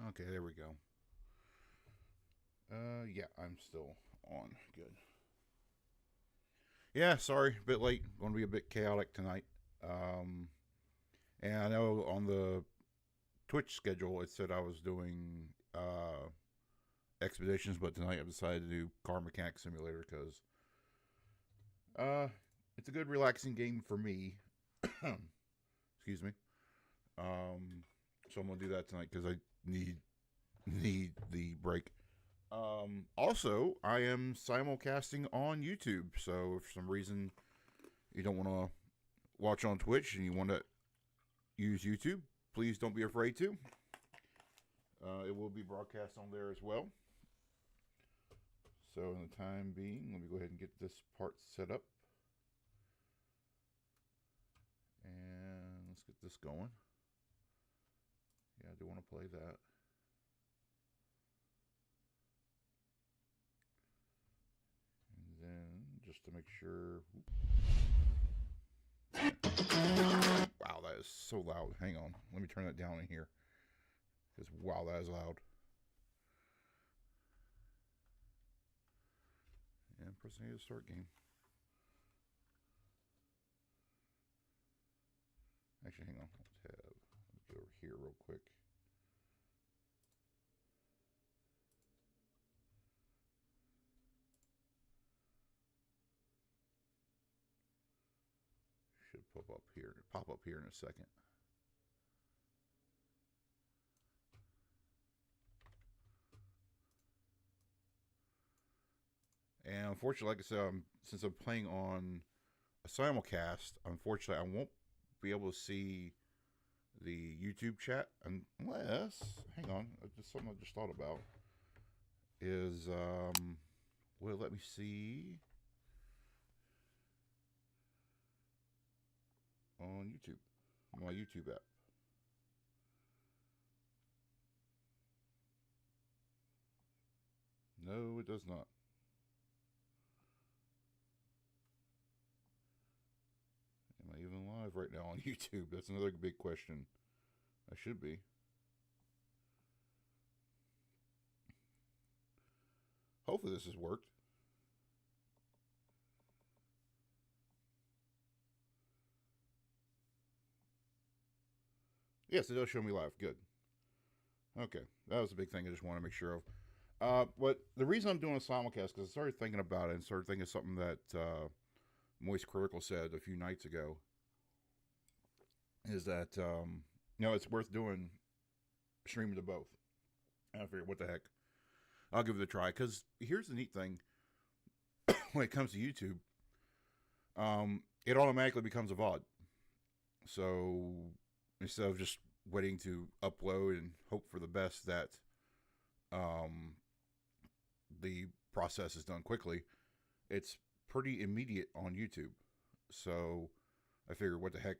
Okay, there we go. Yeah, I'm still on. Good. Yeah, sorry, a bit late. Going to be a bit chaotic tonight. Um, and I know on the Twitch schedule it said I was doing expeditions, but tonight I've decided to do Car Mechanic Simulator because uh, it's a good relaxing game for me. Excuse me. Um, so I'm gonna do that tonight because I need the break. Also, I am simulcasting on YouTube. So if for some reason you don't want to watch on Twitch and you want to use YouTube, please don't be afraid to. It will be broadcast on there as well. So in the time being, let me go ahead and get this part set up. And let's get this going. Yeah, I do want to play that. And then just to make sure. Wow, that is so loud. Hang on. Let me turn that down in here. Because wow, that is loud. And pressing A to start game. Actually, hang on. Tab. Let me go over here real quick. Should pop up here in a second. And unfortunately, like I said, since I'm playing on a simulcast, unfortunately, I won't be able to see the YouTube chat unless, hang on, just something I just thought about is, will it let me see on YouTube, my YouTube app? No, it does not. Am I even live right now on YouTube? That's another big question. I should be. Hopefully this has worked. Yes, it does show me live. Good. Okay, that was a big thing I just want to make sure of. But the reason I'm doing a simulcast because I started thinking about it and started thinking of something that Moist Critical said a few nights ago. Is that it's worth doing streaming to both. And I figured, what the heck, I'll give it a try. Because here's the neat thing: when it comes to YouTube, it automatically becomes a VOD. So instead of just waiting to upload and hope for the best that the process is done quickly, it's pretty immediate on YouTube. So I figured, what the heck,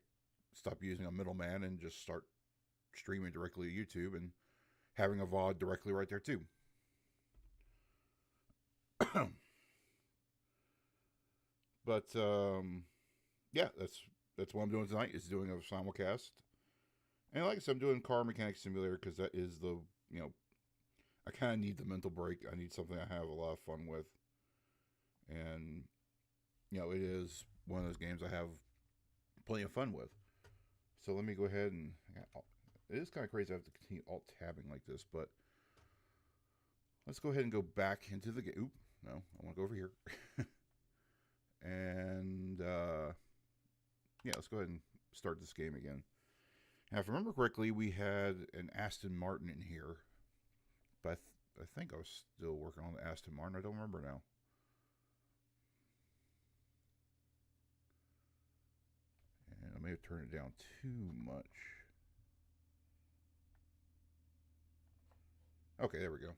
stop using a middleman and just start streaming directly to YouTube and having a VOD directly right there too. But yeah, that's what I'm doing tonight. Is doing a simulcast, and like I said, I'm doing Car Mechanic Simulator because that is I kind of need the mental break. I need something I have a lot of fun with, and it is one of those games I have plenty of fun with. So let me go ahead and it is kind of crazy I have to continue alt tabbing like this, but let's go ahead and go back into the game. Oop, no, I want to go over here. And yeah, let's go ahead and start this game again. Now, if I remember correctly, we had an Aston Martin in here, but I think I was still working on the Aston Martin. I don't remember now. And I may have turned it down too much. Okay, there we go.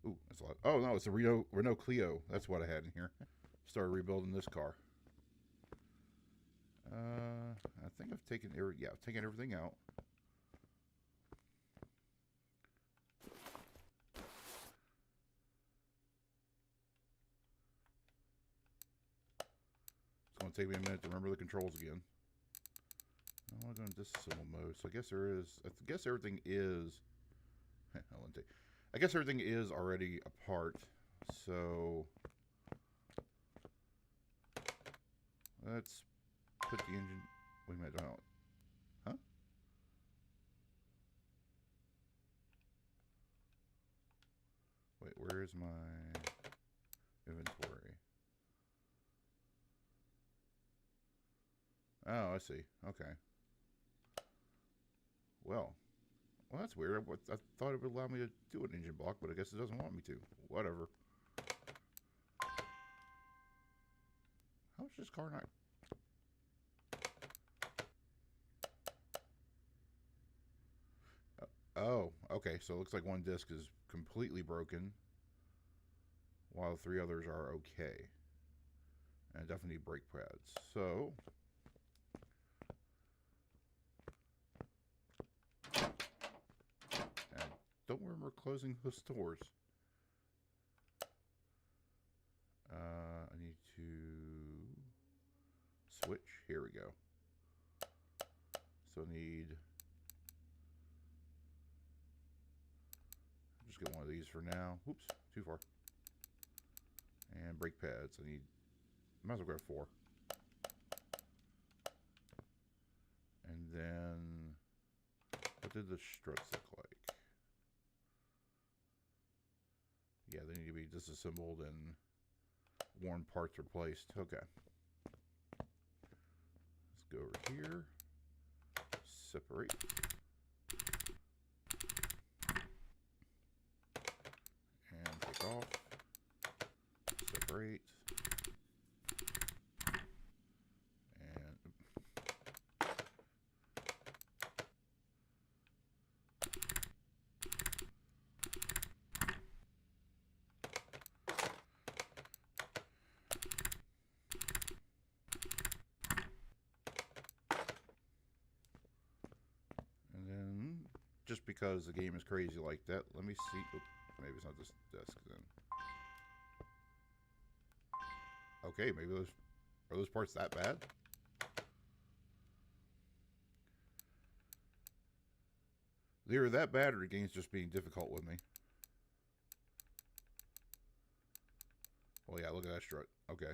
Ooh, that's a lot. Oh no, it's a Renault Clio. That's what I had in here. Started rebuilding this car. I think I've taken I've taken everything out. It's going to take me a minute to remember the controls again. I want to go in disassemble mode. So I guess there is. I guess everything is I guess everything is already apart, so let's put the engine. Wait a minute, no. Huh? Wait, where's my inventory? Oh, I see. Okay. Well, that's weird. I thought it would allow me to do an engine block, but I guess it doesn't want me to. Whatever. How much this car not? Oh, okay. So it looks like one disc is completely broken, while the 3 others are okay. And I definitely need brake pads. So I don't remember closing the stores. I need to switch. Here we go. So I need. Just get one of these for now. Oops, too far. And brake pads. I need. Might as well grab 4. And then, what did the struts look like? Yeah, they need to be disassembled and worn parts replaced. Okay. Let's go over here. Separate. And take off. Separate. And then, just because the game is crazy like that, let me see. Oops, maybe it's not this desk then. Okay, maybe are those parts that bad? They're that bad, or the game's just being difficult with me. Well, yeah, look at that strut. Okay.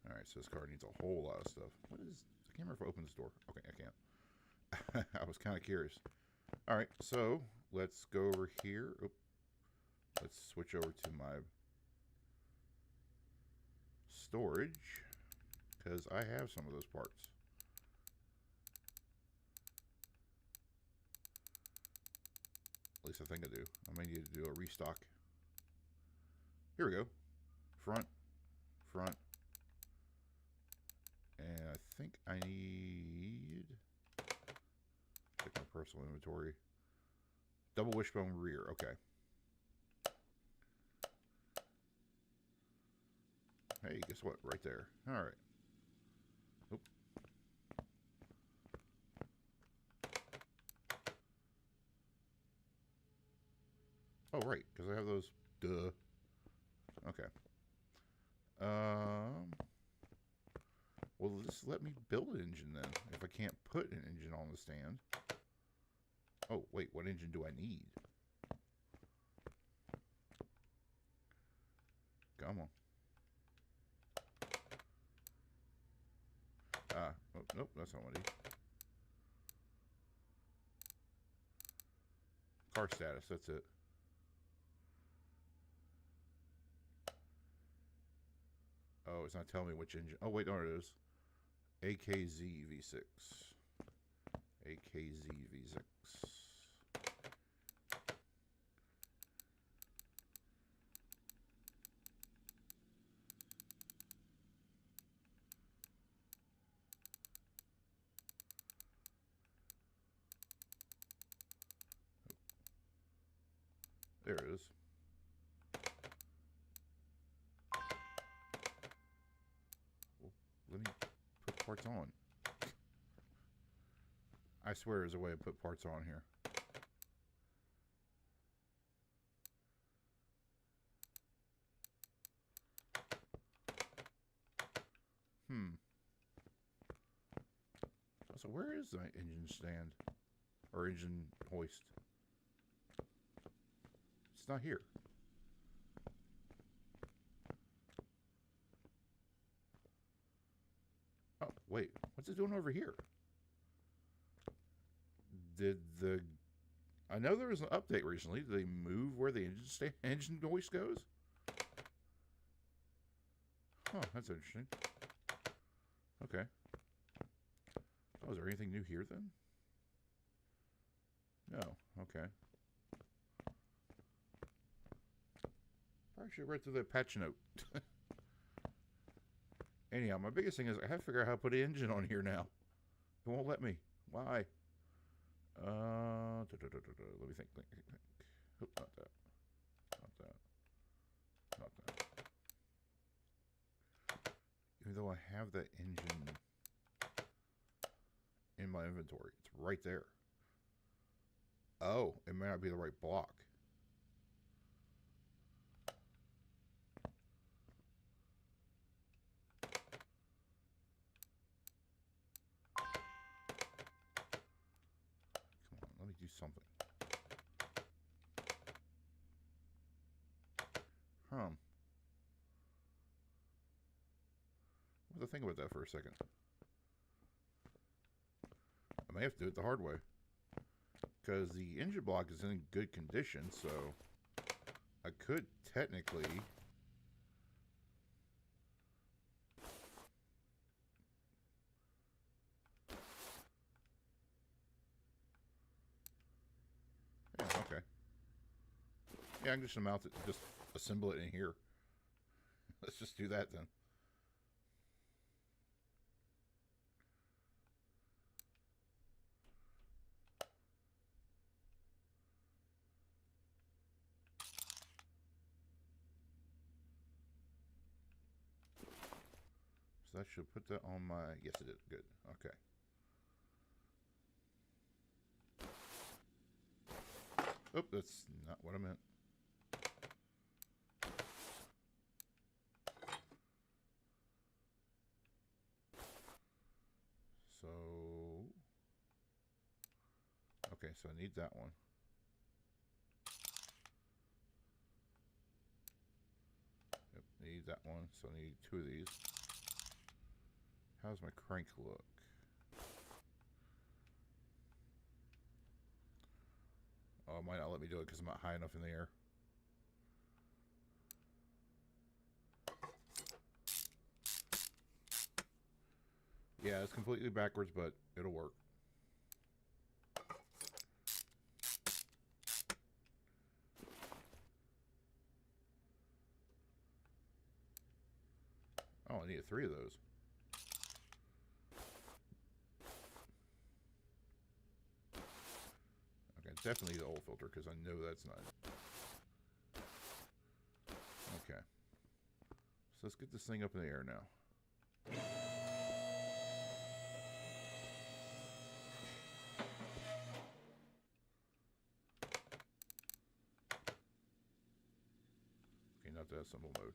Alright, so this car needs a whole lot of stuff. What is... I can't remember if I opened this door. Okay, I can't. I was kind of curious. Alright, so let's go over here. Oop. Let's switch over to my storage, because I have some of those parts. At least I think I do. I may need to do a restock. Here we go. Front. And I think I need... check my personal inventory. Double wishbone rear. Okay. Hey, guess what? Right there. Alright. Oop. Oh, right. Because I have those... Duh. Okay. Well, just let me build an engine then, if I can't put an engine on the stand. Oh, wait, what engine do I need? Come on. Oh, nope, that's not what I need. Car status, that's it. Oh, it's not telling me which engine. Oh, wait, no, it is. AKZ V6. AKZ V6. There it is. Well, let me put parts on. I swear there's a way to put parts on here. Also, where is the engine stand? Or engine hoist? It's not here. Oh, wait. What's it doing over here? I know there was an update recently. Did they move where the engine hoist goes? Oh, that's interesting. Okay. Oh, is there anything new here then? No. Okay. Probably should have read through the patch note. Anyhow, my biggest thing is I have to figure out how to put an engine on here now. It won't let me. Why? Let me think. Oop, not that. Not that. Not that. Even though I have that engine in my inventory, it's right there. Oh, it may not be the right block. Come on, let me do something. What was I thinking about that for a second? I may have to do it the hard way. Because the engine block is in good condition, so I could technically... Yeah, okay. Yeah, I can just mount it, just assemble it in here. Let's just do that then. So that should put that on my... Yes, it did. Good. Okay. Oh, that's not what I meant. So... Okay, so I need that one. Yep, need that one. So I need two of these. How's my crank look? Oh, it might not let me do it because I'm not high enough in the air. Yeah, it's completely backwards, but it'll work. Oh, I need 3 of those. Okay, definitely the oil filter because I know that's not. Okay. So let's get this thing up in the air now. Okay, not the assemble mode.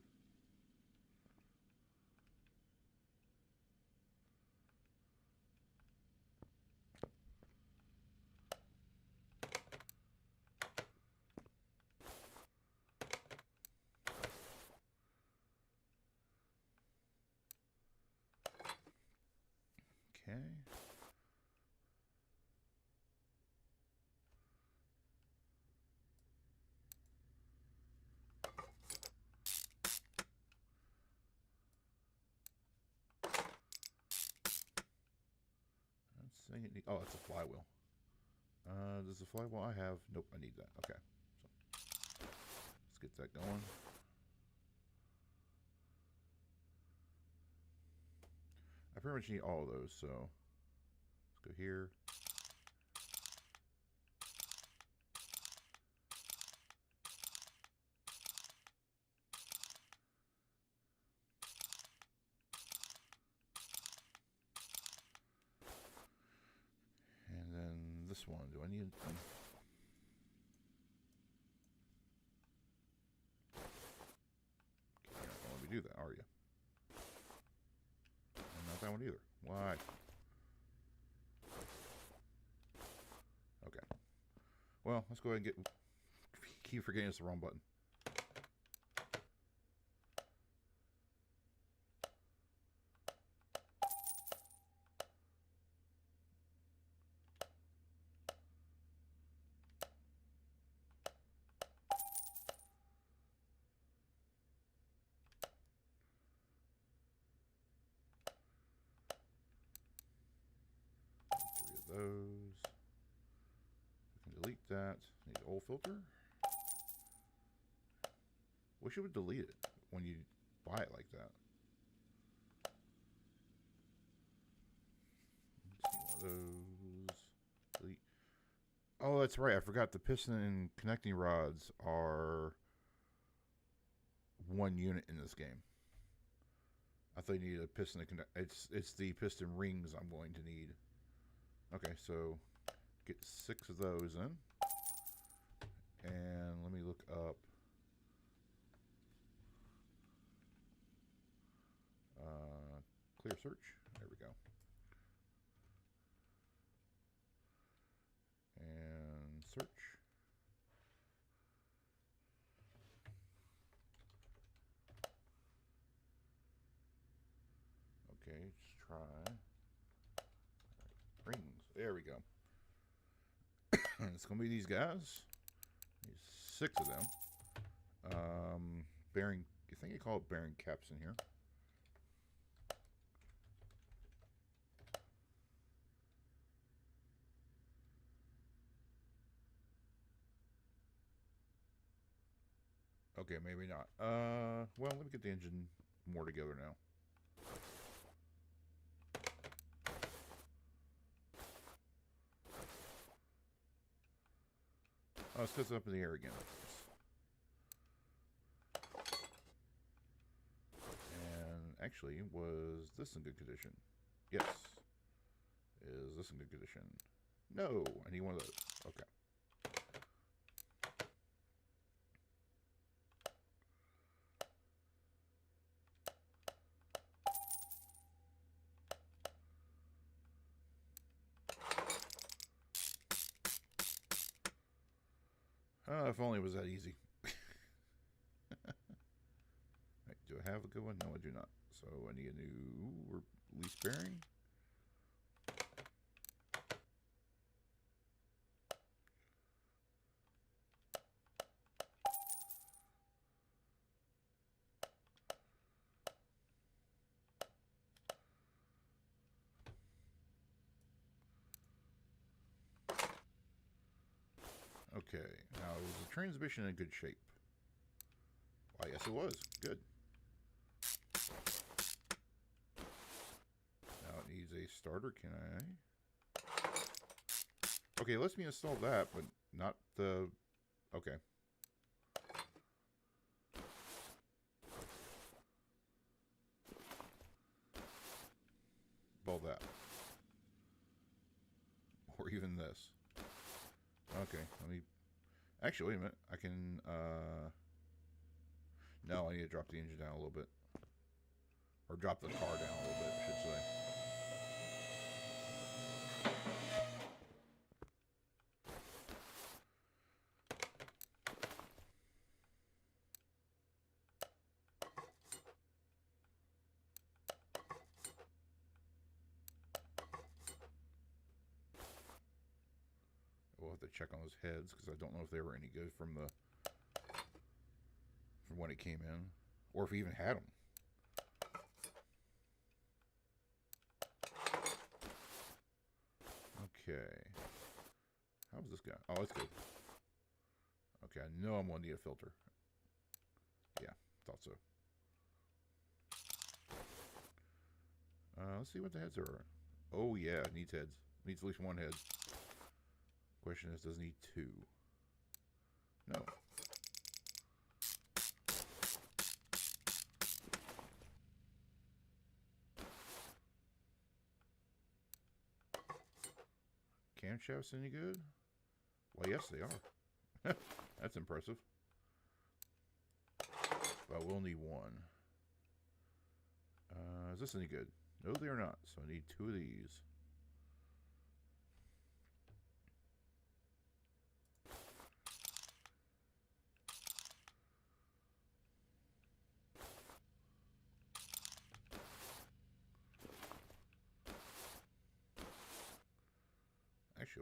Okay. Let's see. Oh, it's a flywheel. Does the flywheel I have? Nope, I need that. Okay. So let's get that going. I pretty much need all of those, so let's go here. And then this one. Do I need... You're not gonna let me do that, are you? And not that one either. Why? Well, let's go ahead and get. Keep forgetting it's the wrong button. Three of those. We can delete that. Need old filter. Wish it would delete it when you buy it like that. Let's see, one of those. Delete. Oh, that's right. I forgot the piston and connecting rods are one unit in this game. I thought you needed a piston to connect. It's the piston rings I'm going to need. Okay, so get 6 of those in. And let me look up clear search. There we go. And search. Okay, let's try rings. There we go. It's gonna be these guys. There's 6 of them. Bearing. I think you call it bearing caps in here. Okay, maybe not. Well, let me get the engine more together now. Oh, it's because it's up in the air again. And actually, was this in good condition? Yes. Is this in good condition? No, I need one of those. Okay. If only it was that easy. Right, do I have a good one? No, I do not. So I need a new release bearing. Okay, now is the transmission in good shape? Why, yes it was. Good. Now it needs a starter, can I? Okay, let me install that, but not the... Okay. Well, that. Or even this. Okay, let me... Actually, wait a minute. I can, No, I need to drop the engine down a little bit. Or drop the car down a little bit, I should say. We'll have to check on those heads, because I don't know if they were any good from when it came in. Or if we even had them. Okay. How's this guy? Oh, that's good. Okay, I know I'm going to need a filter. Yeah, thought so. Let's see what the heads are. Oh, yeah, it needs heads. It needs at least one head. Question is, does it need 2? No. Camshafts any good? Well, yes, they are. That's impressive. But we'll need 1. Is this any good? No, they are not. So I need 2 of these.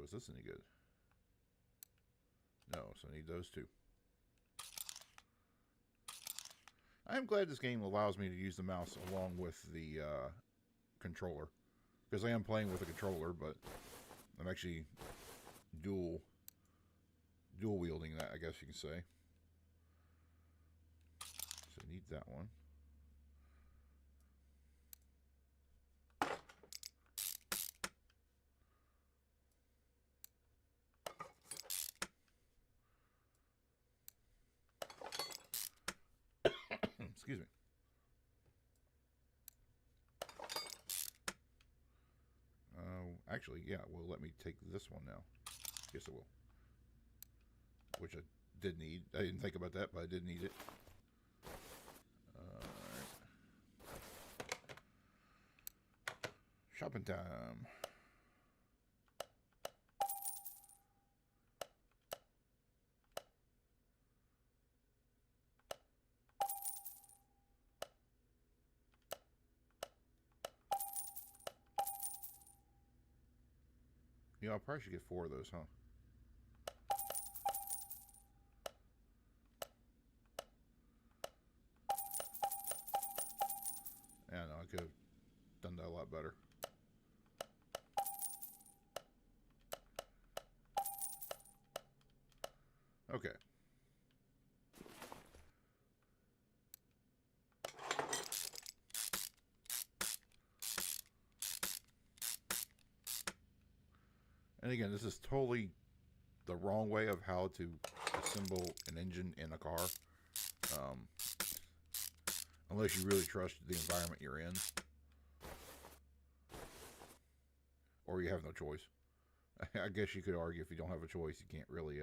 Was this any good? No, so I need those two. I am glad this game allows me to use the mouse along with the controller. Because I am playing with a controller, but I'm actually dual wielding that, I guess you can say. So I need that one. Excuse me. Actually, yeah, will let me take this one now. Yes, it will. Which I did need. I didn't think about that, but I did need it. Shopping time. You know, I probably should get 4 of those, huh? Yeah, no, I could have done that a lot better. Okay. And again, this is totally the wrong way of how to assemble an engine in a car. Unless you really trust the environment you're in. Or you have no choice. I guess you could argue if you don't have a choice, you can't really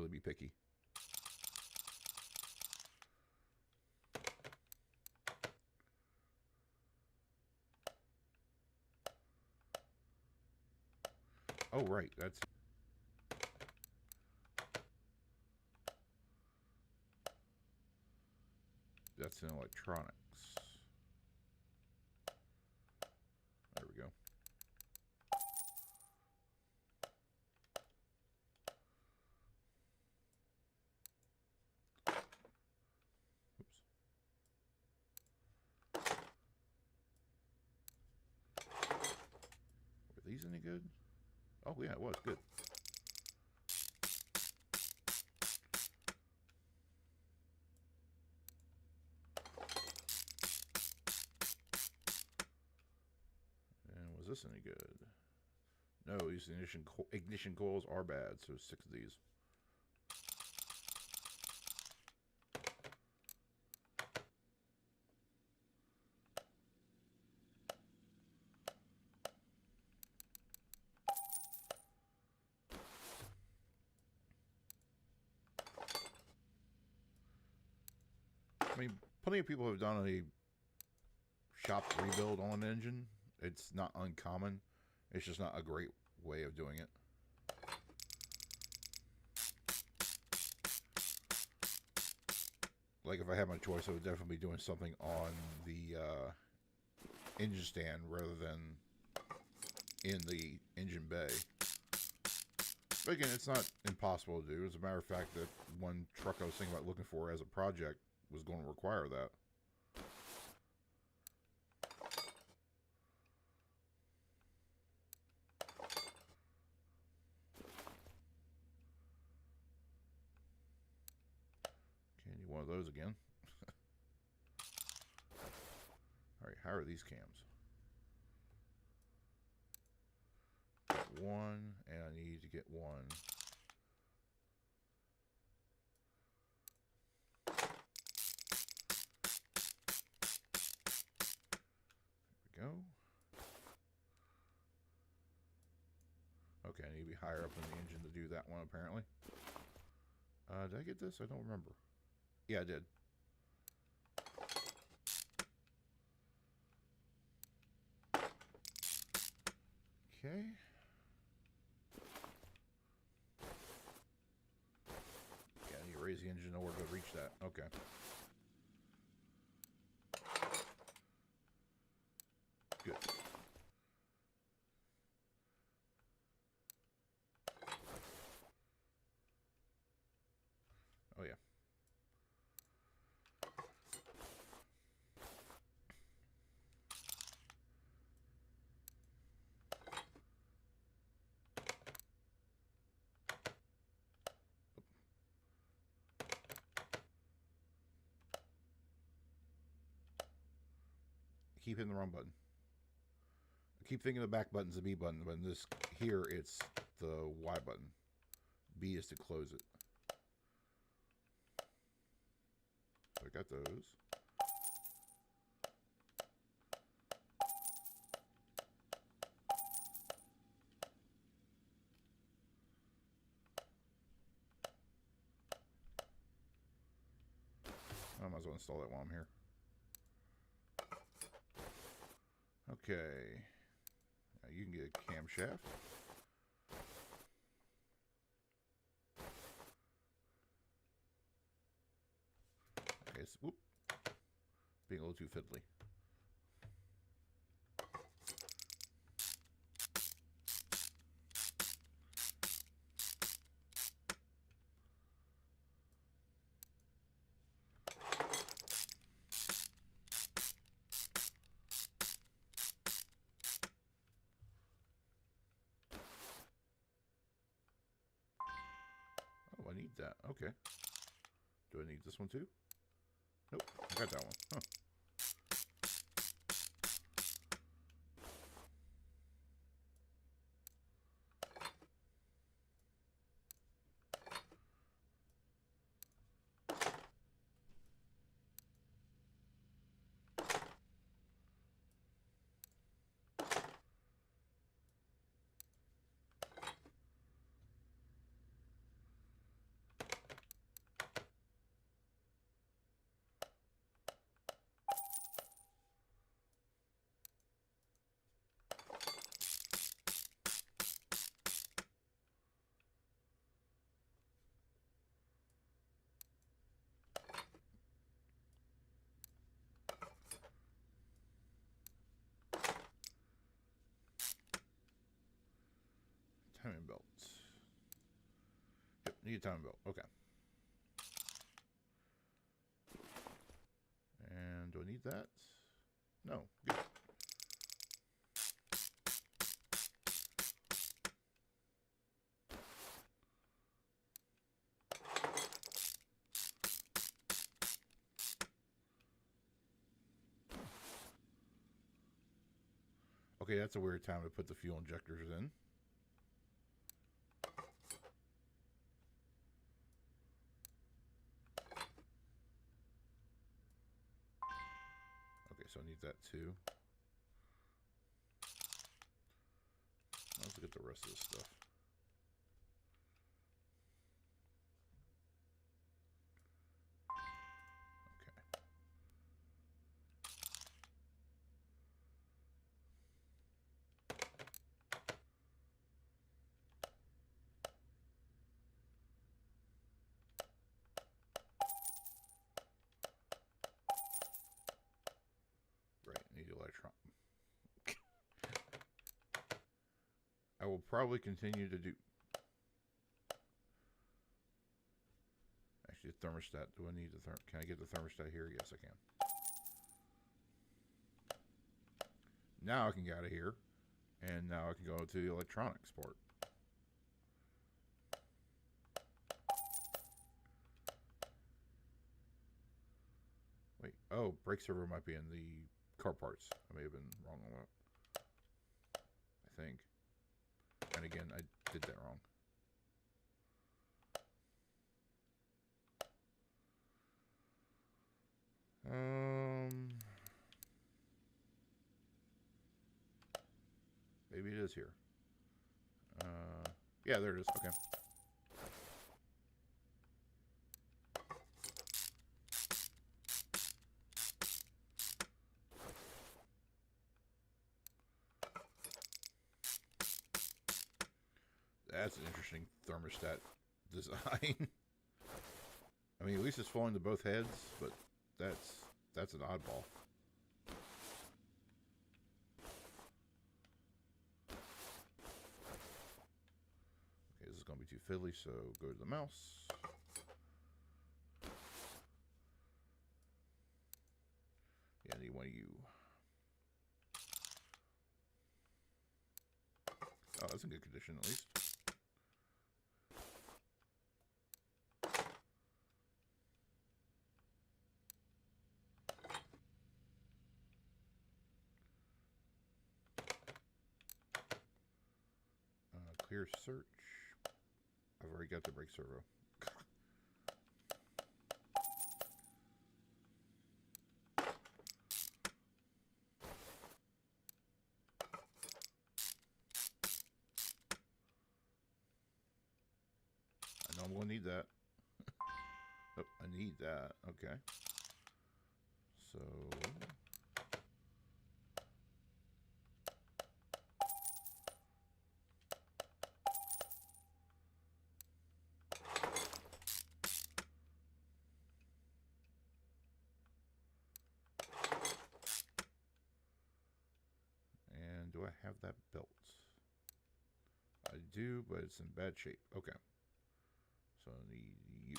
be picky. Oh, right, that's in electronics. There we go. Oops. Were these any good? Oh, yeah, it was good. And was this any good? No, these ignition coils are bad, so 6 of these. I mean, plenty of people have done a shop rebuild on an engine. It's not uncommon. It's just not a great way of doing it. Like if I had my choice, I would definitely be doing something on the engine stand rather than in the engine bay. But again, it's not impossible to do. As a matter of fact, that one truck I was thinking about looking for as a project was going to require that. Okay, need one of those again. Alright, how are these cams? Got one, and I need to get one. There we go. Okay, I need to be higher up in the engine to do that one, apparently. Did I get this? I don't remember. Yeah, I did. Okay. Yeah, I need to raise the engine in order to reach that. Okay. Good. keep hitting the wrong button. I keep thinking the back button's the B button, but in this here it's the Y button. B is to close it. So I got those. I might as well install that while I'm here. Okay. Now you can get a camshaft. Okay, so, whoop. Being a little too fiddly. Oh, I need that. Okay. Do I need this one too? Nope, I got that one. Huh. Timing belt. Yep, need a timing belt. Okay. And do I need that? No. Good. Okay, that's a weird time to put the fuel injectors in. Okay, so I need that too. Let's look at the rest of this stuff. I will probably continue to do. Actually, the thermostat. Do I need the Can I get the thermostat here? Yes, I can. Now I can get out of here, and now I can go to the electronics port. Wait. Oh, brake servo might be in the car parts. I may have been wrong on that. I think. And again, I did that wrong. Maybe it is here. Yeah, there it is. Okay. That's an interesting thermostat design. I mean, at least it's falling to both heads, but that's an oddball. Okay, this is going to be too fiddly, so go to the mouse. Yeah, I need one of you. Oh, that's in good condition at least. clear search. I've already got the brake servo. I know I'm going to need that. Oh, I need that. Okay. So... And do I have that belt? I do, but it's in bad shape. Okay. So I need you.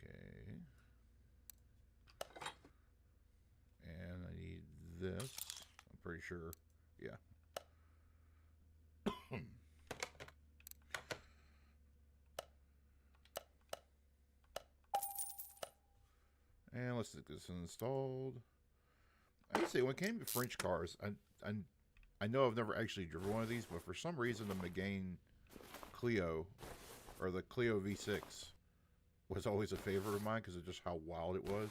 Okay. And I need this. I'm pretty sure. Yeah. And let's get this installed. I would say when it came to French cars, I know I've never actually driven one of these, but for some reason the Megane Clio or the Clio V6 was always a favorite of mine because of just how wild it was.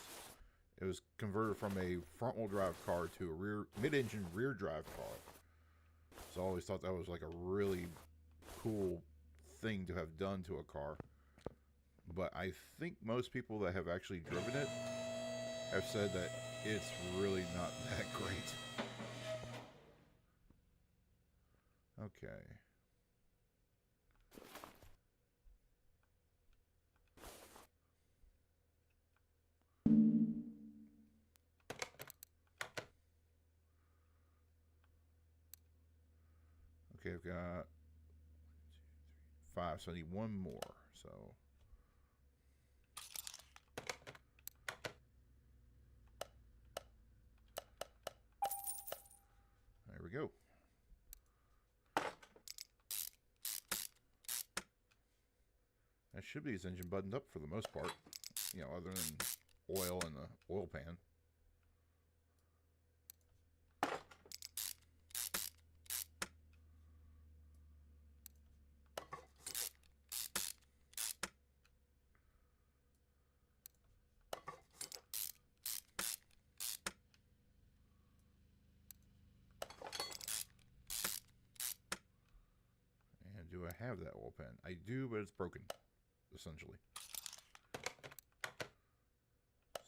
It was converted from a front-wheel drive car to a mid-engine rear drive car. So I always thought that was like a really cool thing to have done to a car. But I think most people that have actually driven it have said that it's really not that great. Okay. Okay, I've got 5, so I need one more. So there we go. That should be his engine buttoned up for the most part, you know, other than oil in the oil pan. And do I have that oil pan? I do, but it's broken, essentially.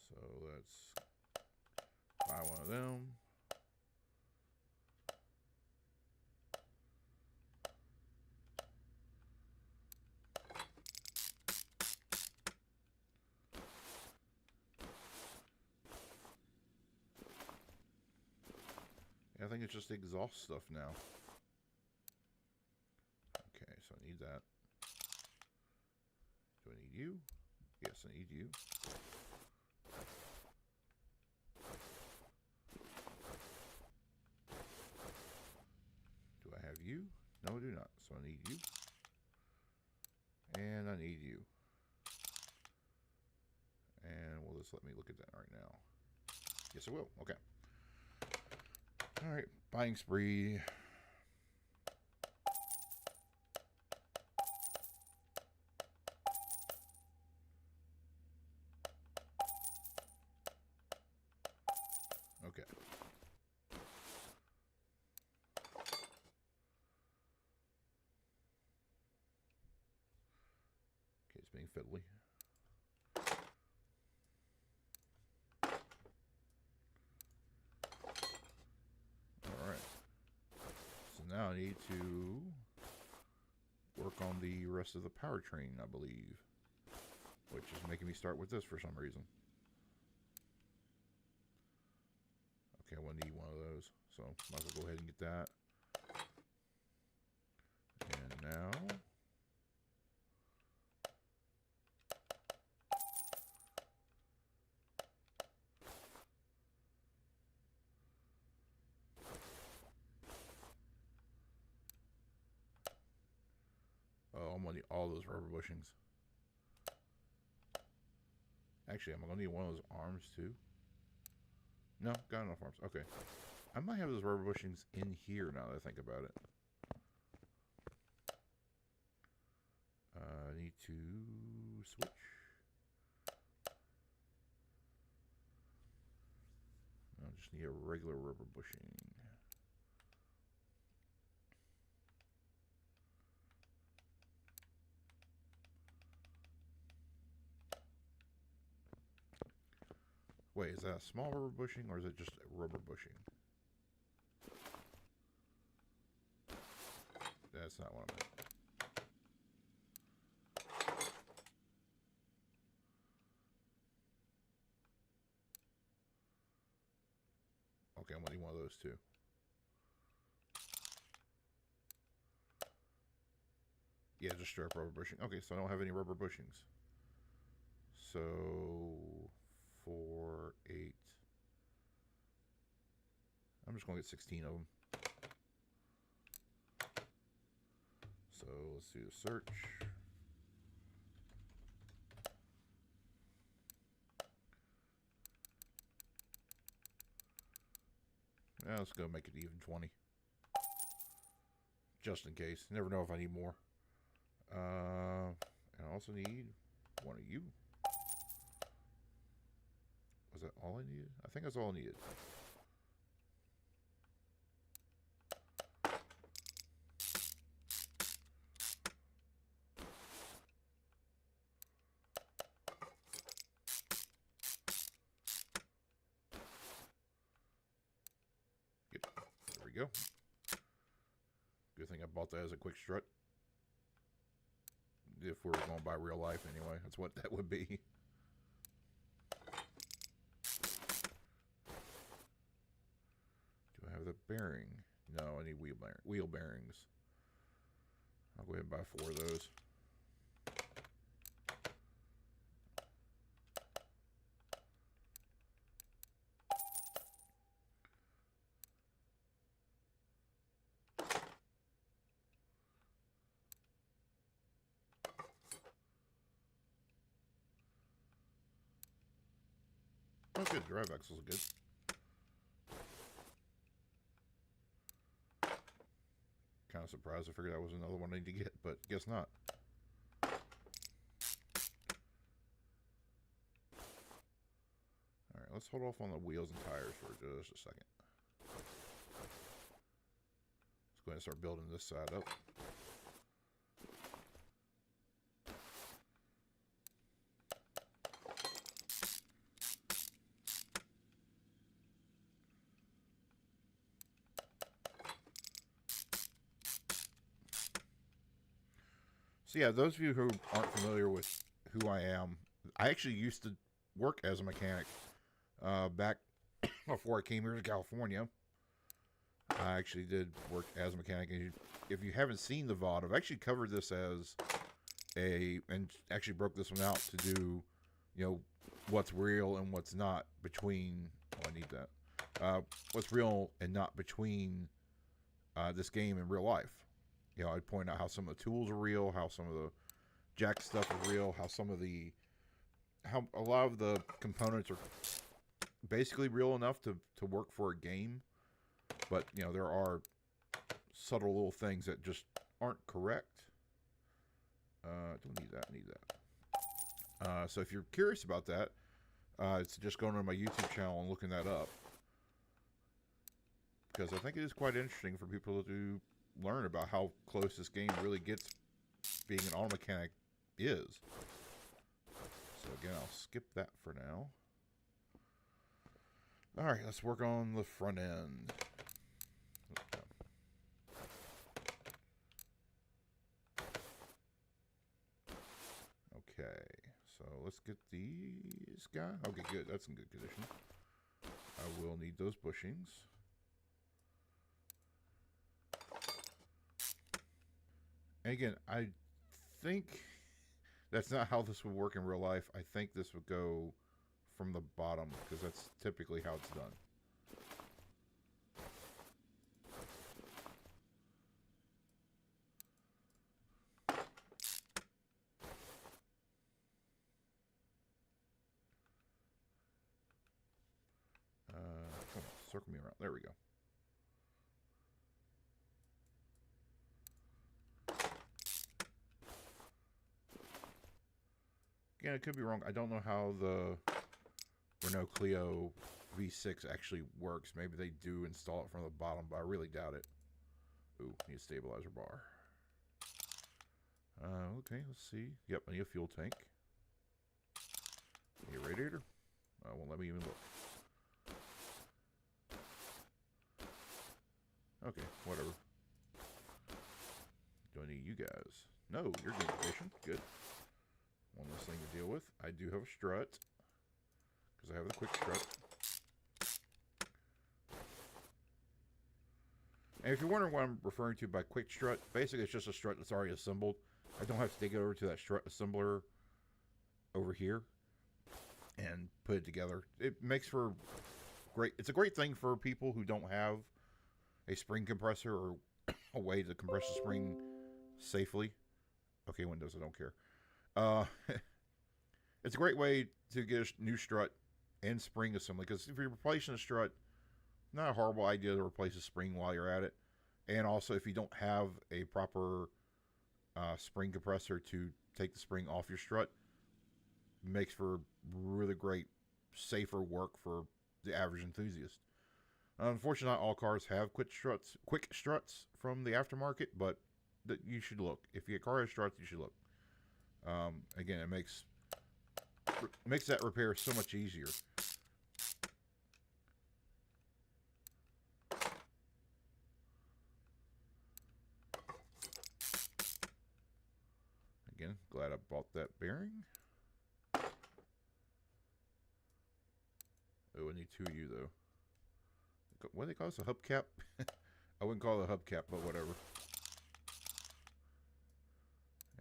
So let's buy one of them. I think it's just the exhaust stuff now. Okay, so I need that. Do I need you? Yes, I need you. Do I have you? No, I do not. So I need you. And I need you. And will this let me look at that right now? Yes, it will. Okay. All right, buying spree. Okay. Okay, it's being fiddly. All right. So now I need to work on the rest of the powertrain, I believe, which is making me start with this for some reason. Okay, I will need one of those, so might as well go ahead and get that. And now, oh, I'm gonna need all those rubber bushings. Actually, I'm gonna need one of those arms too. No, got enough arms. Okay. I might have those rubber bushings in here now that I think about it. I need to switch. I just need a regular rubber bushing. Wait, is that a small rubber bushing or is it just a rubber bushing? That's not what I meant. Okay, I'm gonna need one of those too. Yeah, just straight up rubber bushing. Okay, so I don't have any rubber bushings. So 4, 8. I'm just gonna get 16 of them. So let's do the search. Yeah, let's go make it even 20. Just in case. Never know if I need more. And I also need one of you. Was that all I needed? I think that's all I needed. Yep, there we go. Good thing I bought that as a quick strut. If we were going to buy real life anyway, that's what that would be. Do I have the bearing? No, I need wheel bearings. I'll go ahead and buy 4 of those. Oh, good. Drive axles are good. Kind of surprised. I figured that was another one I need to get, but guess not. Alright, let's hold off on the wheels and tires for just a second. Let's go ahead and start building this side up. So yeah, those of you who aren't familiar with who I am, I actually used to work as a mechanic back before I came here to California. I actually did work as a mechanic, and if you haven't seen the VOD, I've actually covered this as and actually broke this one out to do, what's real and what's not between. Oh, I need that. What's real and not between this game and real life. I'd point out how some of the tools are real, how some of the jack stuff is real, how a lot of the components are basically real enough to work for a game, but there are subtle little things that just aren't correct. Don't need that. I need that. So if you're curious about that, it's just going to my YouTube channel and looking that up, because I think it is quite interesting for people to learn about how close this game really gets being an auto mechanic is. So again, I'll skip that for now. Alright, let's work on the front end. Okay, so let's get these guys. Okay, good. That's in good condition. I will need those bushings. And again, I think that's not how this would work in real life. I think this would go from the bottom, because that's typically how it's done. Again, it could be wrong. I don't know how the Renault Clio V6 actually works. Maybe they do install it from the bottom, but I really doubt it. Ooh, need a stabilizer bar. Okay, let's see. Yep, I need a fuel tank. Need a radiator. Won't let me even look. Okay, whatever. Do I need you guys? No, you're good condition. Good. One less thing to deal with. I do have a strut. Because I have the quick strut. And if you're wondering what I'm referring to by quick strut, basically it's just a strut that's already assembled. I don't have to take it over to that strut assembler over here and put it together. It makes for great. It's a great thing for people who don't have a spring compressor or a way to compress the spring safely. Okay, Windows, I don't care. It's a great way to get a new strut and spring assembly, because if you're replacing a strut, not a horrible idea to replace a spring while you're at it. And also, if you don't have a proper spring compressor to take the spring off your strut, makes for really great, safer work for the average enthusiast. Unfortunately, not all cars have quick struts from the aftermarket, but you should look. If your car has struts, you should look. Again, it makes that repair so much easier. Again, glad I bought that bearing. Oh, I need two of you, though. What do they call this? A hubcap? I wouldn't call it a hubcap, but whatever.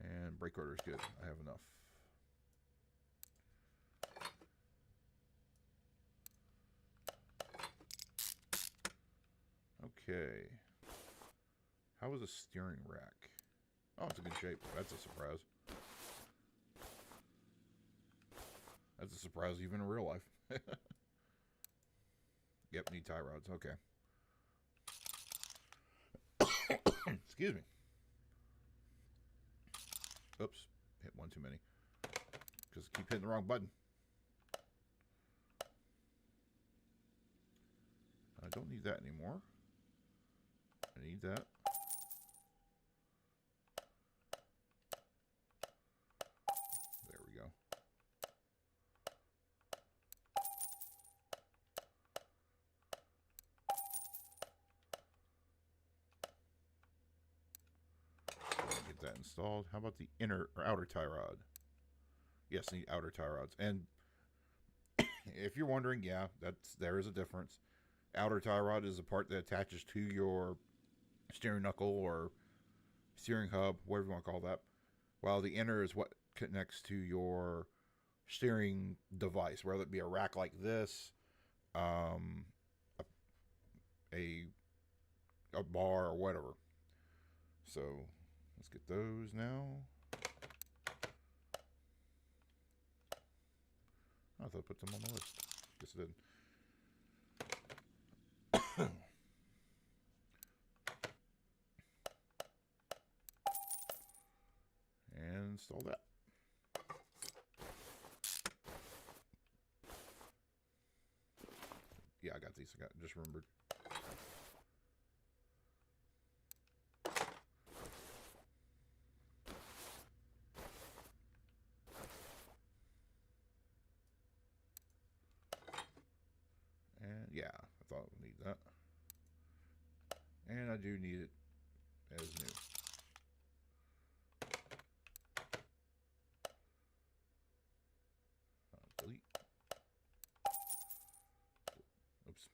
And brake rotor is good. I have enough. Okay. How is a steering rack? Oh, it's in good shape. That's a surprise. That's a surprise even in real life. Yep, need tie rods. Okay. Excuse me. Oops. Hit one too many. Because I keep hitting the wrong button. I don't need that anymore. I need that. There we go. Get that installed. How about the inner or outer tie rod? Yes, I need outer tie rods. And if you're wondering, yeah, there is a difference. Outer tie rod is the part that attaches to your steering knuckle or steering hub, whatever you want to call that. While the inner is what connects to your steering device, whether it be a rack like this, a bar or whatever. So let's get those now. I thought I put them on the list. Guess I didn't. And install that. Yeah, I got these. Just remembered. And yeah, I thought I would need that. And I do need it as new. Delete. Oops.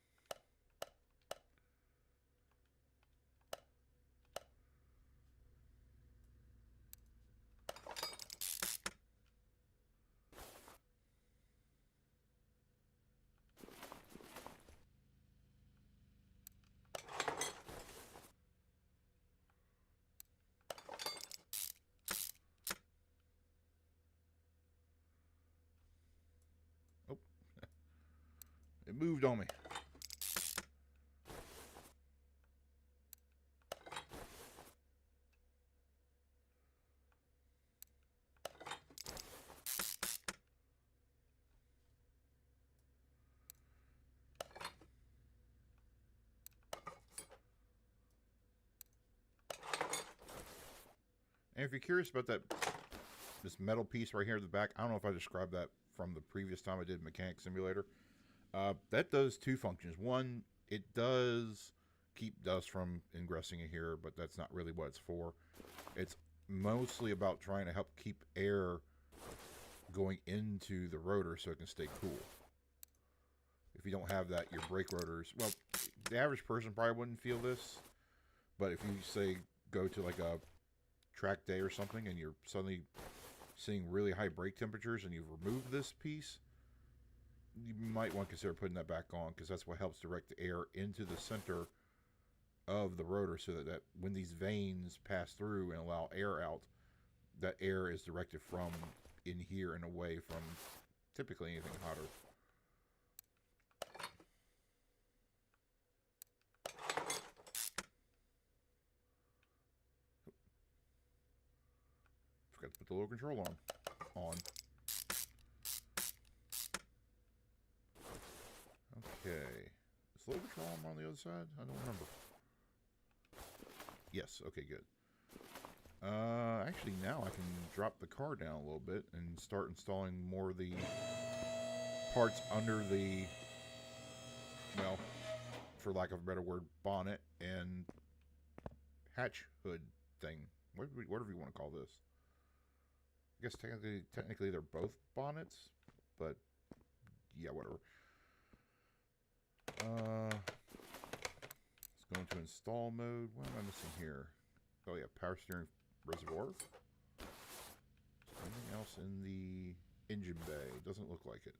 Oh, it moved on me. And if you're curious about this metal piece right here at the back, I don't know if I described that from the previous time I did Mechanic Simulator. That does two functions. One, it does keep dust from ingressing in here, but that's not really what it's for. It's mostly about trying to help keep air going into the rotor so it can stay cool. If you don't have that, your brake rotors, well, the average person probably wouldn't feel this, but if you, say, go to like a track day or something and you're suddenly seeing really high brake temperatures and you've removed this piece, you might want to consider putting that back on, because that's what helps direct the air into the center of the rotor, so that when these vanes pass through and allow air out, that air is directed from in here and away from typically anything hotter. Forgot to put the lower control on. Okay. Is lower control arm on the other side? I don't remember. Yes, okay, good. Actually, now I can drop the car down a little bit and start installing more of the parts under the, well, for lack of a better word, bonnet and hatch hood thing. Whatever you want to call this. I guess technically they're both bonnets, but yeah, whatever. Let's go into install mode. What am I missing here? Oh yeah, power steering reservoir. Anything else in the engine bay? Doesn't look like it.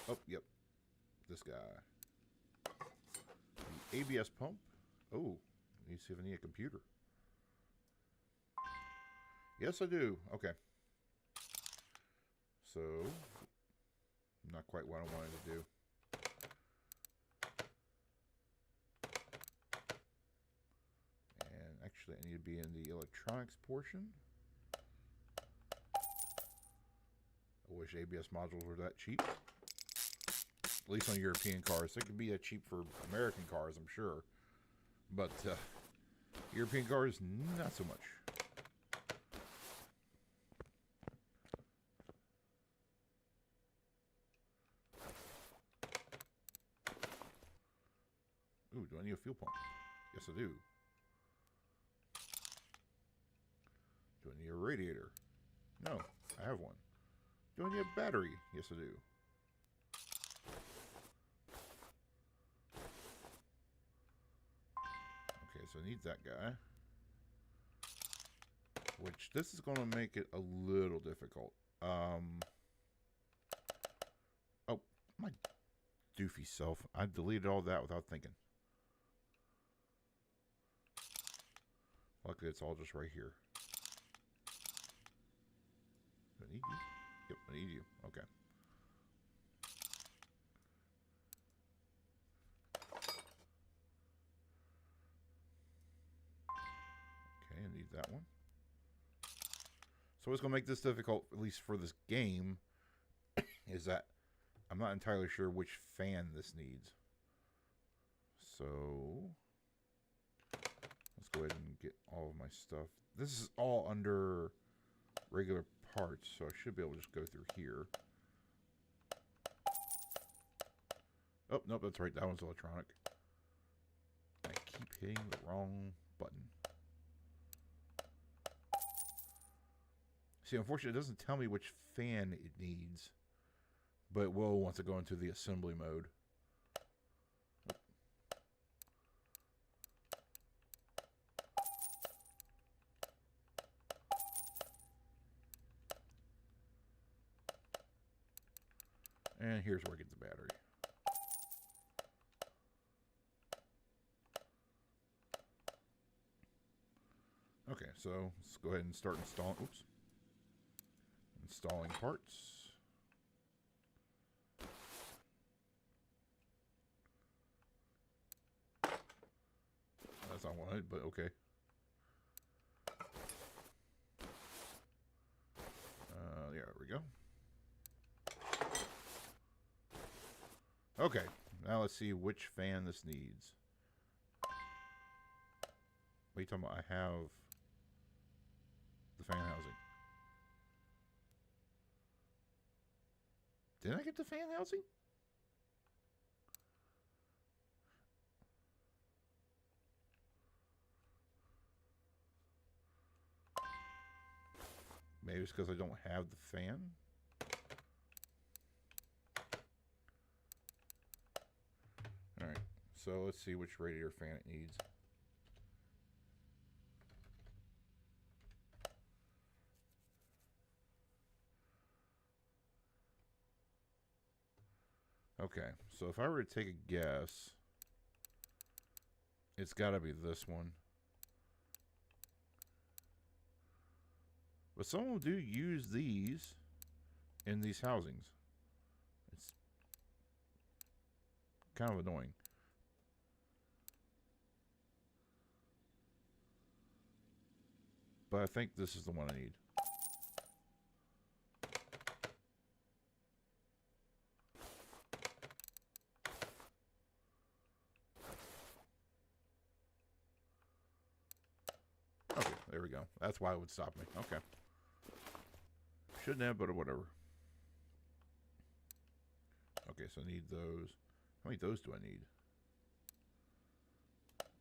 Oh, yep. This guy. The ABS pump. Oh, let me see if I need a computer. Yes, I do. Okay. So, not quite what I wanted to do. And actually, I need to be in the electronics portion. I wish ABS modules were that cheap. At least on European cars. They could be that cheap for American cars, I'm sure. But European cars, not so much. Ooh, do I need a fuel pump? Yes, I do. Do I need a radiator? No, I have one. Do I need a battery? Yes, I do. Okay, so I need that guy. Which, this is going to make it a little difficult. Oh, my doofy self. I deleted all that without thinking. Luckily, it's all just right here. Do I need you? Yep, I need you. Okay. Okay, I need that one. So what's going to make this difficult, at least for this game, is that I'm not entirely sure which fan this needs. So let's go ahead and get all of my stuff. This is all under regular parts, so I should be able to just go through here. Oh, nope, that's right. That one's electronic. I keep hitting the wrong button. See, unfortunately, it doesn't tell me which fan it needs, but it will once I go into the assembly mode. And here's where I get the battery. Okay, so let's go ahead and start installing. Oops. Installing parts. That's not what I wanted, but okay. There we go. Okay, now let's see which fan this needs. What are you talking about? I have the fan housing? Did I get the fan housing? Maybe it's because I don't have the fan. Alright, so let's see which radiator fan it needs. Okay, so if I were to take a guess, it's got to be this one. But some do use these in these housings. It's kind of annoying. But I think this is the one I need. Okay, there we go. That's why it would stop me. Okay. Shouldn't have, but whatever. Okay, so I need those. How many of those do I need?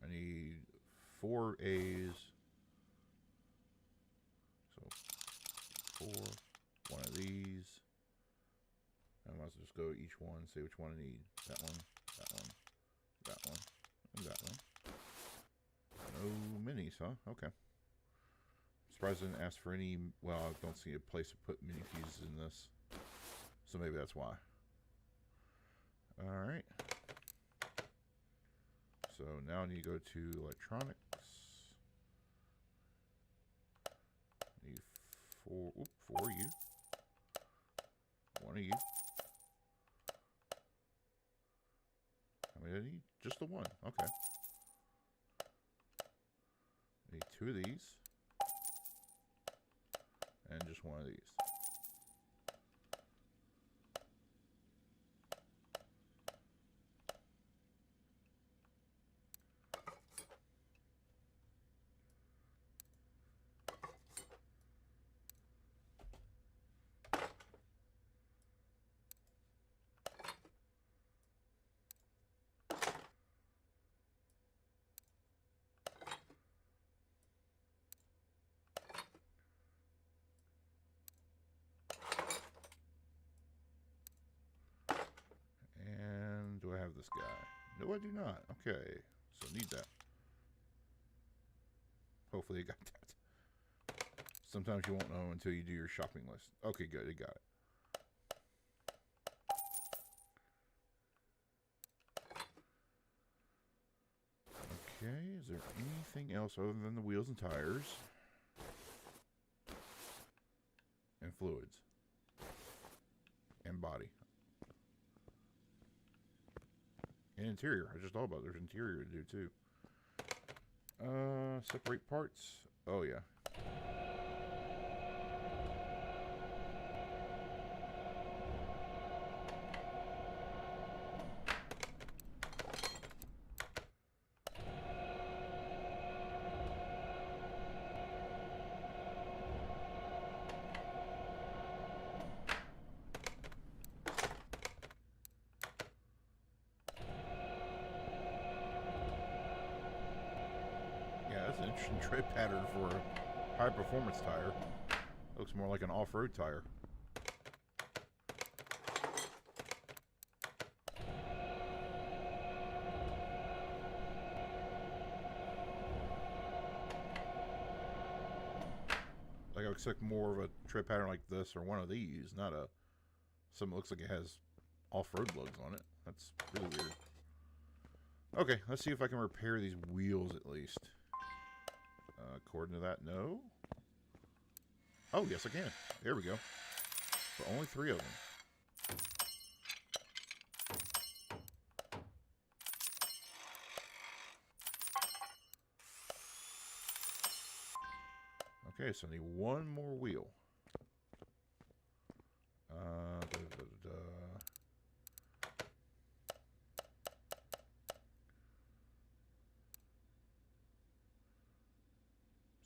I need 4 A's. So 4. One of these. I might as well just go each one, see which one I need. That one, that one, that one, and that one. No minis, huh? Okay. Surprised I didn't ask for any. Well, I don't see a place to put mini fuses in this, so maybe that's why. All right. So now I need to go to electronics. Need 4 of you. 1 of you. How many do I need? Just the one. Okay. I need 2 of these. And just 1 of these. Do I have this guy? No, I do not. Okay, so need that. Hopefully I got that. Sometimes you won't know until you do your shopping list. Okay, good, I got it. Okay, is there anything else other than the wheels and tires? And fluids. And body. And interior. I just thought about it. There's interior to do too. Separate parts. Oh yeah. That's an interesting tread pattern for a high performance tire. Looks more like an off-road tire. Like I would expect more of a tread pattern like this or one of these, not a something that looks like it has off-road lugs on it. That's really weird. Okay, let's see if I can repair these wheels at least. According to that, no. Oh, yes, I can. There we go. But only 3 of them. Okay, so I need 1 more wheel.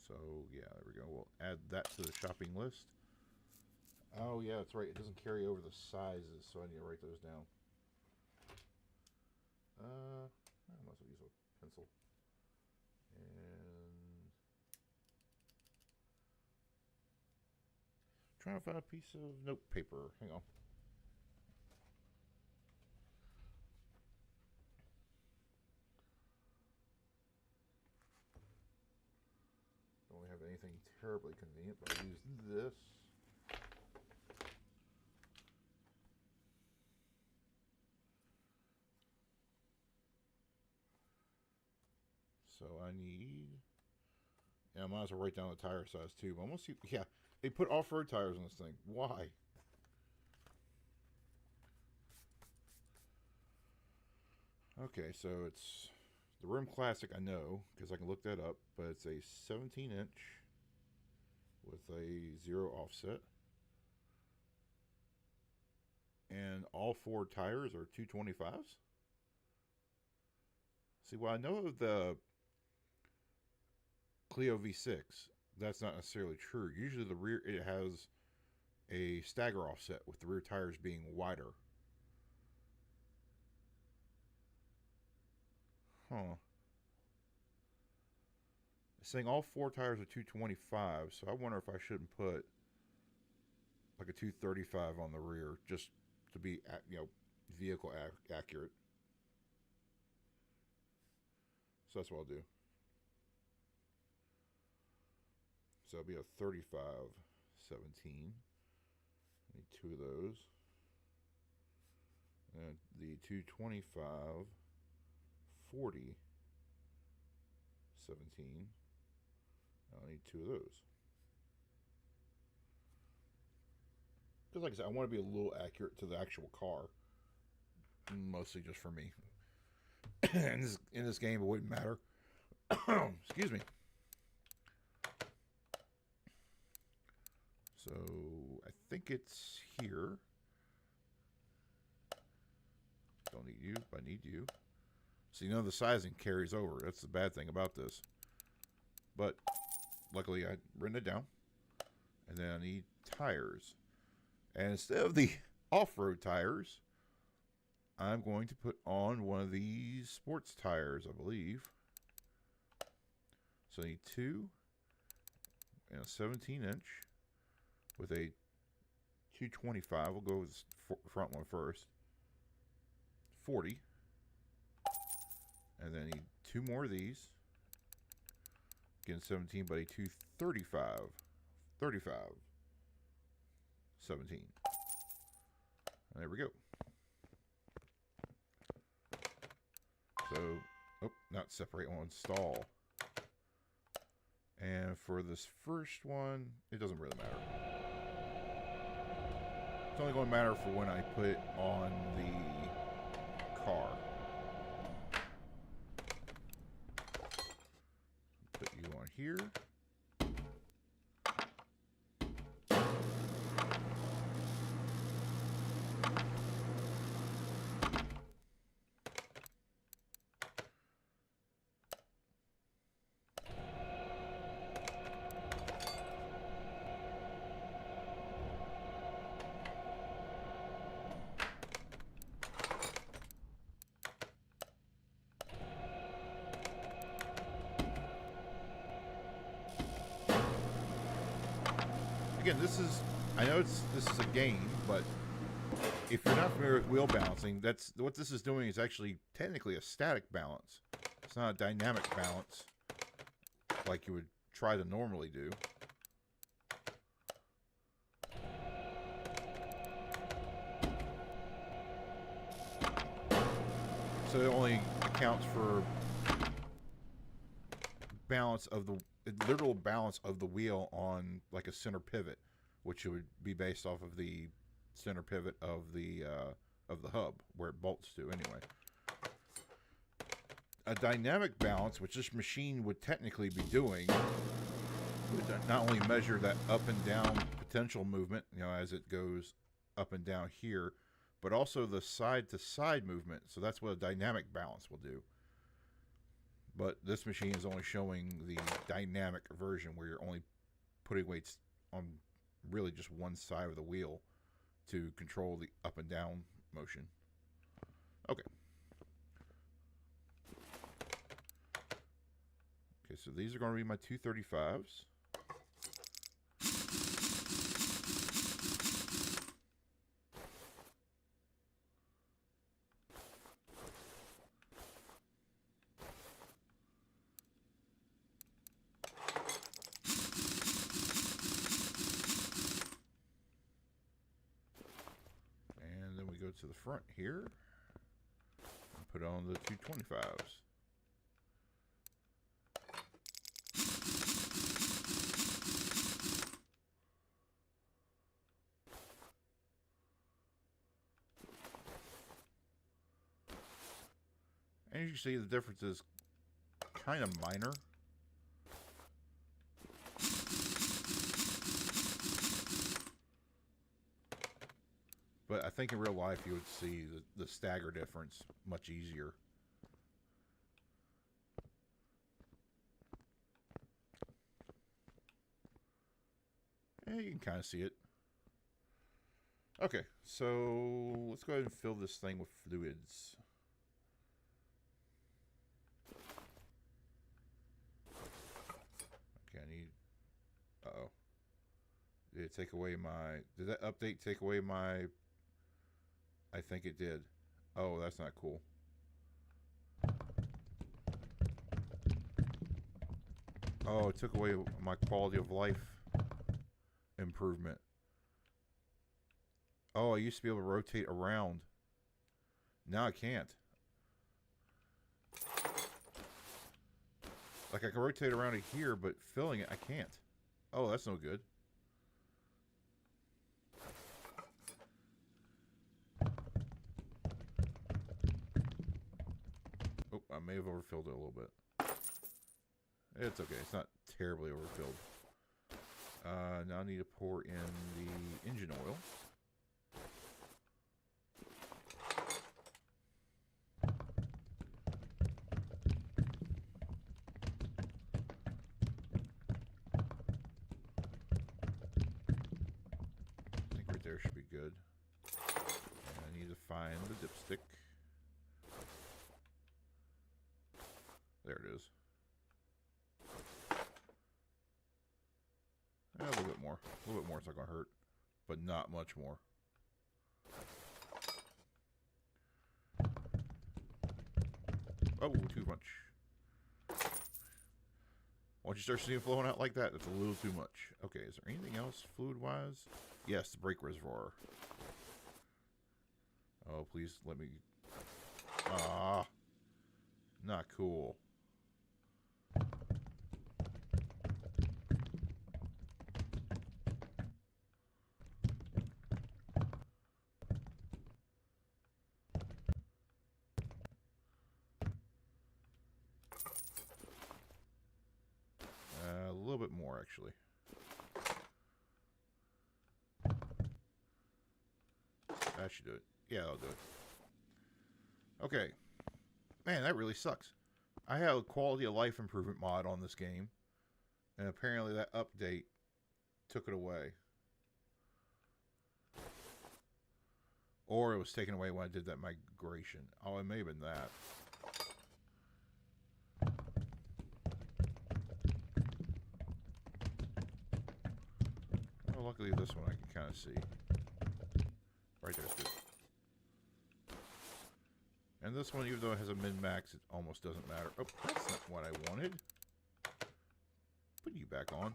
So, yeah, there we go. We'll add that to the shopping list. Oh, yeah, that's right. It doesn't carry over the sizes, so I need to write those down. I might as well use a pencil. And trying to find a piece of note paper. Hang on. Don't really have anything terribly convenient, but I'll use this. So I need, yeah, I might as well write down the tire size too. But almost, yeah, they put off-road tires on this thing. Why? Okay, so it's the Rim Classic. I know because I can look that up, but it's a 17-inch with a 0 offset, and all 4 tires are 225s. See, well, I know of the Clio V6, that's not necessarily true. Usually the rear, it has a stagger offset with the rear tires being wider. Huh. It's saying all 4 tires are 225, so I wonder if I shouldn't put like a 235 on the rear just to be, vehicle accurate. So that's what I'll do. So it'll be a 35 17. I need 2 of those. And the 225 40 17. I'll need 2 of those. Because, like I said, I want to be a little accurate to the actual car. Mostly just for me. in this game, it wouldn't matter. Excuse me. So, I think it's here. Don't need you, but I need you. So, the sizing carries over. That's the bad thing about this. But, luckily, I'd written it down. And then I need tires. And instead of the off-road tires, I'm going to put on one of these sports tires, I believe. So I need 2 and a 17-inch with a 225. We'll go with the front one first. 40. And then I need 2 more of these. Again, 17, but a 235. 35. 17. And there we go. So, not separate, I'll install. And for this first one, it doesn't really matter. It's only going to matter for when I put it on the car. Put you on here. Again, I know this is a game, but if you're not familiar with wheel balancing, that's what this is doing is actually technically a static balance. It's not a dynamic balance like you would try to normally do. So it only accounts for literal balance of the wheel on like a center pivot, which would be based off of the center pivot of the hub where it bolts to anyway. A dynamic balance, which this machine would technically be doing, would not only measure that up and down potential movement, as it goes up and down here, but also the side to side movement. So that's what a dynamic balance will do. But this machine is only showing the dynamic version where you're only putting weights on really just one side of the wheel to control the up and down motion. Okay. Okay, so these are going to be my 235s. And then we go to the front here and put on the 225s. And as you see, the difference is kind of minor. But I think in real life you would see the stagger difference much easier. Yeah, you can kind of see it. Okay, so let's go ahead and fill this thing with fluids. Okay, I need... Uh-oh. Did it take away my... Did that update take away my... I think it did. Oh, that's not cool. Oh, it took away my quality of life improvement. Oh, I used to be able to rotate around. Now I can't. Like I can rotate around it here, but filling it, I can't. Oh, that's no good. Oh, I may have overfilled it a little bit. It's okay. It's not terribly overfilled. Now I need to pour in the engine oil. I think right there should be good. And I need to find the dipstick. There it is. A little bit more. A little bit more is not going to hurt. But not much more. Oh, too much. Once you start seeing it flowing out like that, that's a little too much. Okay, is there anything else fluid-wise? Yes, the brake reservoir. Oh, please let me... Ah. Not cool. A little bit more, actually. That should do it. Yeah, I'll do it. Okay. Man, that really sucks. I have a quality of life improvement mod on this game, and apparently that update took it away. Or it was taken away when I did that migration. Oh, it may have been that. Oh, luckily this one I can kind of see. Right there's good. And this one, even though it has a min-max, it almost doesn't matter. Oh, that's not what I wanted. Put you back on.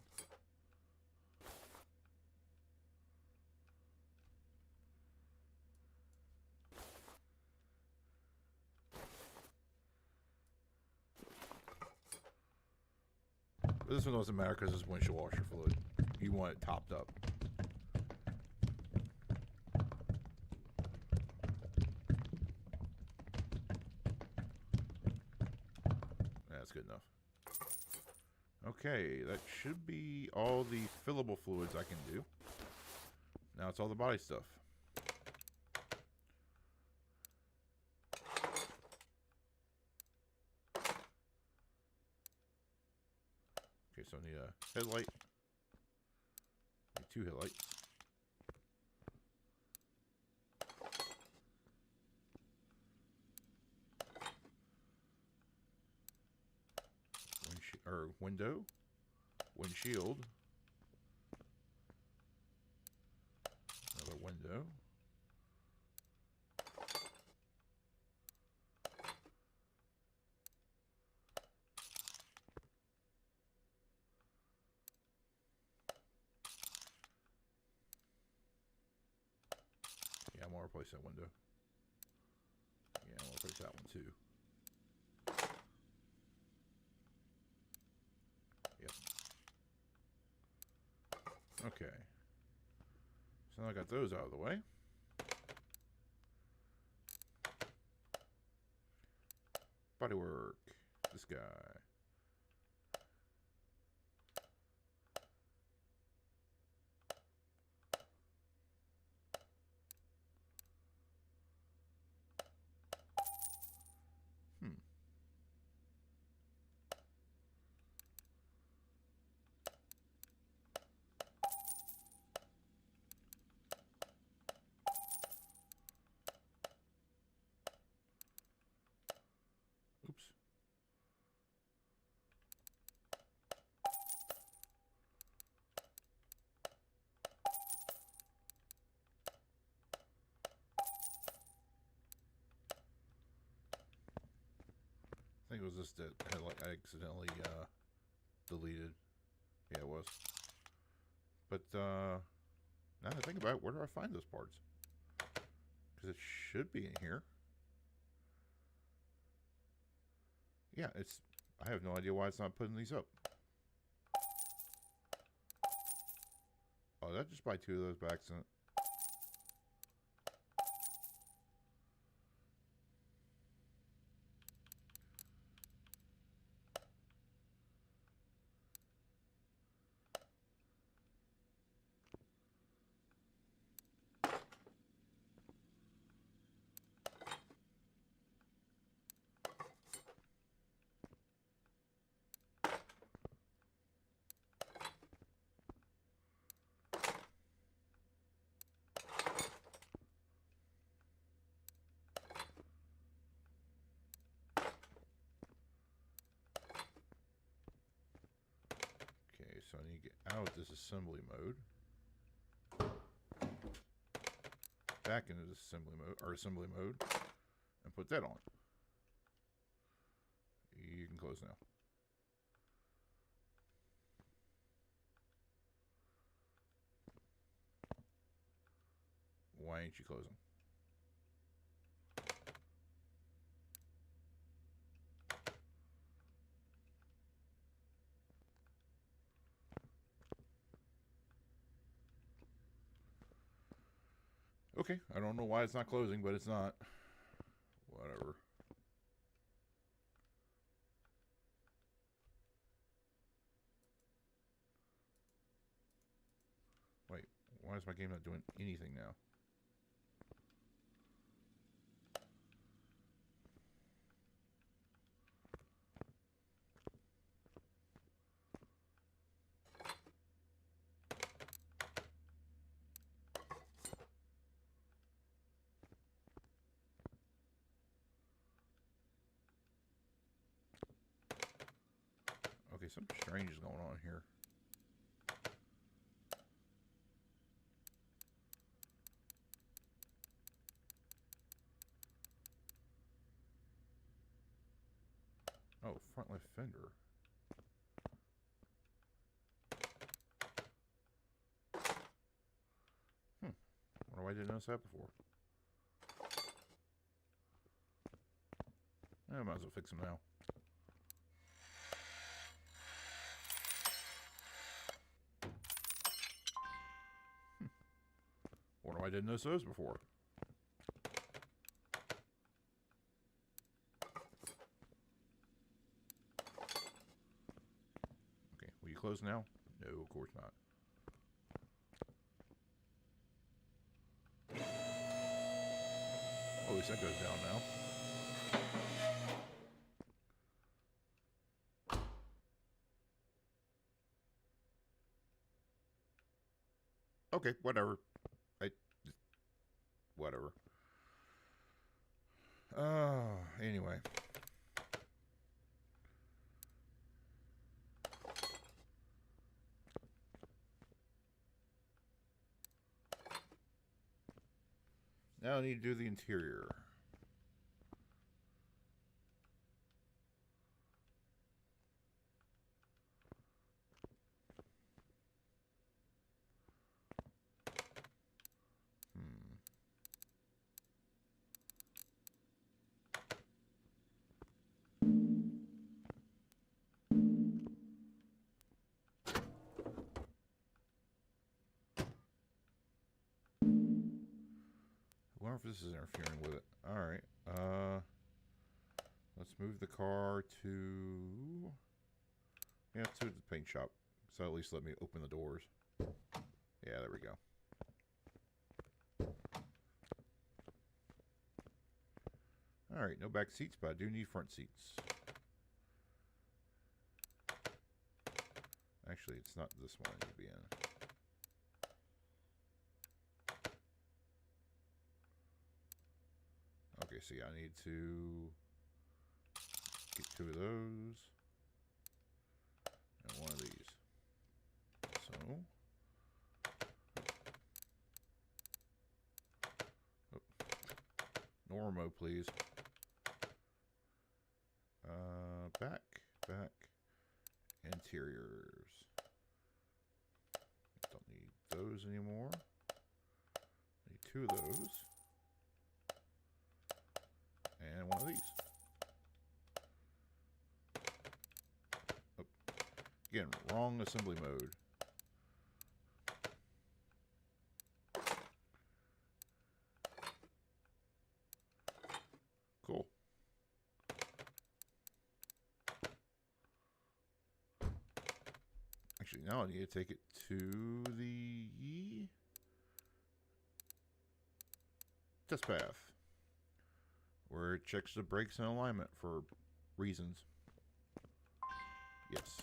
But this one doesn't matter because it's windshield washer fluid. You want it topped up. That's good enough. Okay, that should be all the fillable fluids I can do. Now it's all the body stuff. Okay, so I need a headlight. Need 2 headlights. Window. Windshield. Another window. Yeah, I'm gonna replace that window. Yeah, I'm gonna replace that one too. Yep. Okay. So now I got those out of the way. Bodywork. This guy. Oops. I think it was just that I accidentally deleted. Yeah, it was. But now that I think about it, where do I find those parts? Because it should be in here. Yeah, it's. I have no idea why it's not putting these up. Oh, did I just buy 2 of those by accident? Okay, so I need to get out of this assembly mode. Back into this assembly mode, and put that on. You can close now. Why ain't you closing? Okay, I don't know why it's not closing, but it's not. Whatever. Wait, why is my game not doing anything now? Okay, something strange is going on here. Oh, front left fender. Wonder why I didn't notice that before. I might as well fix them now. Wonder why I didn't notice those before. Okay, will you close now? No, of course not. At least that goes down now. Okay, whatever. I whatever. Anyway. Now I need to do the interior. I wonder if this is interfering with it. Alright. Let's move the car to... Yeah, to the paint shop. So at least let me open the doors. Yeah, there we go. Alright, no back seats, but I do need front seats. Actually, it's not this one I need to be in. Okay, so yeah, I need to get 2 of those. And 1 of these. So... Normo, please. Back. Interiors. Don't need those anymore. Need 2 of those. And 1 of these. Oh. Again, wrong assembly mode. Cool. Actually, now I need to take it to the test path, where it checks the brakes and alignment for reasons. Yes.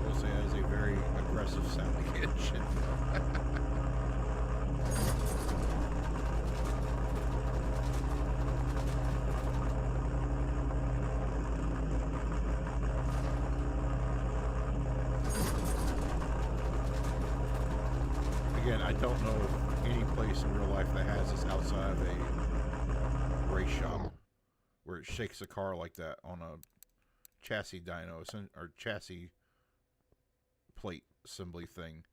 We'll say that is a very aggressive sounding engine. Again, I don't know of any place in real life that has this outside of a race shop where it shakes a car like that on a chassis dyno or chassis plate assembly thing.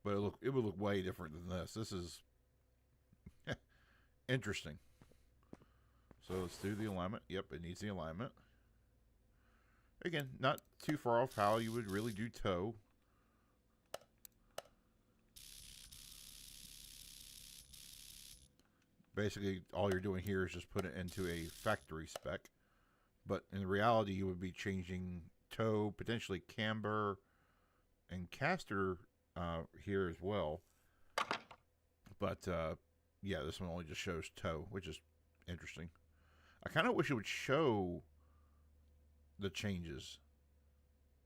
But it would look way different than this. This is interesting. So let's do the alignment. Yep, it needs the alignment. Again, not too far off how you would really do tow. Basically, all you're doing here is just put it into a factory spec. But in reality, you would be changing tow, potentially camber, and caster here as well. But, yeah, this one only just shows tow, which is interesting. I kind of wish it would show the changes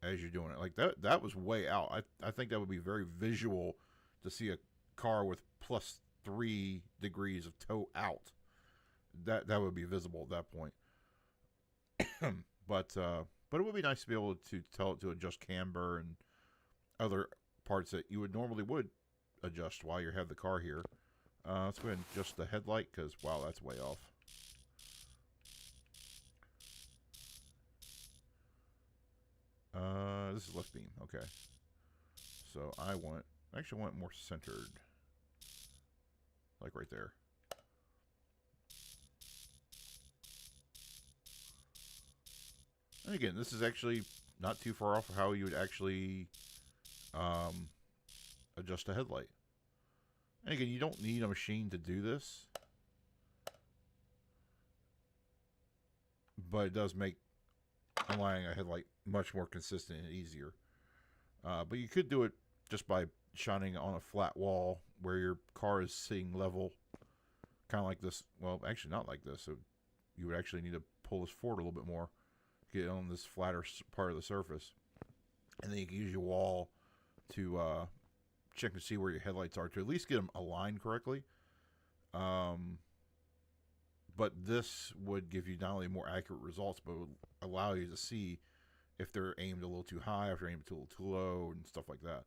as you're doing it. Like, that was way out. I think that would be very visual to see a car with +3 degrees of tow out. That would be visible at that point. But it would be nice to be able to tell it to adjust camber and other parts that you would adjust while you have the car here. Let's go ahead and adjust the headlight because, wow, that's way off. This is left beam. Okay. So I actually want more centered. Like right there. And again, this is actually not too far off of how you would actually adjust a headlight. And again, you don't need a machine to do this. But it does make aligning a headlight much more consistent and easier. But you could do it just by shining on a flat wall where your car is sitting level, kind of like this. Well, actually not like this. So you would actually need to pull this forward a little bit more, get on this flatter part of the surface, and then you can use your wall to check and see where your headlights are to at least get them aligned correctly. But this would give you not only more accurate results, but would allow you to see if they're aimed a little too high, if they're aimed a little too low, and stuff like that.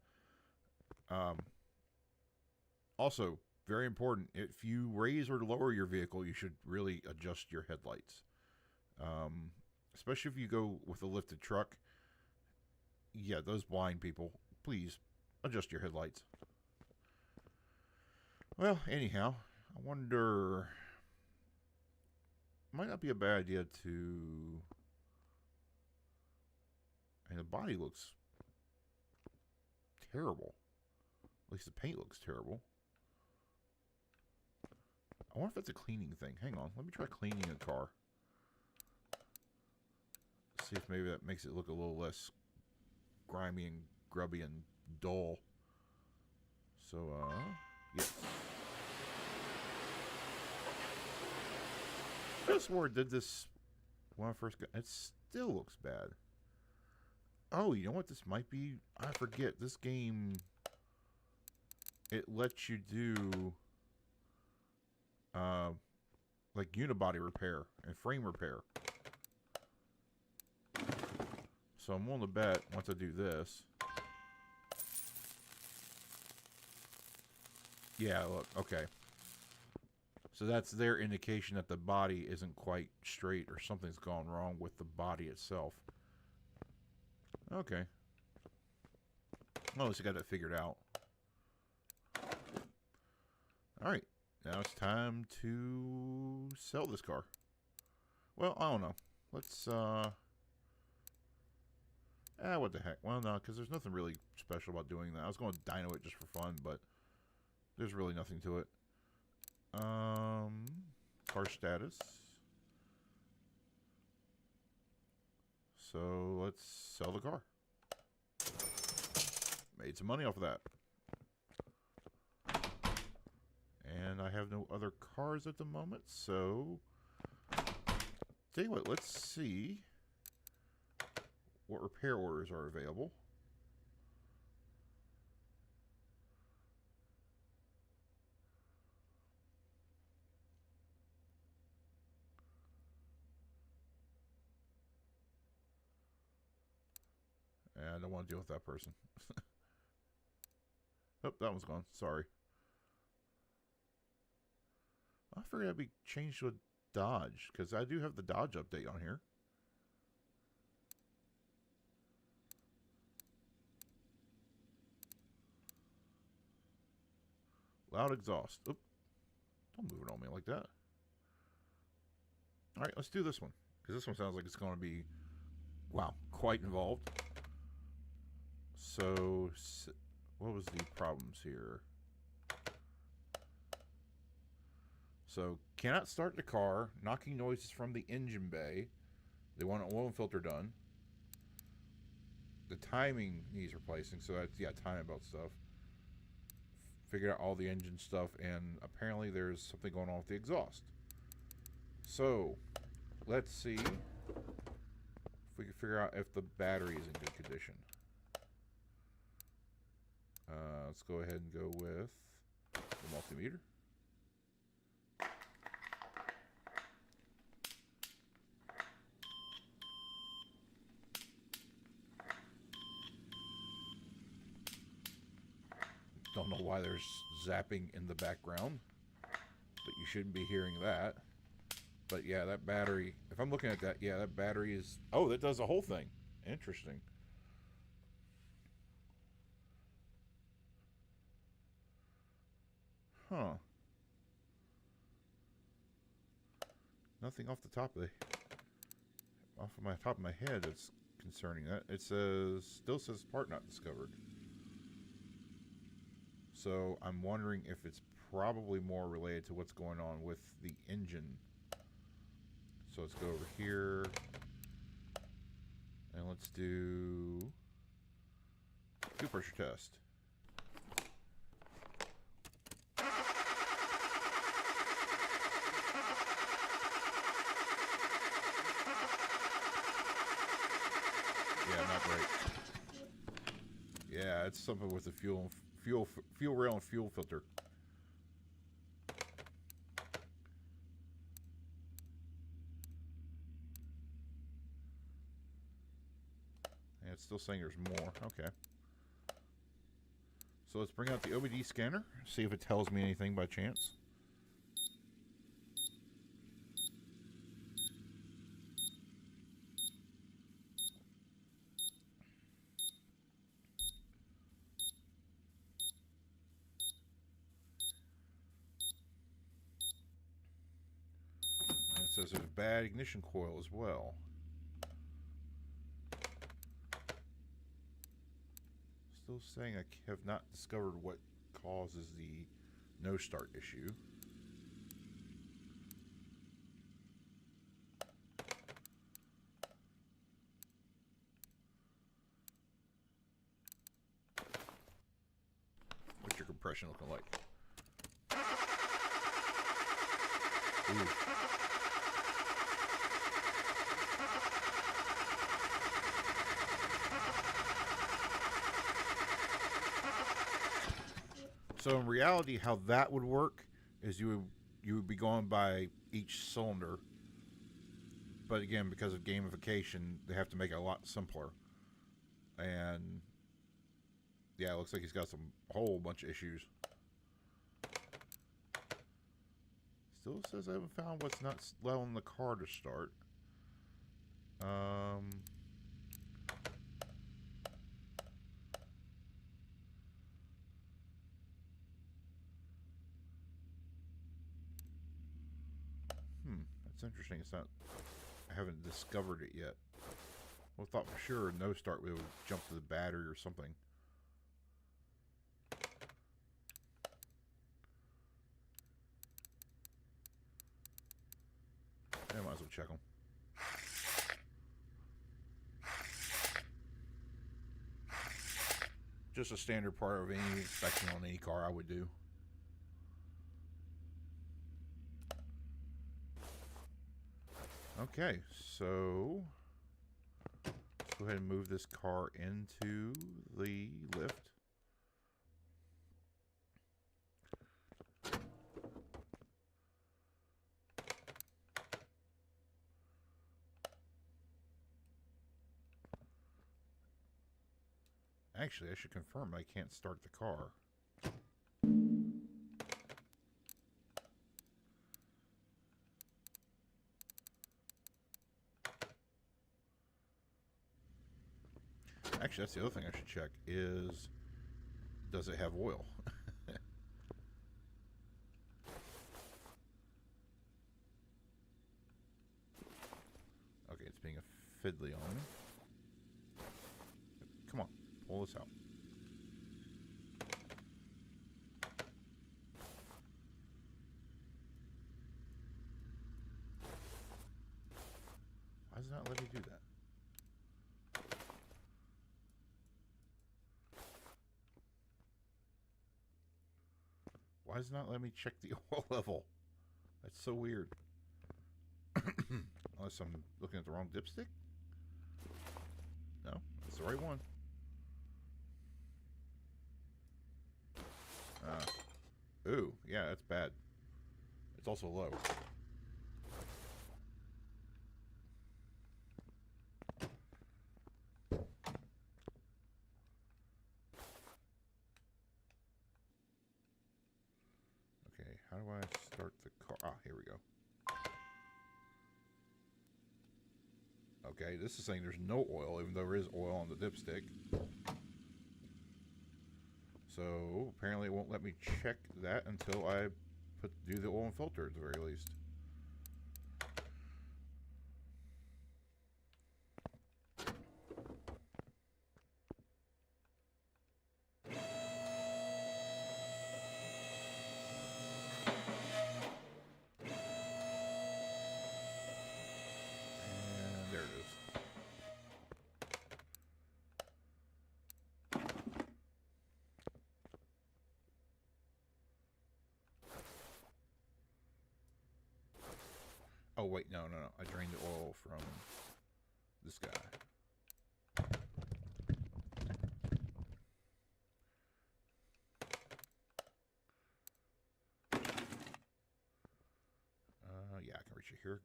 Also, very important, if you raise or lower your vehicle, you should really adjust your headlights. Especially if you go with a lifted truck. Yeah, those blind people, please adjust your headlights. Well, anyhow, I wonder, might not be a bad idea to, and the body looks terrible. At least the paint looks terrible. I wonder if that's a cleaning thing. Hang on, let me try cleaning a car. See if maybe that makes it look a little less grimy and grubby and dull. So, yes. I just swore it did this when I first got it. Still looks bad. Oh, you know what this might be? I forget. This game, it lets you do like unibody repair and frame repair. So I'm willing to bet once I do this. Yeah, look, okay. So that's their indication that the body isn't quite straight or something's gone wrong with the body itself. Okay. Well, at least I got it figured out. Alright, now it's time to sell this car. Well, I don't know. Let's, what the heck? Well, no, because there's nothing really special about doing that. I was going to dyno it just for fun, but there's really nothing to it. Car status. So let's sell the car. Made some money off of that. And I have no other cars at the moment, so tell you what, let's see what repair orders are available. And I don't want to deal with that person. Oh, that one's gone. Sorry. I figured I'd be changed to a Dodge, because I do have the Dodge update on here. Loud exhaust. Oop. Don't move it on me like that. Alright, let's do this one. Because this one sounds like it's going to be, wow, quite involved. So, what was the problems here? So, cannot start the car. Knocking noises from the engine bay. They want an oil filter done. The timing needs replacing. So, that's, yeah, timing belt stuff. Figured out all the engine stuff, and apparently there's something going on with the exhaust. So, let's see if we can figure out if the battery is in good condition. Let's go ahead and go with the multimeter. Don't know why there's zapping in the background, but you shouldn't be hearing that. But yeah, that battery, if I'm looking at that, yeah, that battery is, oh, that does the whole thing. Interesting. Huh. Nothing off the top of my top of my head that's concerning that. It says, still says part not discovered. So I'm wondering if it's probably more related to what's going on with the engine. So let's go over here and let's do fuel pressure test. Yeah, it's something with the fuel rail and fuel filter. And it's still saying there's more. Okay. So let's bring out the OBD scanner, see if it tells me anything by chance. And it says there's a bad ignition coil as well. Still saying I have not discovered what causes the no start issue. What's your compression looking like? Ooh. So in reality, how that would work is you would be going by each cylinder, but again, because of gamification, they have to make it a lot simpler. And yeah, it looks like he's got a whole bunch of issues. Still says I haven't found what's not allowing the car to start. That's interesting. It's not. I haven't discovered it yet. Well, I thought for sure no start we would jump to the battery or something. I might as well check them. Just a standard part of any inspection on any car I would do. Okay, so let's go ahead and move this car into the lift. Actually, I should confirm I can't start the car. Actually, that's the other thing I should check is, does it have oil? Okay, it's being a fiddly on me. Come on, pull this out. Why does it not let me do that? Why does it not let me check the oil level? That's so weird. Unless I'm looking at the wrong dipstick? No, that's the right one. Ooh, yeah, that's bad. It's also low. Okay, how do I start the car? Ah, here we go. Okay, this is saying there's no oil, even though there is oil on the dipstick. So apparently it won't let me check that until I do the oil and filter at the very least. And there it is. Oh wait, no. I drained the oil from this guy.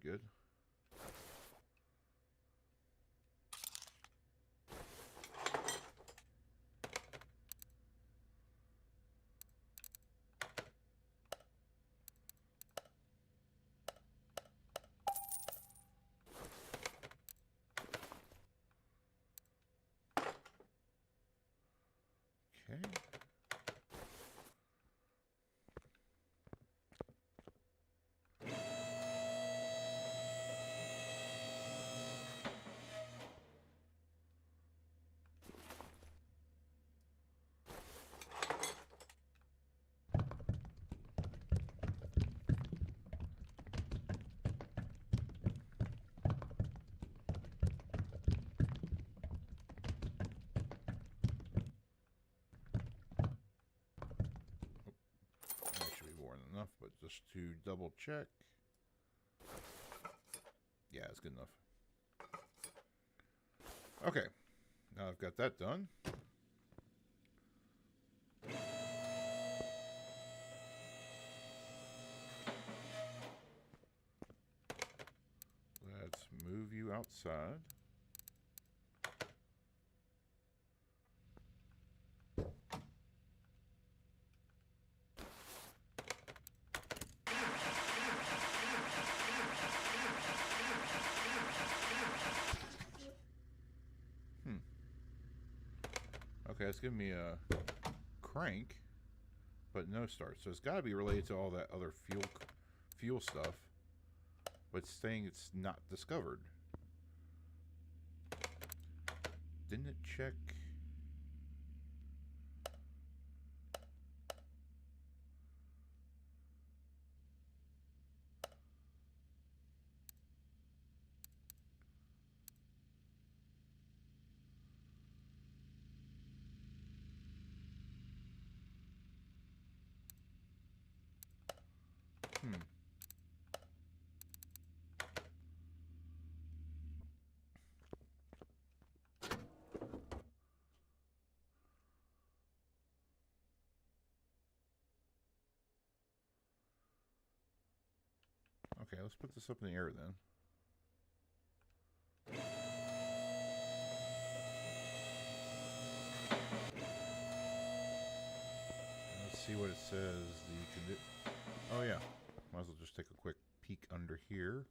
here. Good. Okay. That should be more than enough, but just to double check. Yeah, it's good enough. Okay, now I've got that done. Let's move you outside. Okay, it's giving me a crank, but no start. So it's got to be related to all that other fuel stuff. But it's saying it's not discovered. Didn't it check? Okay, let's put this up in the air then. Let's see what it says. Oh yeah, might as well just take a quick peek under here.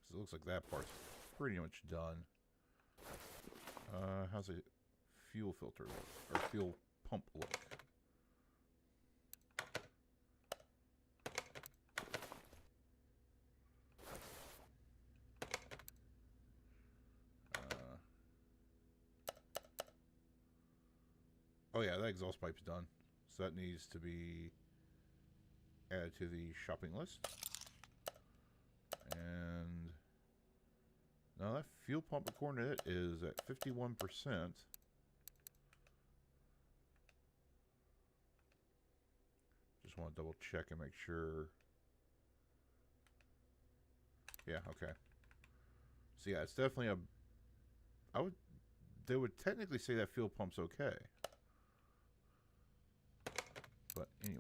So it looks like that part's pretty much done. How's a fuel filter look, or fuel pump look? Oh yeah, that exhaust pipe's done. So that needs to be added to the shopping list. And now that fuel pump, according to it, is at 51%. Just want to double check and make sure. Yeah, okay. So yeah, it's definitely they would technically say that fuel pump's okay. But anyway.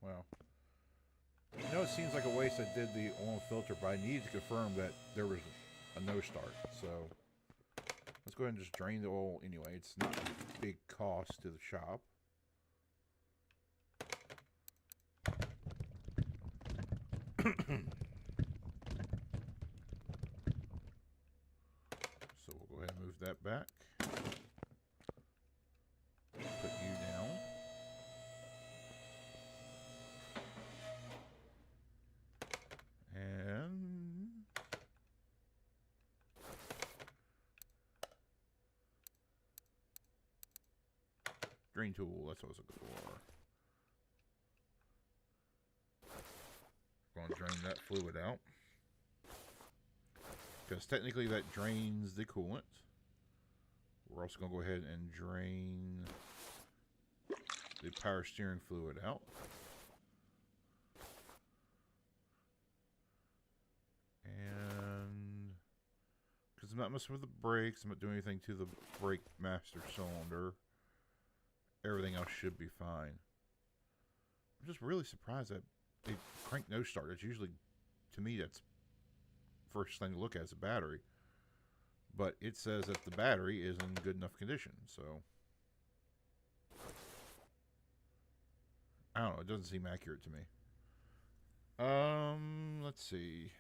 Well, I know it seems like a waste I did the oil filter, but I needed to confirm that there was a no start. So let's go ahead and just drain the oil anyway. It's not a big cost to the shop. So we'll go ahead and move that back. Put you down. And drain tool, that's what I was looking for. Going to drain that fluid out. Because technically that drains the coolant. We're also going to go ahead and drain the power steering fluid out. And because I'm not messing with the brakes, I'm not doing anything to the brake master cylinder, everything else should be fine. I'm just really surprised that a crank no start. It's usually, to me, that's first thing to look at is the battery. But it says that the battery is in good enough condition, so I don't know, it doesn't seem accurate to me. Let's see.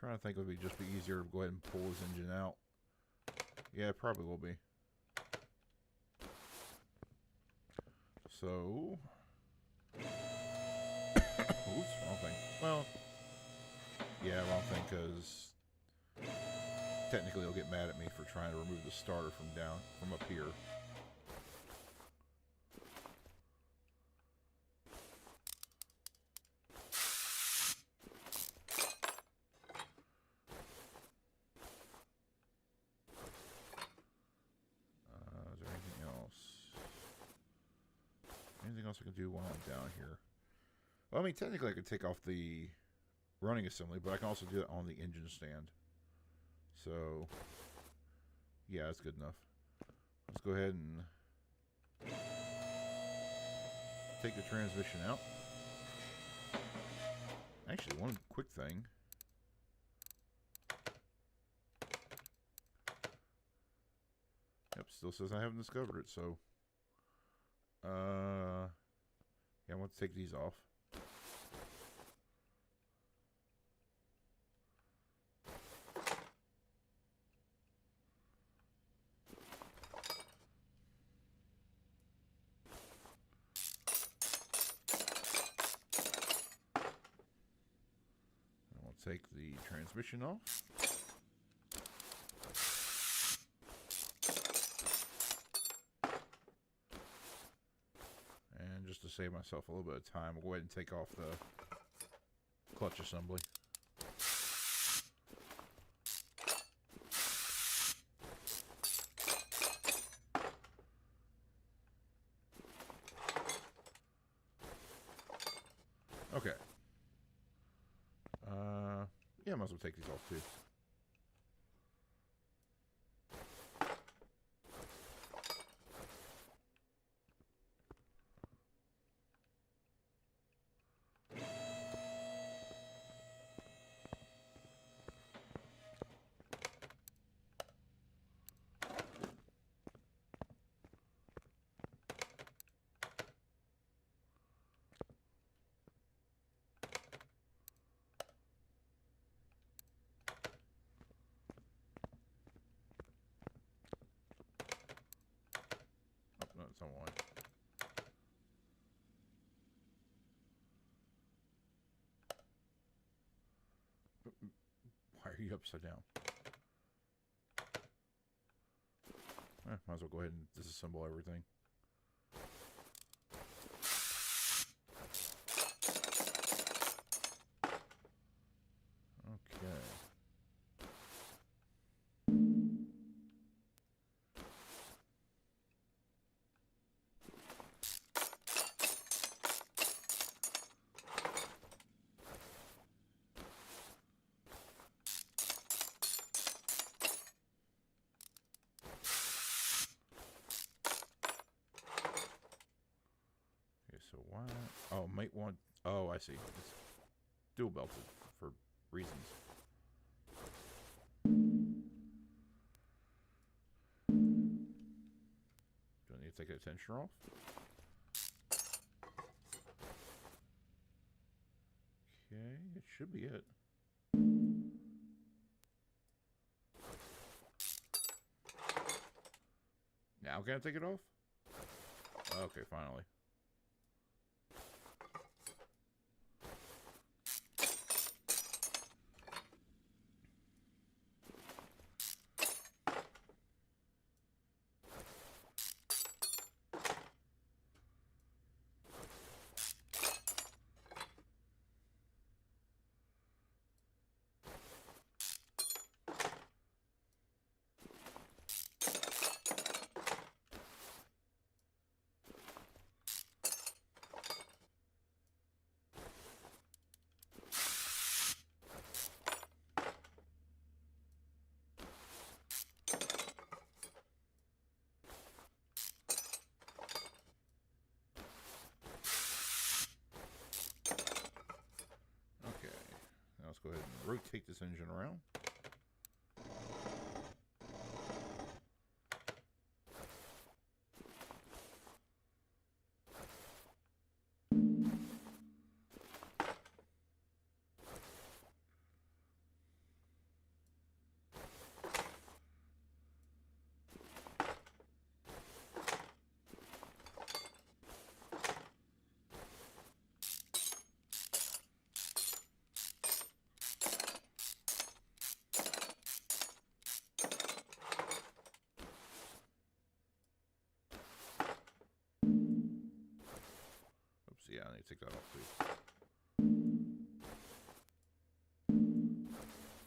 Trying to think if it would just be easier to go ahead and pull his engine out. Yeah, it probably will be. So, oops, wrong thing. Well, yeah, wrong thing, because technically he'll get mad at me for trying to remove the starter from up here. Is there anything else? Anything else I can do while I'm down here? Well, I mean, technically I could take off the running assembly, but I can also do it on the engine stand. So, yeah, that's good enough. Let's go ahead and take the transmission out. Actually, one quick thing. Yep, still says I haven't discovered it, so yeah, I want to take these off. And we'll take the transmission off. And just to save myself a little bit of time, I'll go ahead and take off the clutch assembly. Okay. Yeah, I might as well take these off too. No, it's not one. Why are you upside down? Might as well go ahead and disassemble everything. Okay. So why? Oh, might want Oh, I see. It's dual belted for reasons. Do I need to take that tensioner off? Okay, it should be it. Now can I take it off? Okay, finally. Okay, now let's go ahead and rotate this engine around. Oops, yeah, I need to take that off too.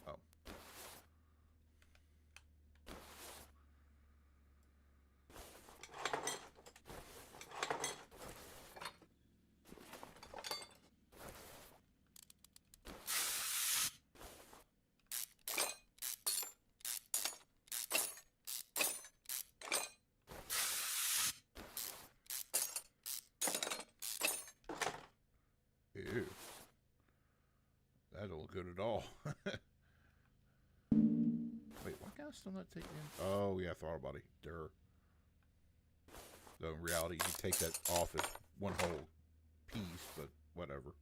Oh. Ew. That don't look good at all. Wait, why can I still not take in? Oh, yeah, throttle body. Durr. Though in reality, you take that off as one whole piece, but whatever.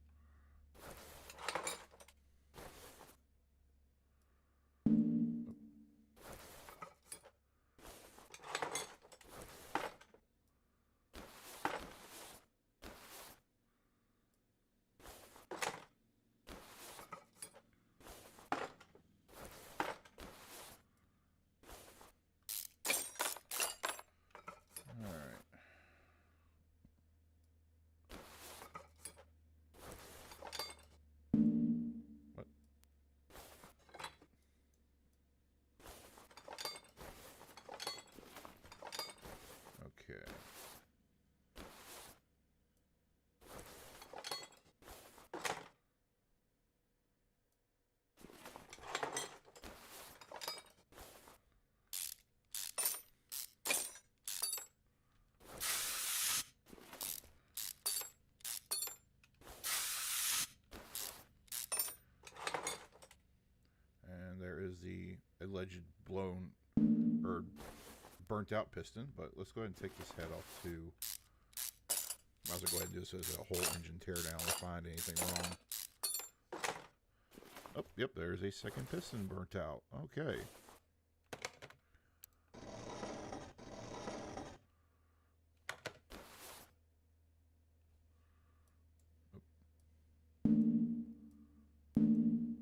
Okay. And there is the alleged blown or burnt out piston, but let's go ahead and take this head off too. Might as well go ahead and do this as a whole engine teardown to find anything wrong. Oh, yep, there's a second piston burnt out. Okay.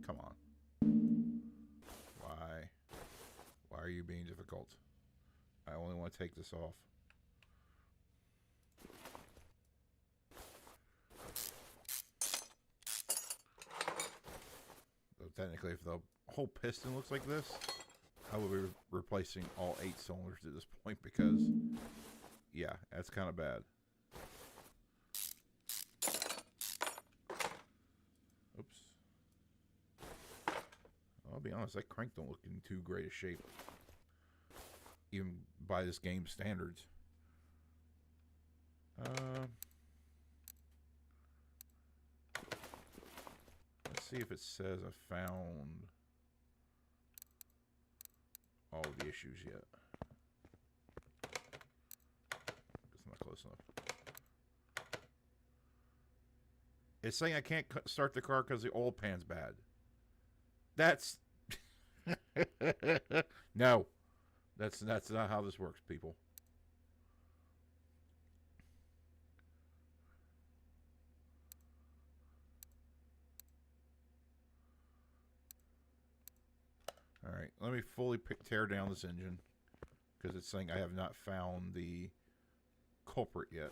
Come on. Why? Why are you being difficult? I only want to take this off. So technically, if the whole piston looks like this, I will be replacing all 8 cylinders at this point because, yeah, that's kind of bad. Oops. I'll be honest, that crank don't look in too great a shape, even by this game's standards. see if it says I found all of the issues yet. It's not close enough. It's saying I can't start the car because the oil pan's bad. That's no. That's not how this works, people. All right, let me fully tear down this engine because it's saying I have not found the culprit yet.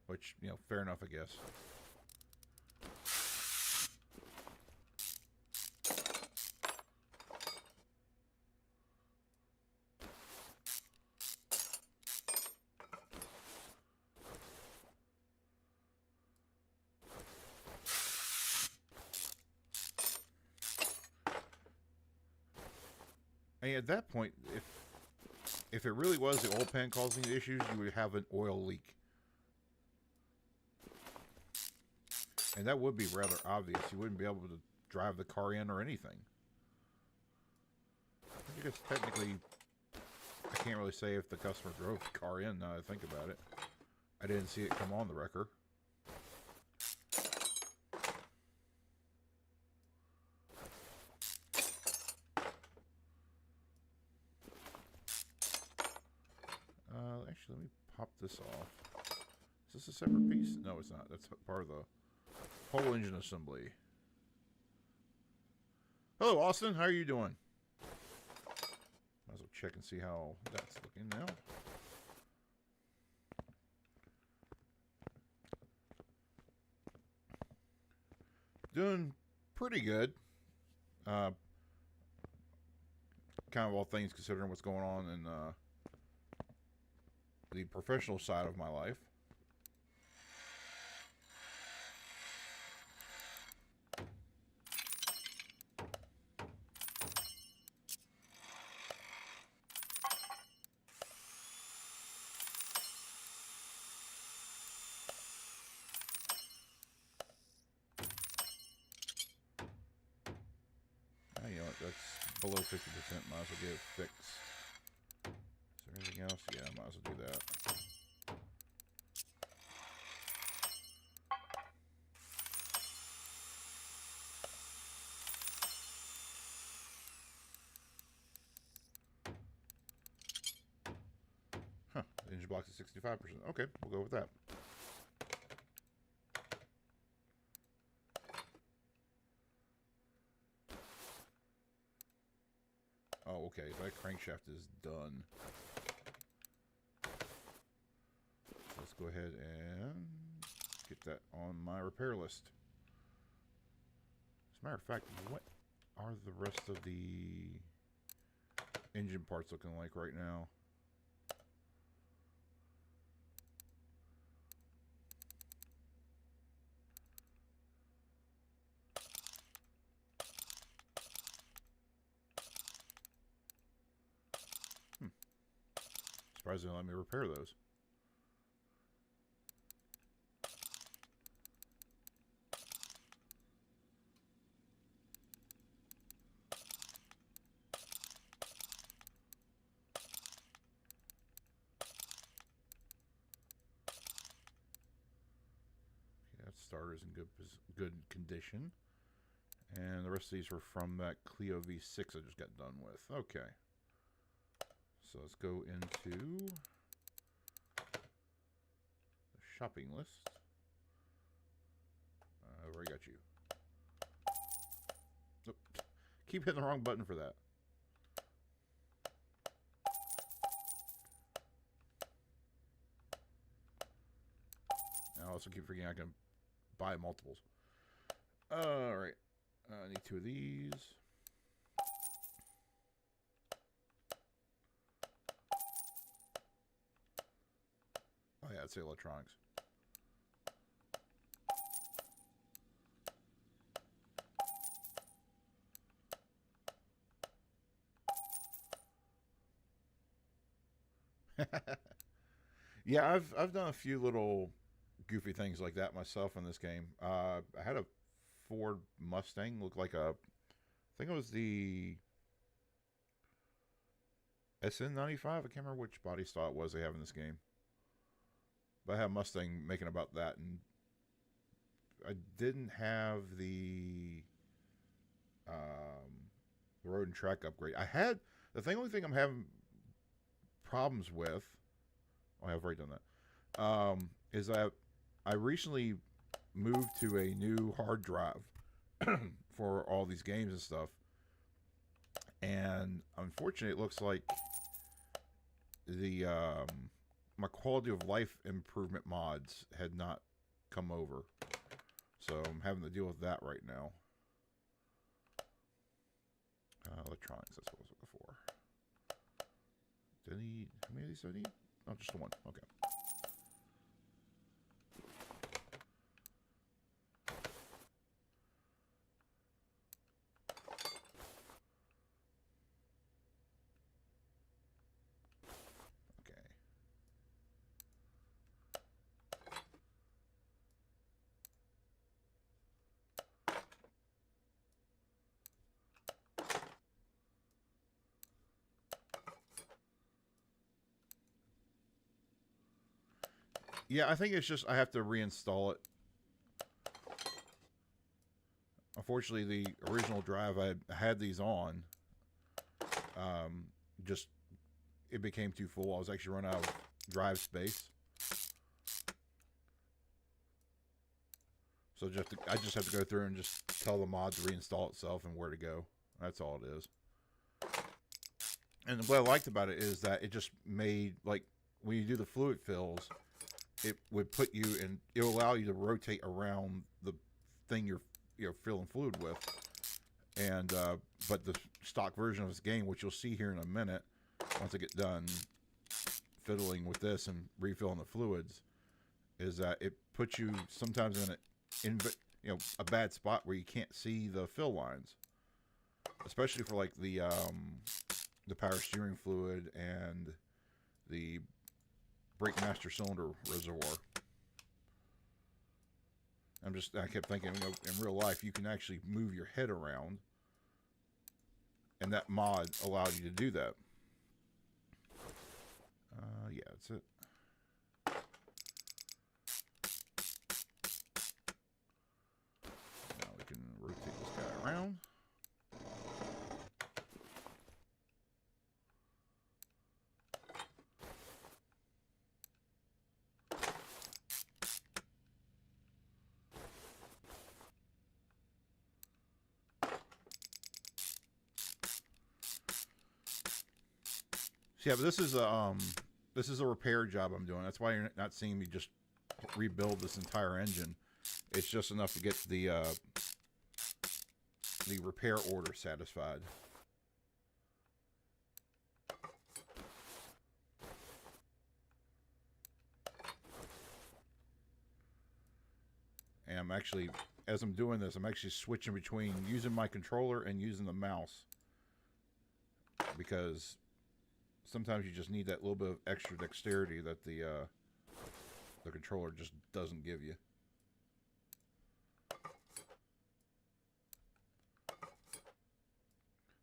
Which, you know, fair enough, I guess. And at that point, if it really was the oil pan causing the issues, you would have an oil leak. And that would be rather obvious. You wouldn't be able to drive the car in or anything. I guess technically, I can't really say if the customer drove the car in now that I think about it. I didn't see it come on the wrecker. Actually, let me pop this off. Is this a separate piece? No, it's not. That's part of the whole engine assembly. Hello, Austin. How are you doing? Might as well check and see how that's looking now. Doing pretty good. Kind of all things considering what's going on in the professional side of my life. You know what, that's below 50%. Might as well get it fixed. Is there anything else? Yeah, might as well do that. Huh, the engine block's at 65%. Okay, we'll go with that. Oh, okay, that crankshaft is done. Let's go ahead and get that on my repair list. As a matter of fact, what are the rest of the engine parts looking like right now? Surprised they let me repair those. Okay, that starter's in good condition. And the rest of these were from that Clio V6 I just got done with. Okay. So let's go into the shopping list. Where I got you. Nope. Keep hitting the wrong button for that. I also keep forgetting I can buy multiples. Alright. I need 2 of these. Oh yeah, it's electronics. Yeah, I've done a few little goofy things like that myself in this game. I had a Ford Mustang, looked like a, I think it was the SN95. I can't remember which body style it was they have in this game, but I had a Mustang making about that, and I didn't have um, the road and track upgrade. I had only thing I'm having problems with. Oh, I've already done that. Is that I recently moved to a new hard drive for all these games and stuff, and unfortunately, it looks like the my quality of life improvement mods had not come over, so I'm having to deal with that right now. Electronics, that's what I was looking for. Did I need, how many of these do I need? Oh, just the one. Okay. Okay. Yeah, I think it's just I have to reinstall it. Unfortunately, the original drive I had these on, um, just it became too full. I was actually running out of drive space, so I just have to go through and just tell the mod to reinstall itself and where to go. That's all it is. And what I liked about it is that it just made, like, when you do the fluid fills, it would put you in. It will allow you to rotate around the thing you're filling fluid with. And but the stock version of this game, which you'll see here in a minute, once I get done fiddling with this and refilling the fluids, is that it puts you sometimes in a bad spot where you can't see the fill lines, especially for like the power steering fluid and the brake master cylinder reservoir. I kept thinking, in real life, you can actually move your head around, and that mod allowed you to do that. Yeah, that's it. Now we can rotate this guy around. So yeah, but this is a repair job I'm doing. That's why you're not seeing me just rebuild this entire engine. It's just enough to get the repair order satisfied. And I'm actually, as I'm doing this, I'm actually switching between using my controller and using the mouse, because sometimes you just need that little bit of extra dexterity that the controller just doesn't give you.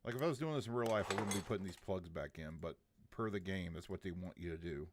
Like if I was doing this in real life, I wouldn't be putting these plugs back in, but per the game, that's what they want you to do.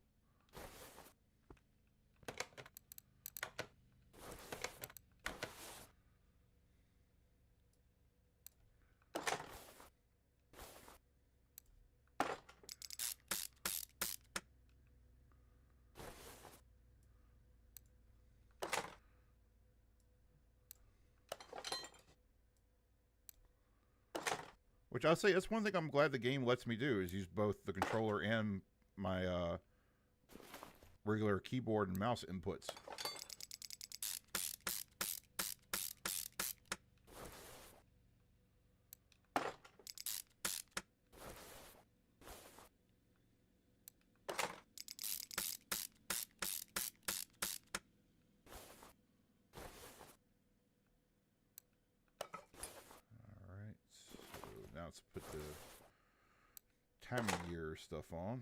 Which I'll say, that's one thing I'm glad the game lets me do, is use both the controller and my regular keyboard and mouse inputs. Alright, so now let's put the timing gear stuff on.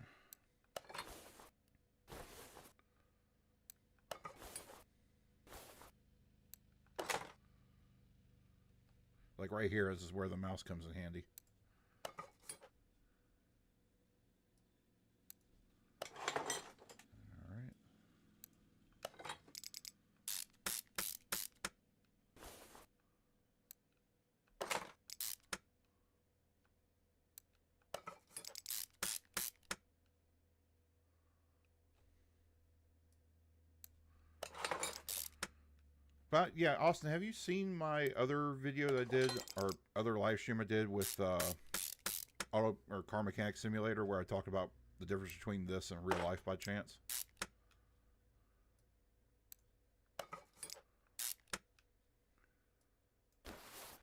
Like right here, this is where the mouse comes in handy. All right. But yeah, Austin, have you seen my other video that I did, or other live stream I did with Auto or Car Mechanic Simulator, where I talked about the difference between this and real life by chance?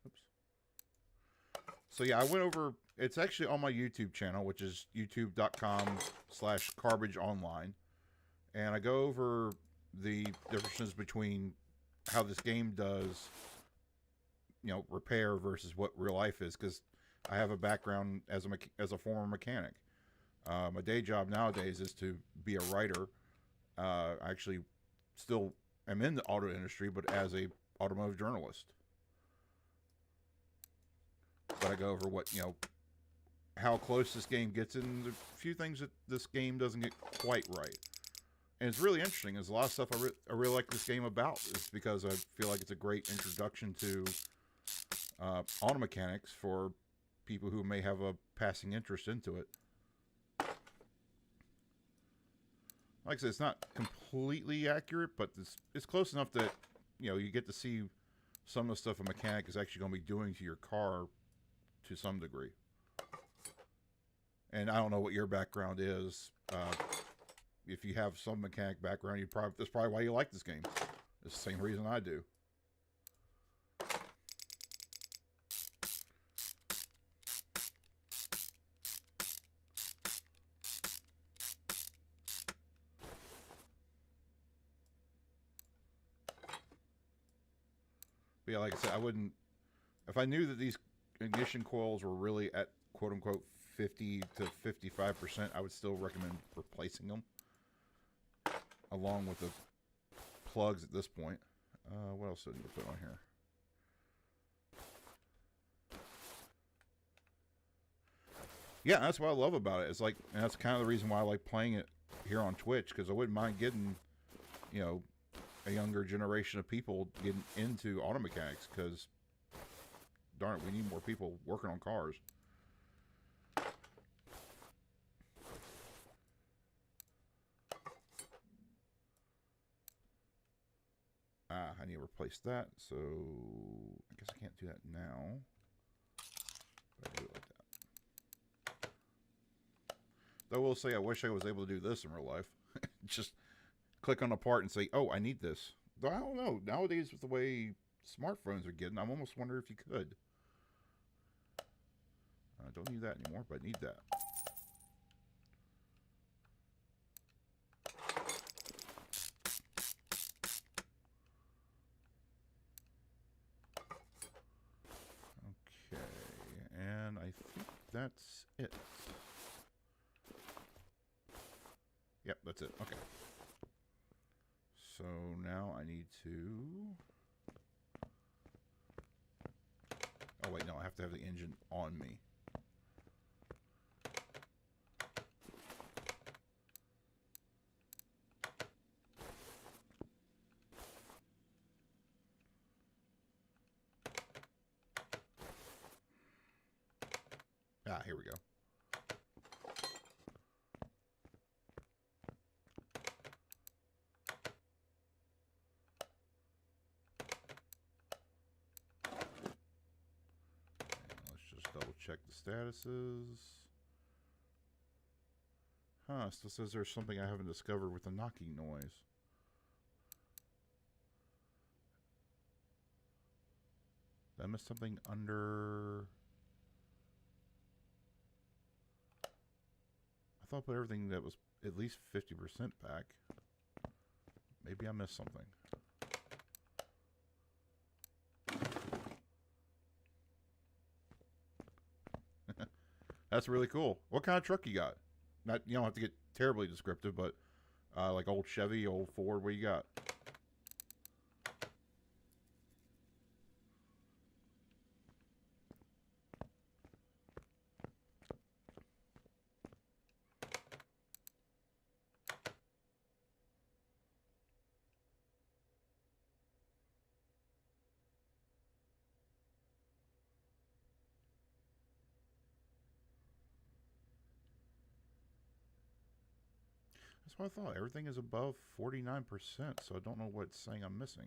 Oops. So yeah, I went over. It's actually on my YouTube channel, which is youtube.com/carbageonline, and I go over the differences between how this game does, repair versus what real life is, because I have a background as a former mechanic. My day job nowadays is to be a writer. I actually still am in the auto industry, but as a automotive journalist. But I go over what, how close this game gets, and a few things that this game doesn't get quite right. And it's really interesting. There's a lot of stuff I really like this game about. It's because I feel like it's a great introduction to auto mechanics for people who may have a passing interest into it. Like I said, it's not completely accurate, but it's close enough that, you get to see some of the stuff a mechanic is actually going to be doing to your car to some degree. And I don't know what your background is. If you have some mechanic background, that's probably why you like this game. It's the same reason I do. But yeah, like I said, I wouldn't, if I knew that these ignition coils were really at quote unquote 50 to 55%, I would still recommend replacing them along with the plugs at this point. What else did I need to put on here? Yeah, that's what I love about it. It's like, and that's kind of the reason why I like playing it here on Twitch, because I wouldn't mind getting, a younger generation of people getting into auto mechanics, because darn it, we need more people working on cars. I need to replace that, so I guess I can't do that now. But I do it like that. Though I will say, I wish I was able to do this in real life. Just click on a part and say, oh, I need this. Though I don't know. Nowadays, with the way smartphones are getting, I'm almost wondering if you could. I don't need that anymore, but I need that. Okay, and I think that's it. Yep, that's it. Okay. So now I need to... Oh, wait, no, I have to have the engine on me. Ah, here we go. Double check the statuses. Huh, still says there's something I haven't discovered with the knocking noise. Did I miss something under... I thought I put everything that was at least 50% back. Maybe I missed something. That's really cool. What kind of truck you got? Not, you don't have to get terribly descriptive, but like old Chevy, old Ford, what you got? That's what I thought. Everything is above 49%, so I don't know what's saying I'm missing.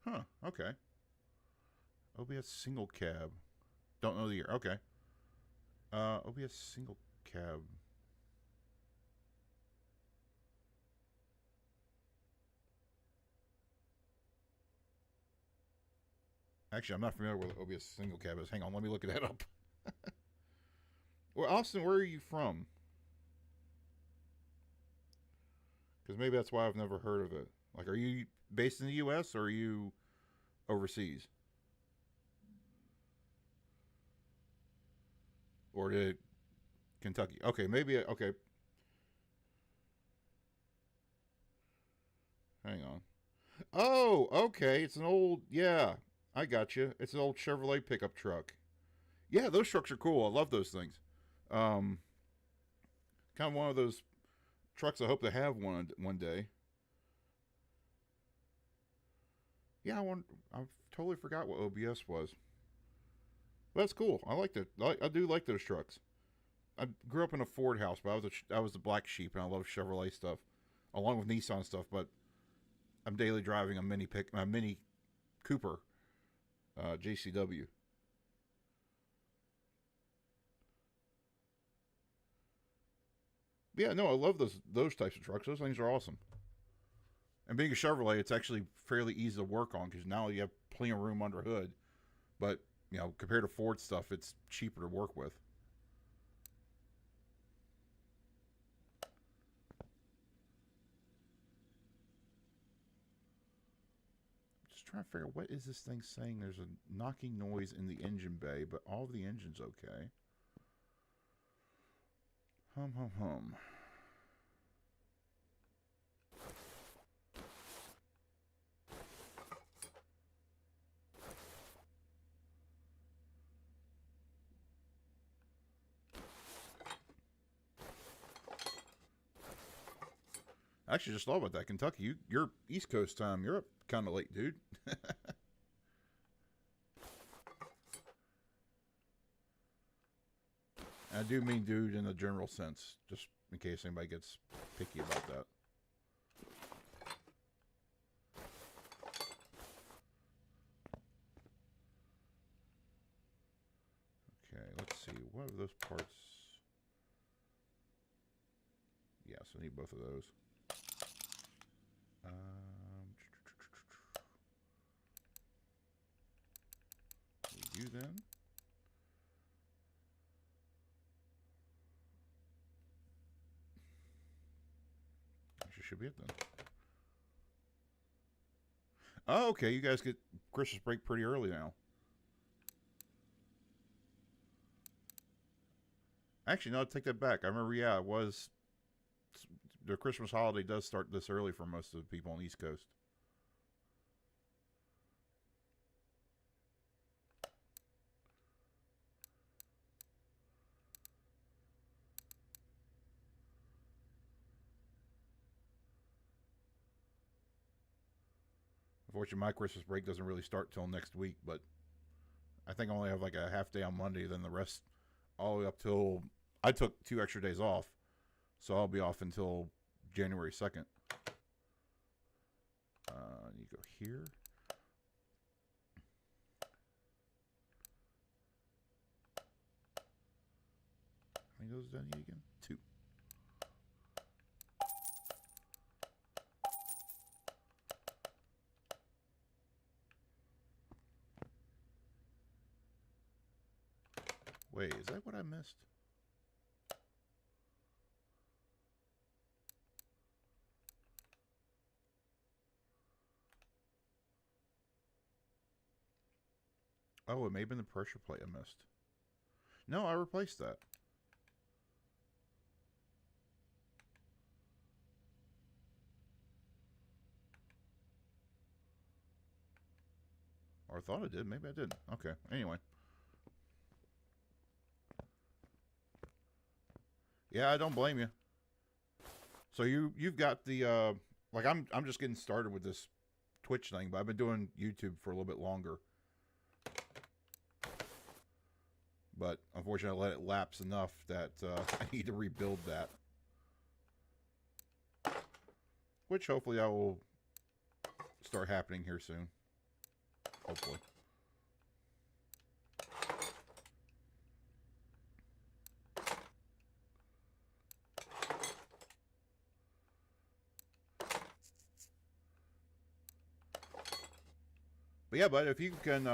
Huh, okay. OBS single cab. Don't know the year. Okay. OBS single cab. Actually, I'm not familiar with OBS single cab is. Hang on, let me look that up. Well, Austin, where are you from? Because maybe that's why I've never heard of it. Like, are you based in the U.S. or are you overseas? Or did Kentucky? Okay, maybe. Okay, hang on. Oh, okay. It's an old. Yeah, I got you. It's an old Chevrolet pickup truck. Yeah, those trucks are cool. I love those things. Um, Kind of one of those trucks. I hope to have one day. Yeah, I totally forgot what OBS was. But that's cool. I liked it. I do like those trucks. I grew up in a Ford house, but I was the black sheep, and I love Chevrolet stuff, along with Nissan stuff. But I'm daily driving a Mini Cooper, JCW. Yeah, no, I love those types of trucks. Those things are awesome. And being a Chevrolet, it's actually fairly easy to work on because now you have plenty of room under hood. But compared to Ford stuff, it's cheaper to work with. Just trying to figure out what is this thing saying. There's a knocking noise in the engine bay, but all of the engine's okay. Hum hum hum. I actually just thought about that. Kentucky, you're East Coast time. You're up kind of late, dude. I do mean dude in a general sense, just in case anybody gets picky about that. Okay, let's see. What are those parts? Yeah, so I need both of those. You then. Actually, should be it then. Oh, okay. You guys get Christmas break pretty early now. Actually, no, I'll take that back. I remember, yeah, it was. The Christmas holiday does start this early for most of the people on the East Coast. Unfortunately, my Christmas break doesn't really start till next week, but I think I only have like a half day on Monday, then the rest all the way up till I took 2 extra days off, so I'll be off until January 2nd. You go here. How many goes down here again? 2. Wait, is that what I missed? Oh, it may have been the pressure plate I missed. No, I replaced that. Or I thought I did. Maybe I didn't. Okay. Anyway. Yeah, I don't blame you. So you've got the like I'm just getting started with this Twitch thing, but I've been doing YouTube for a little bit longer. But unfortunately, I let it lapse enough that I need to rebuild that. Which hopefully I will start happening here soon. Hopefully. But yeah, but if you can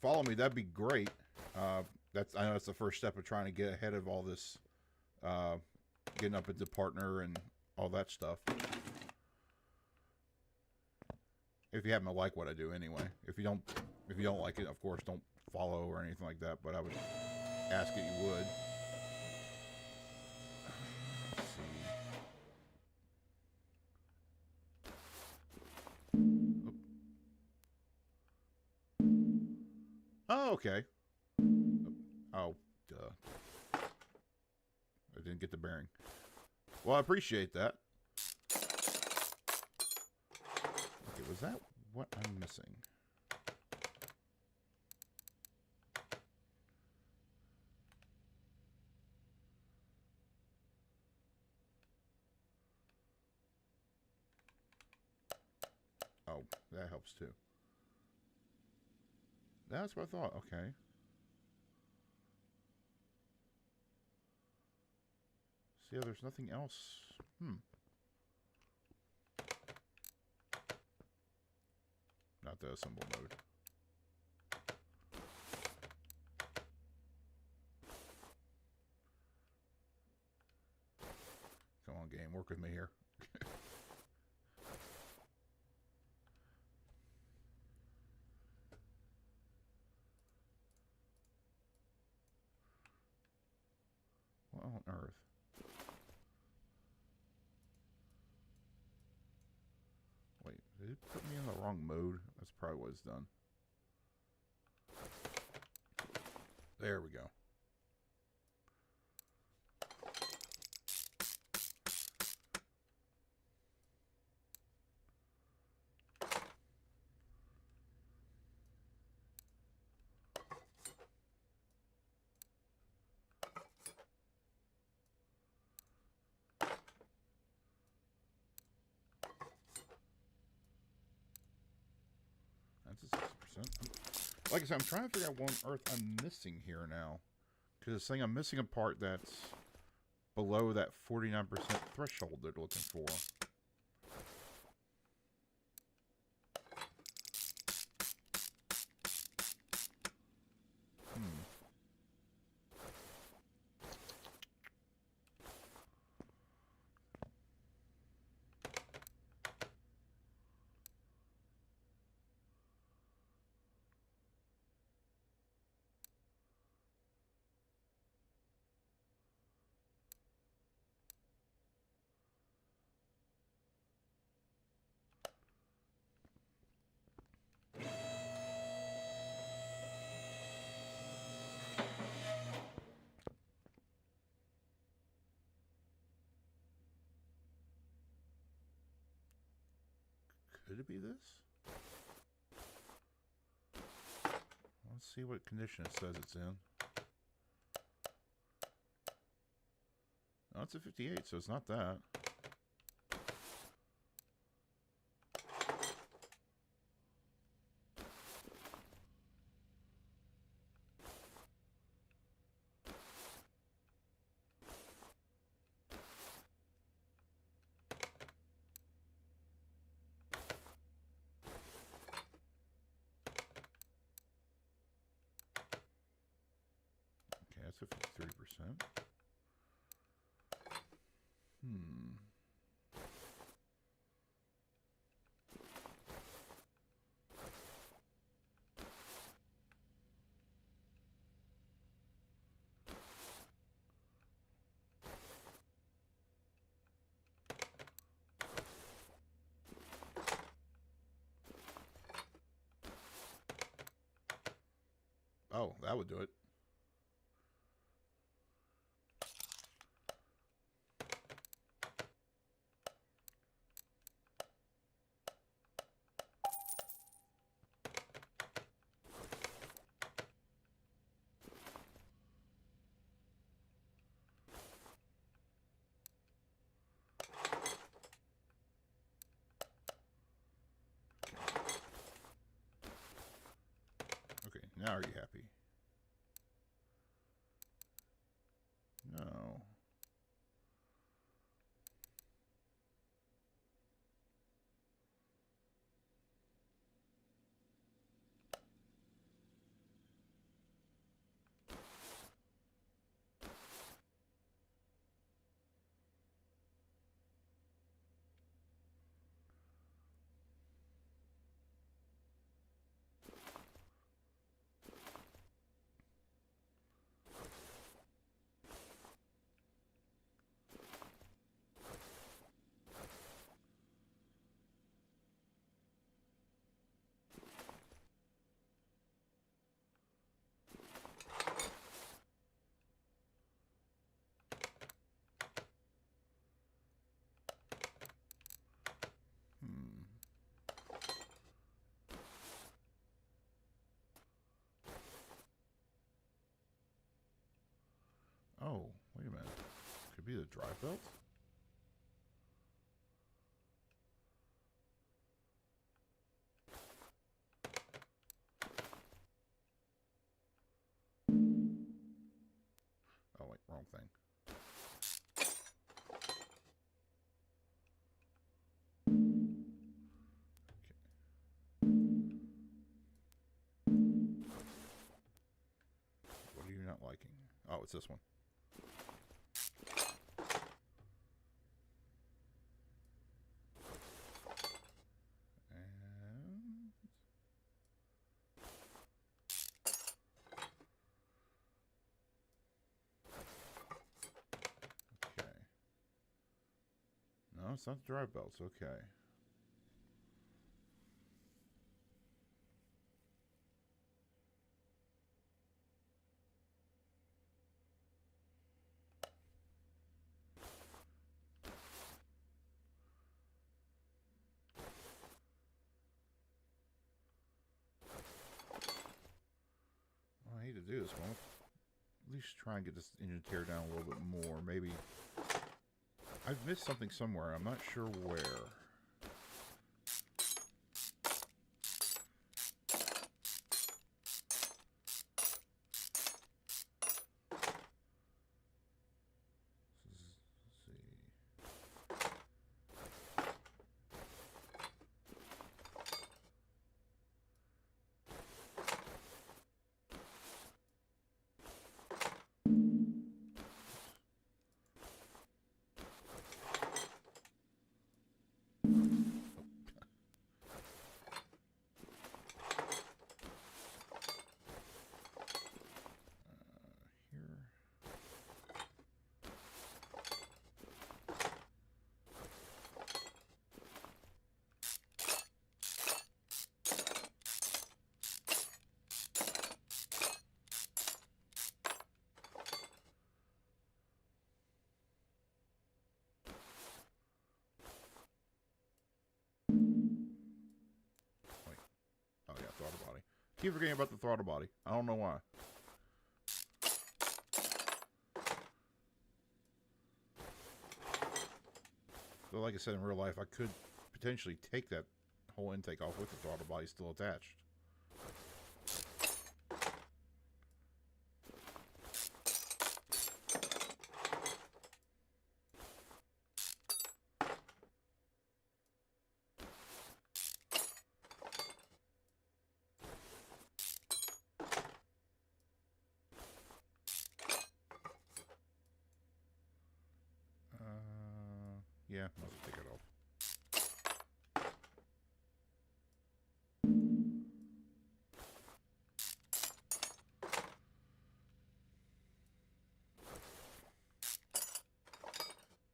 follow me, that'd be great. I know that's the first step of trying to get ahead of all this, getting up into partner and all that stuff. If you happen to like what I do, anyway. If you don't like it, of course, don't follow or anything like that. But I would ask that you would. Let's see. Oh, okay. Oh, duh. I didn't get the bearing. Well, I appreciate that. Okay, was that what I'm missing? Oh, that helps too. That's what I thought. Okay. See, yeah, there's nothing else. Not the assemble mode. Come on, game. Work with me here. What on earth? Wait, did it put me in the wrong mode? That's probably what it's done. There we go. That's a 6%. Like I said, I'm trying to figure out what on earth I'm missing here now. Because it's saying I'm missing a part that's below that 49% threshold they're looking for. Could it be this? Let's see what condition it says it's in. No, it's a 58, so it's not that. That's a 53%. Oh, that would do it. Okay, now are you happy? No. Hmm. Oh, wait a minute. Could be the drive belt? Oh, wait, wrong thing. What are you not liking? Oh, it's this one. And okay. No, it's not the drive belts. Okay. Well, I hate to do this one. At least try and get this engine tear down a little bit more. Maybe I've missed something somewhere. I'm not sure where. Let's see. Here. Wait. Oh yeah, throttle body. Keep forgetting about the throttle body. I don't know why. So like I said, in real life, I could potentially take that whole intake off with the throttle body still attached. Yeah, I'll just take it off.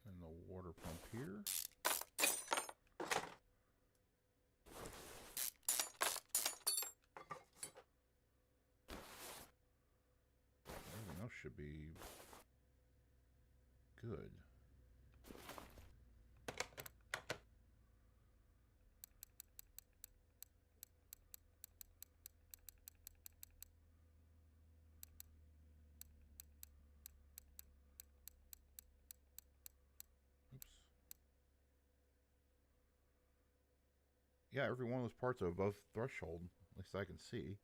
And the water pump here. should be good. Oops. Yeah, every one of those parts are above threshold, at least I can see.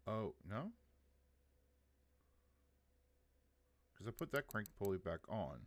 Oh, no? Because I put that crank pulley back on.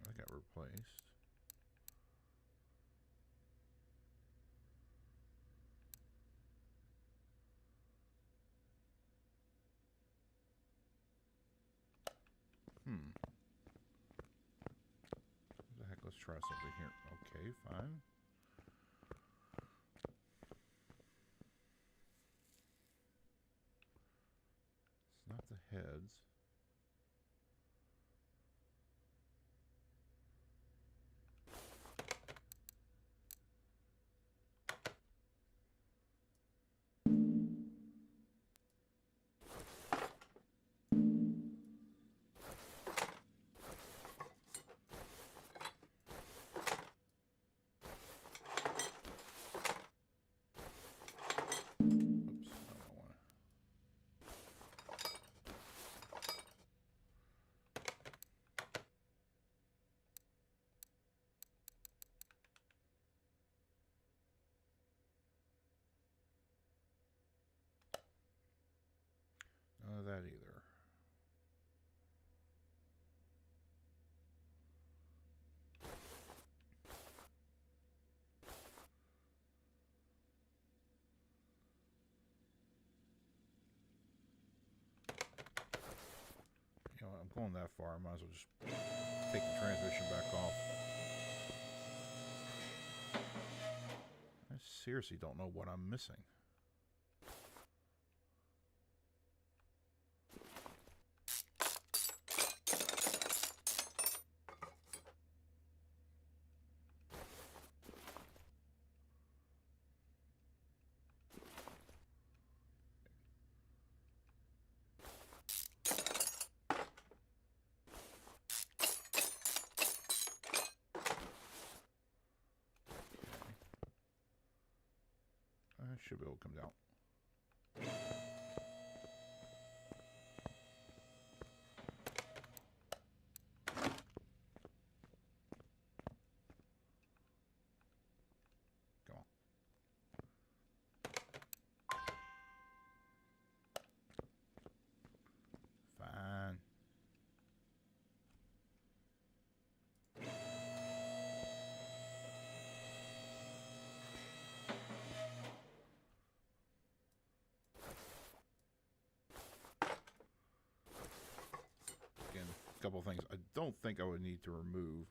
That got replaced. What the heck? Let's try something here. Okay, fine. It's not the heads. Oops, I don't want to. None of that either. You know, I'm going that far. I might as well just take the transmission back off. I seriously don't know what I'm missing. I should be able to come down. Come on. Fine. Again, a couple of things I don't think I would need to remove.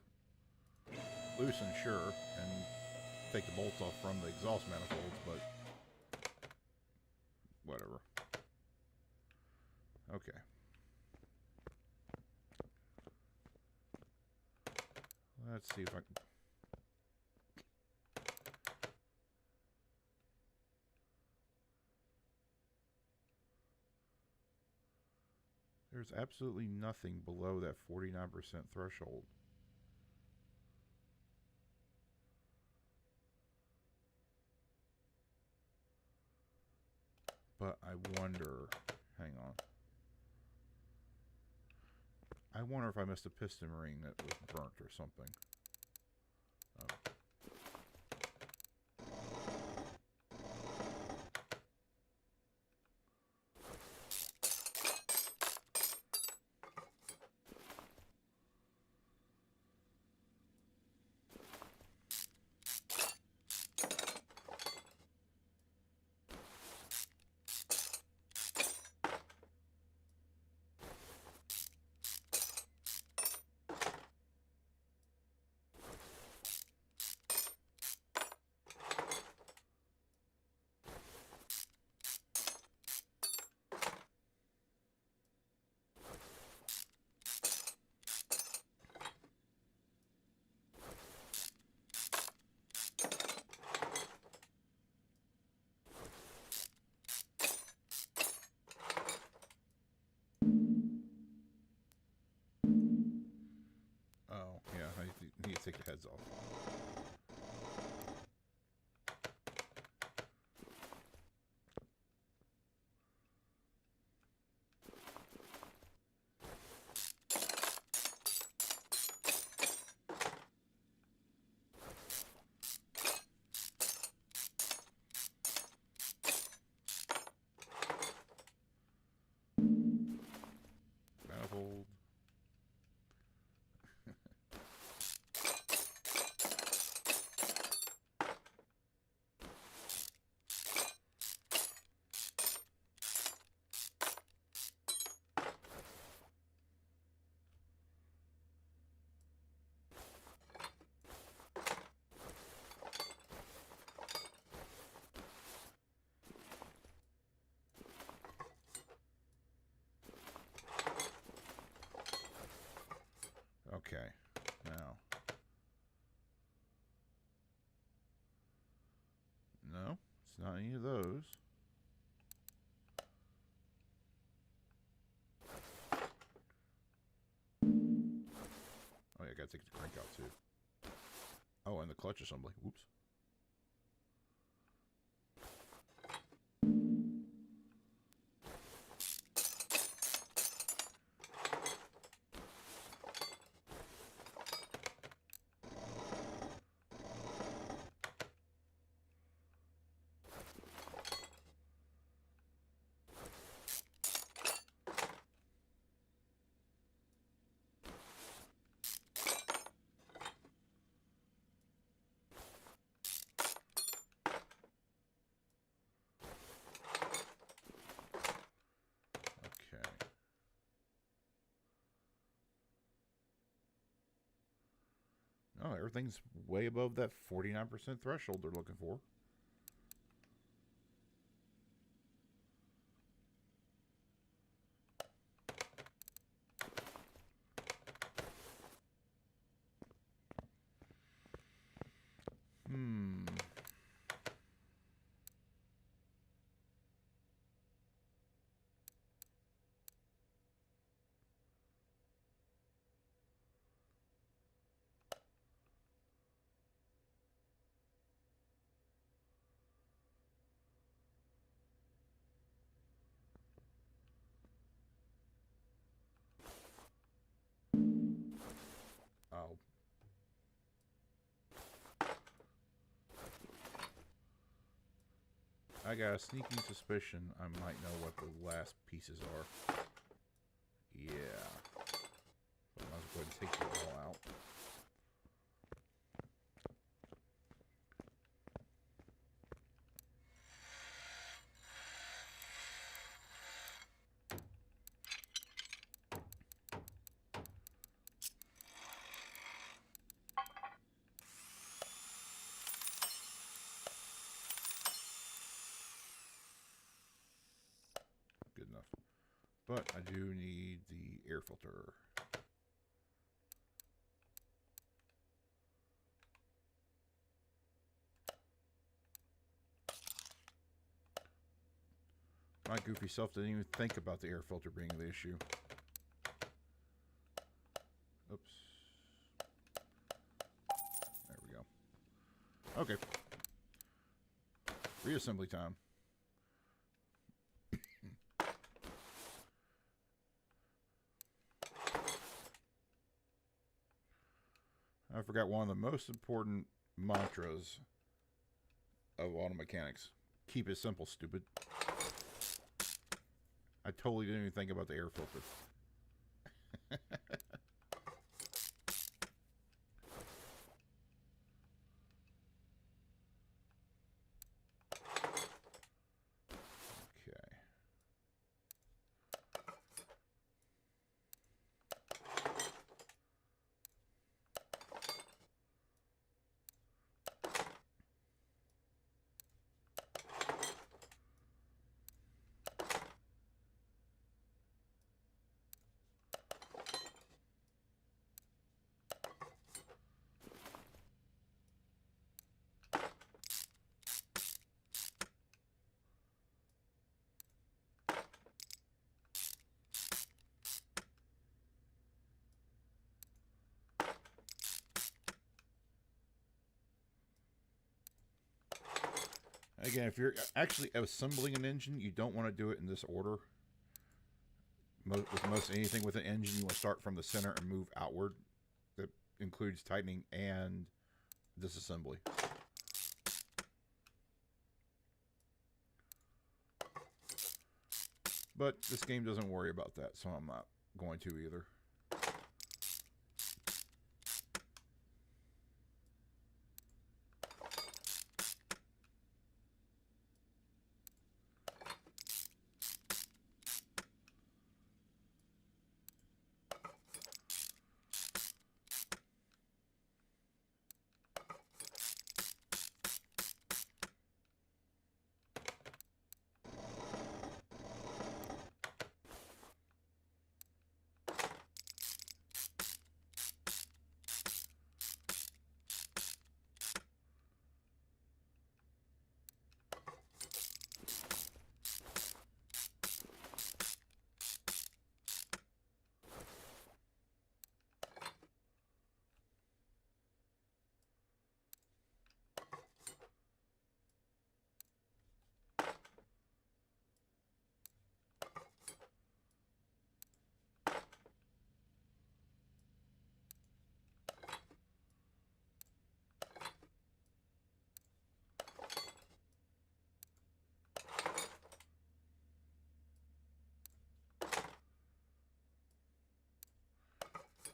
Loosen, sure, and take the bolts off from the exhaust manifolds, but whatever. Okay. Let's see if I can. There's absolutely nothing below that 49% threshold. But I wonder, hang on. I wonder if I missed a piston ring that was burnt or something. Oh. Oh, yeah, I need to take the heads off. Manifold. Okay, now. No, it's not any of those. Oh, yeah, I gotta take the crank out too. Oh, and the clutch assembly. Whoops. Okay. Oh, everything's way above that 49% threshold they're looking for. Hmm. Oh. I got a sneaking suspicion I might know what the last pieces are. Yeah. But I might as well go ahead and take it all out. Good enough. But I do need the air filter. My goofy self didn't even think about the air filter being the issue. Oops. There we go. Okay. Reassembly time. I forgot one of the most important mantras of auto mechanics. Keep it simple, stupid. I totally didn't even think about the air filter. Okay. Again, if you're actually assembling an engine, you don't want to do it in this order. With most anything with an engine, you want to start from the center and move outward. That includes tightening and disassembly. But this game doesn't worry about that, so I'm not going to either.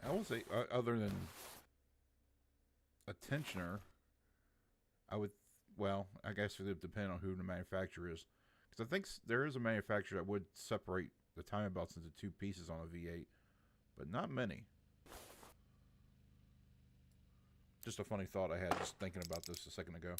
I will say, other than a tensioner, I would, well, I guess it would depend on who the manufacturer is. Because I think there is a manufacturer that would separate the timing belts into two pieces on a V8, but not many. Just a funny thought I had just thinking about this a second ago.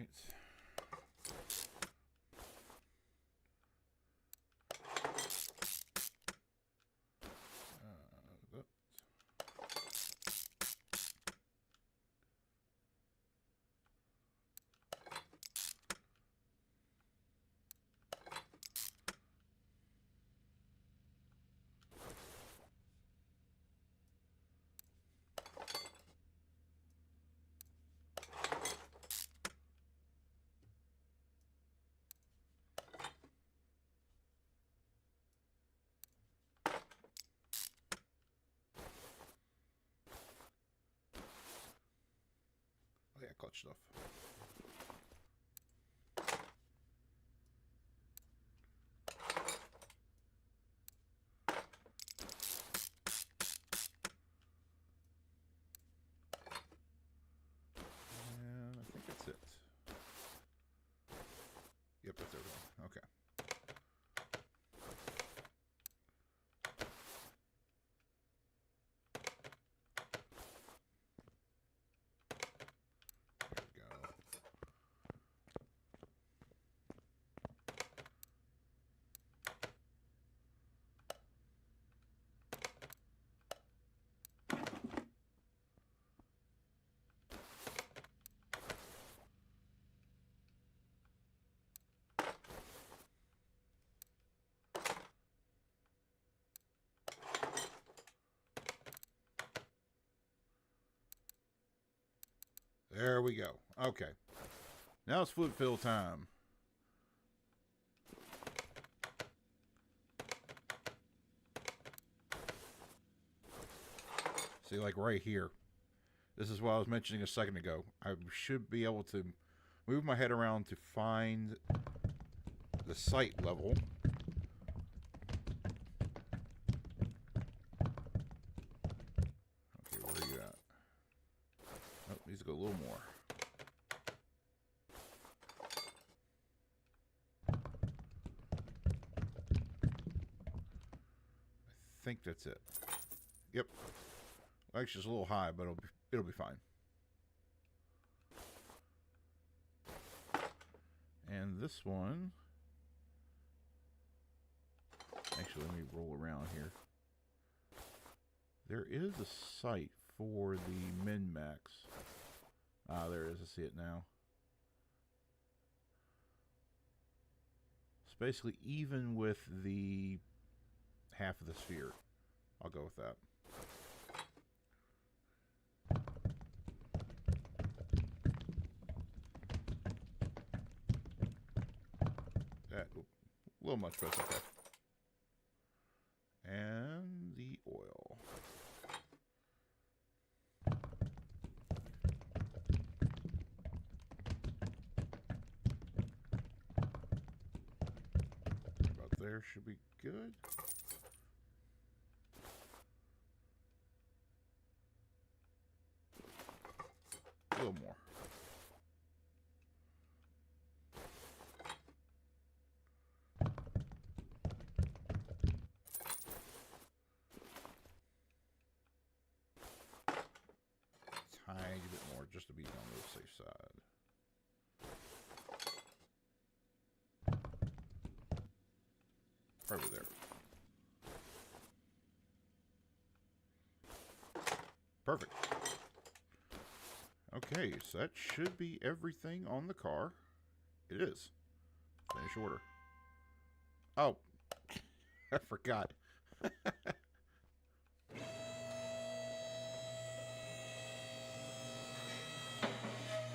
right. That. Oh yeah, clutch stuff. And I think that's it. Yep, that's everything. Okay. There we go. Okay. Now it's fluid fill time. See, like right here. This is what I was mentioning a second ago. I should be able to move my head around to find the sight level. Okay, where are you at? Oh, needs to go a little more. I think that's it. Yep. Actually, it's a little high, but it'll be fine. And this one, actually, let me roll around here. There is a sight for the min-max. Ah, there it is. I see it now. It's basically even with the half of the sphere. I'll go with that. That, a little much, but it's okay. And the oil. About there should be good. A little more. Tiny bit more just to be on the safe side. Probably there. Perfect. Okay, so that should be everything on the car. It is. Finish order. Oh, I forgot.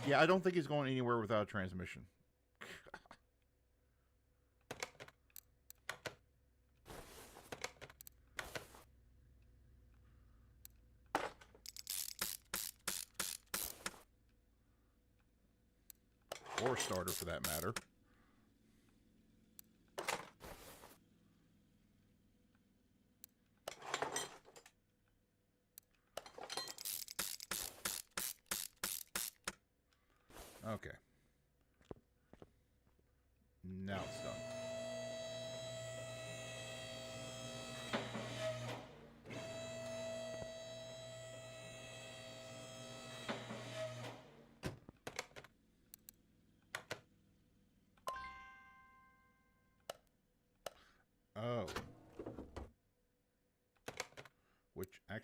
Yeah, I don't think he's going anywhere without a transmission. Or starter, for that matter. Okay. Now it's done.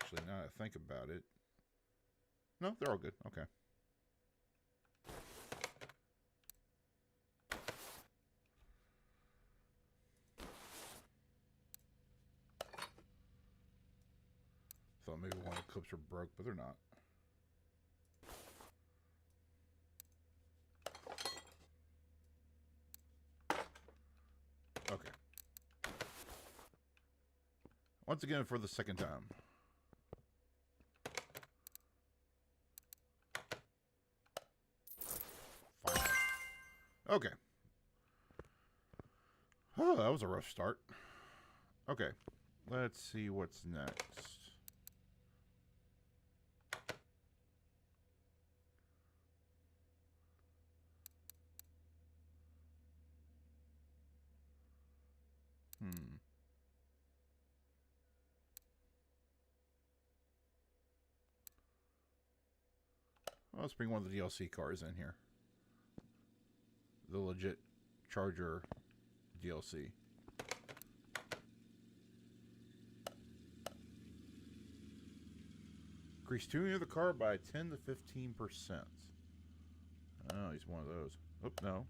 actually, now that I think about it. No, they're all good. Okay. Thought maybe one of the clips were broke, but they're not. Okay. Once again for the second time. Finally. Okay. Oh, that was a rough start. Okay. Let's see what's next. Well, let's bring one of the DLC cars in here. The legit Charger DLC. Increase tuning of the car by 10 to 15%. Oh, he's one of those. Oh, no.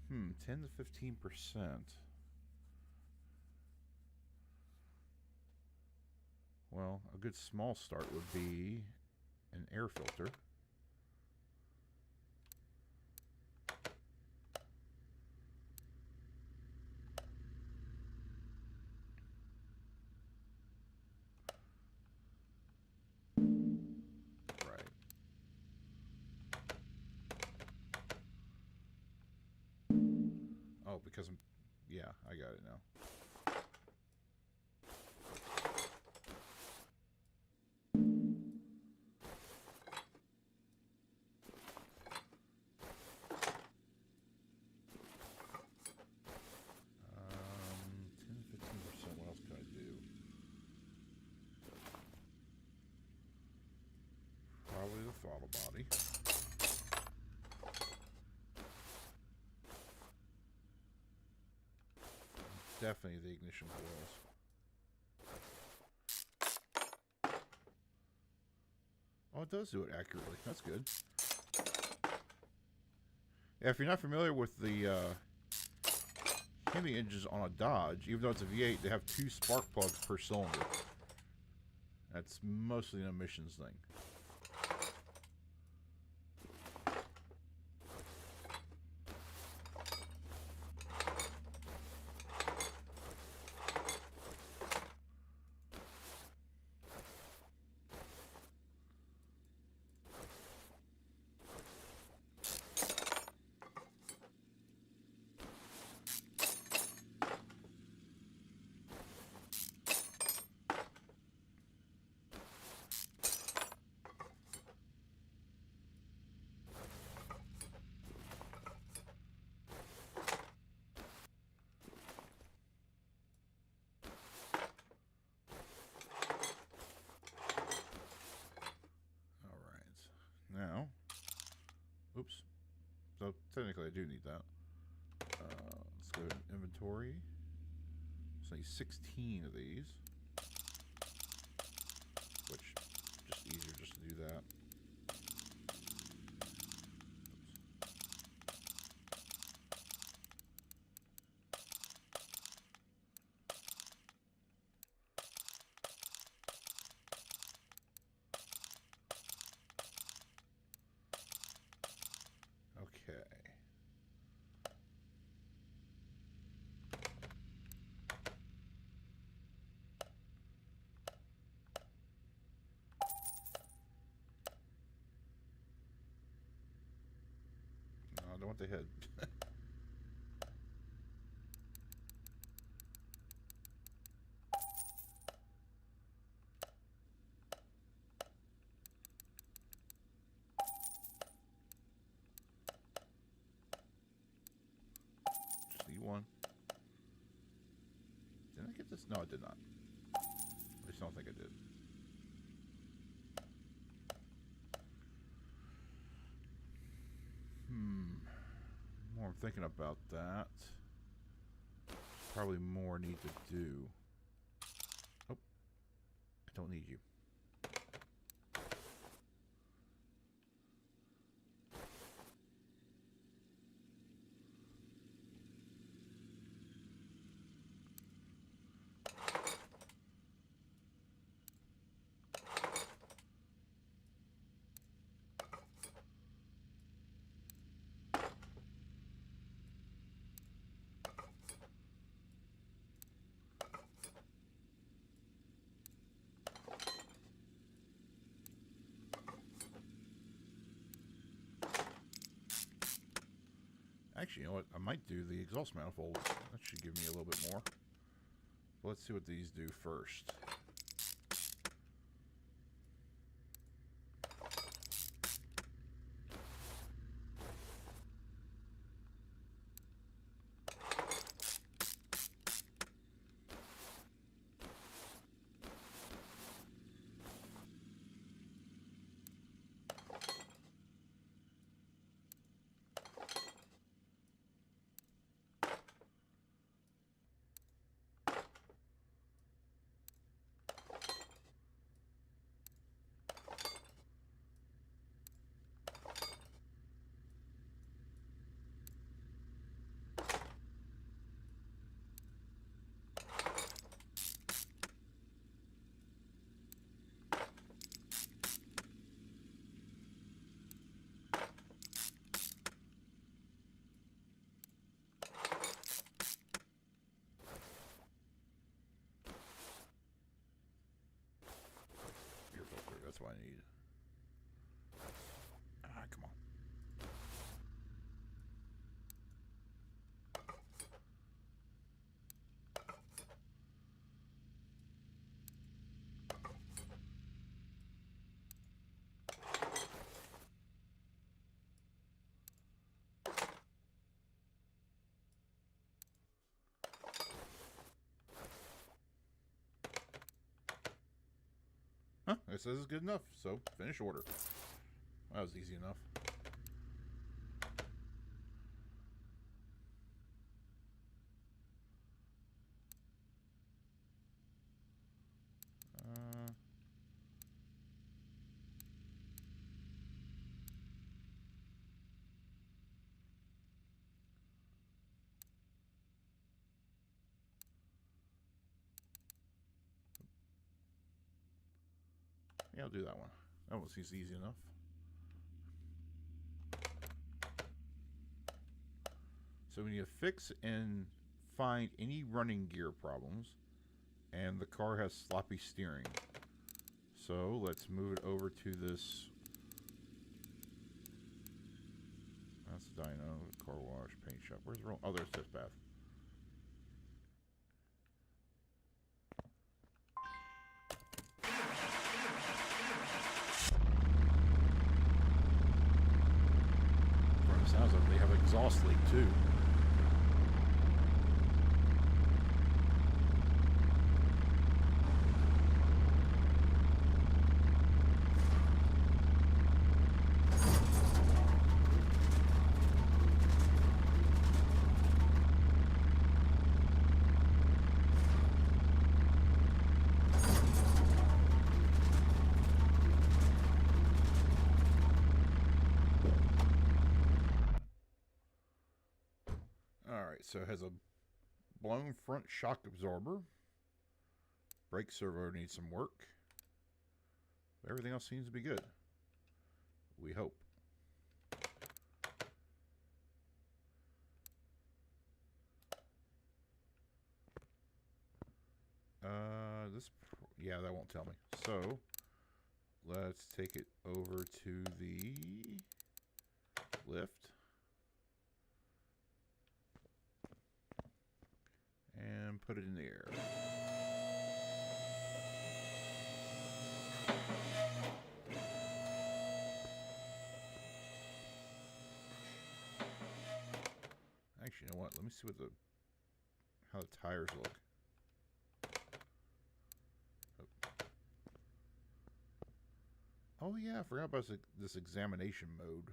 10 to 15%. Well, a good small start would be an air filter. Right. Oh, because I'm... Yeah, I got it now. Probably the throttle body. Definitely the ignition coils. Oh, it does do it accurately. That's good. Yeah, if you're not familiar with the Hemi engines on a Dodge, even though it's a V8, they have 2 spark plugs per cylinder. That's mostly an emissions thing. Now, oops. So technically I do need that. Let's go to inventory. So I need 16 of these. Which, just easier just to do that. Okay. No, I don't want the head. Just need one. Did I get this? No, I did not. I just don't think I did. More I'm thinking about that. probably more need to do. Oh, I don't need you. Actually, you know what? I might do the exhaust manifold. That should give me a little bit more. But let's see what these do first. That's what I need. Ah, come on. Huh, it says it's good enough, so finish order. That was easy enough. Yeah, I'll do that one. That one seems easy enough. So when you fix and find any running gear problems, and the car has sloppy steering. So let's move it over to this. That's the dyno, car wash, paint shop. Where's the roll? Oh, there's this path. From the sounds of it, they have an exhaust leak too. Alright, so it has a blown front shock absorber. Brake servo needs some work. Everything else seems to be good. We hope. Yeah, that won't tell me. So, let's take it over to the lift. And put it in the air. Actually, you know what? Let me see what how the tires look. Oh yeah, I forgot about this examination mode.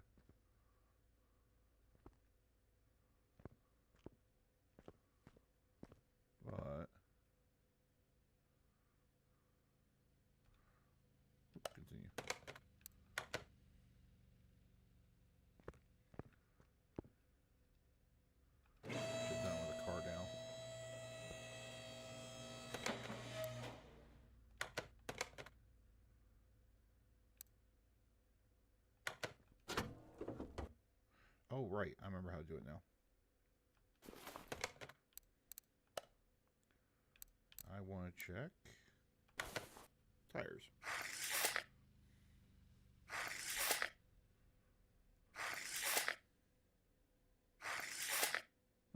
Oh, right. I remember how to do it now. I want to check tires.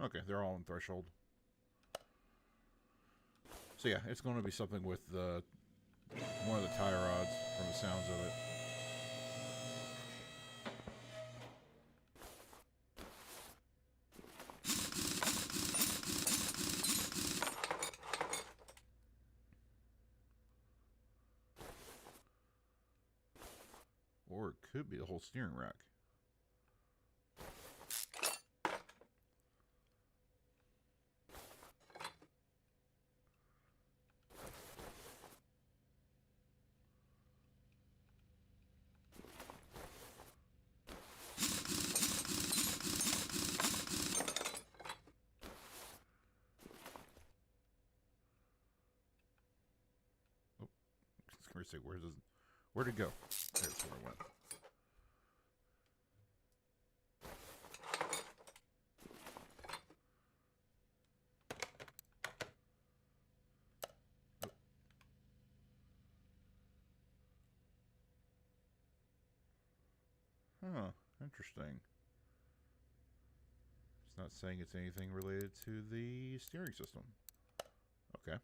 Okay, they're all in threshold. So yeah, it's going to be something with one of the tire rods from the sounds of it. Or it could be the whole steering rack. Oh, let's see, where'd it go? There's where it went. Huh, interesting. It's not saying it's anything related to the steering system. Okay.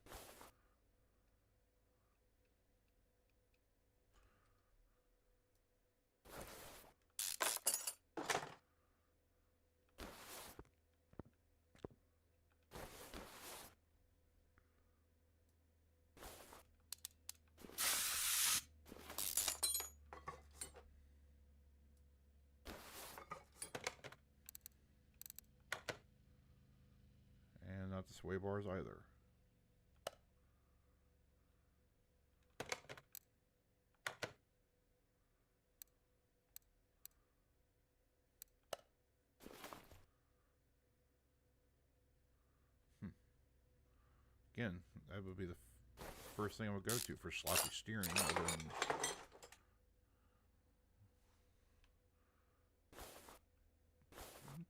And not the sway bars either. Again, that would be the first thing I would go to for sloppy steering. Other than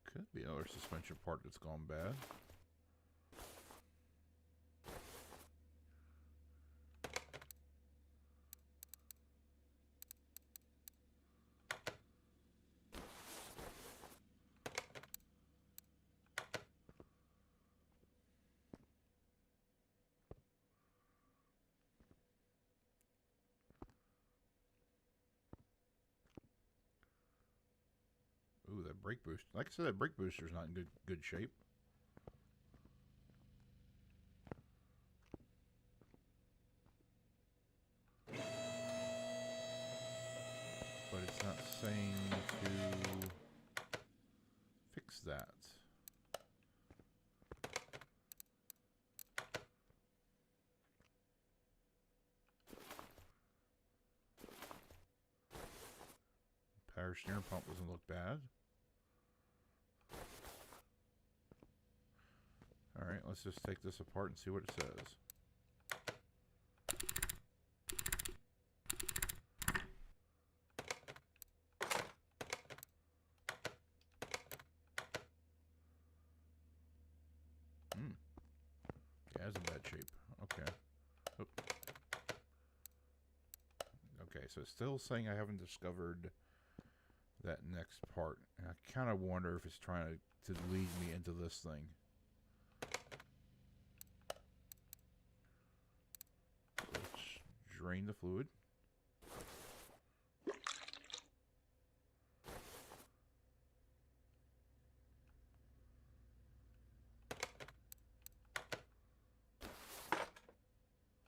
could be another suspension part that's gone bad. Ooh, that brake boost. Like I said, that brake booster's not in good shape. But it's not saying to fix that. Power steering pump doesn't look bad. Alright, let's just take this apart and see what it says. Yeah, it's in bad shape. Okay. Oop. Okay, so it's still saying I haven't discovered that next part. And I kind of wonder if it's trying to lead me into this thing. Let's drain the fluid.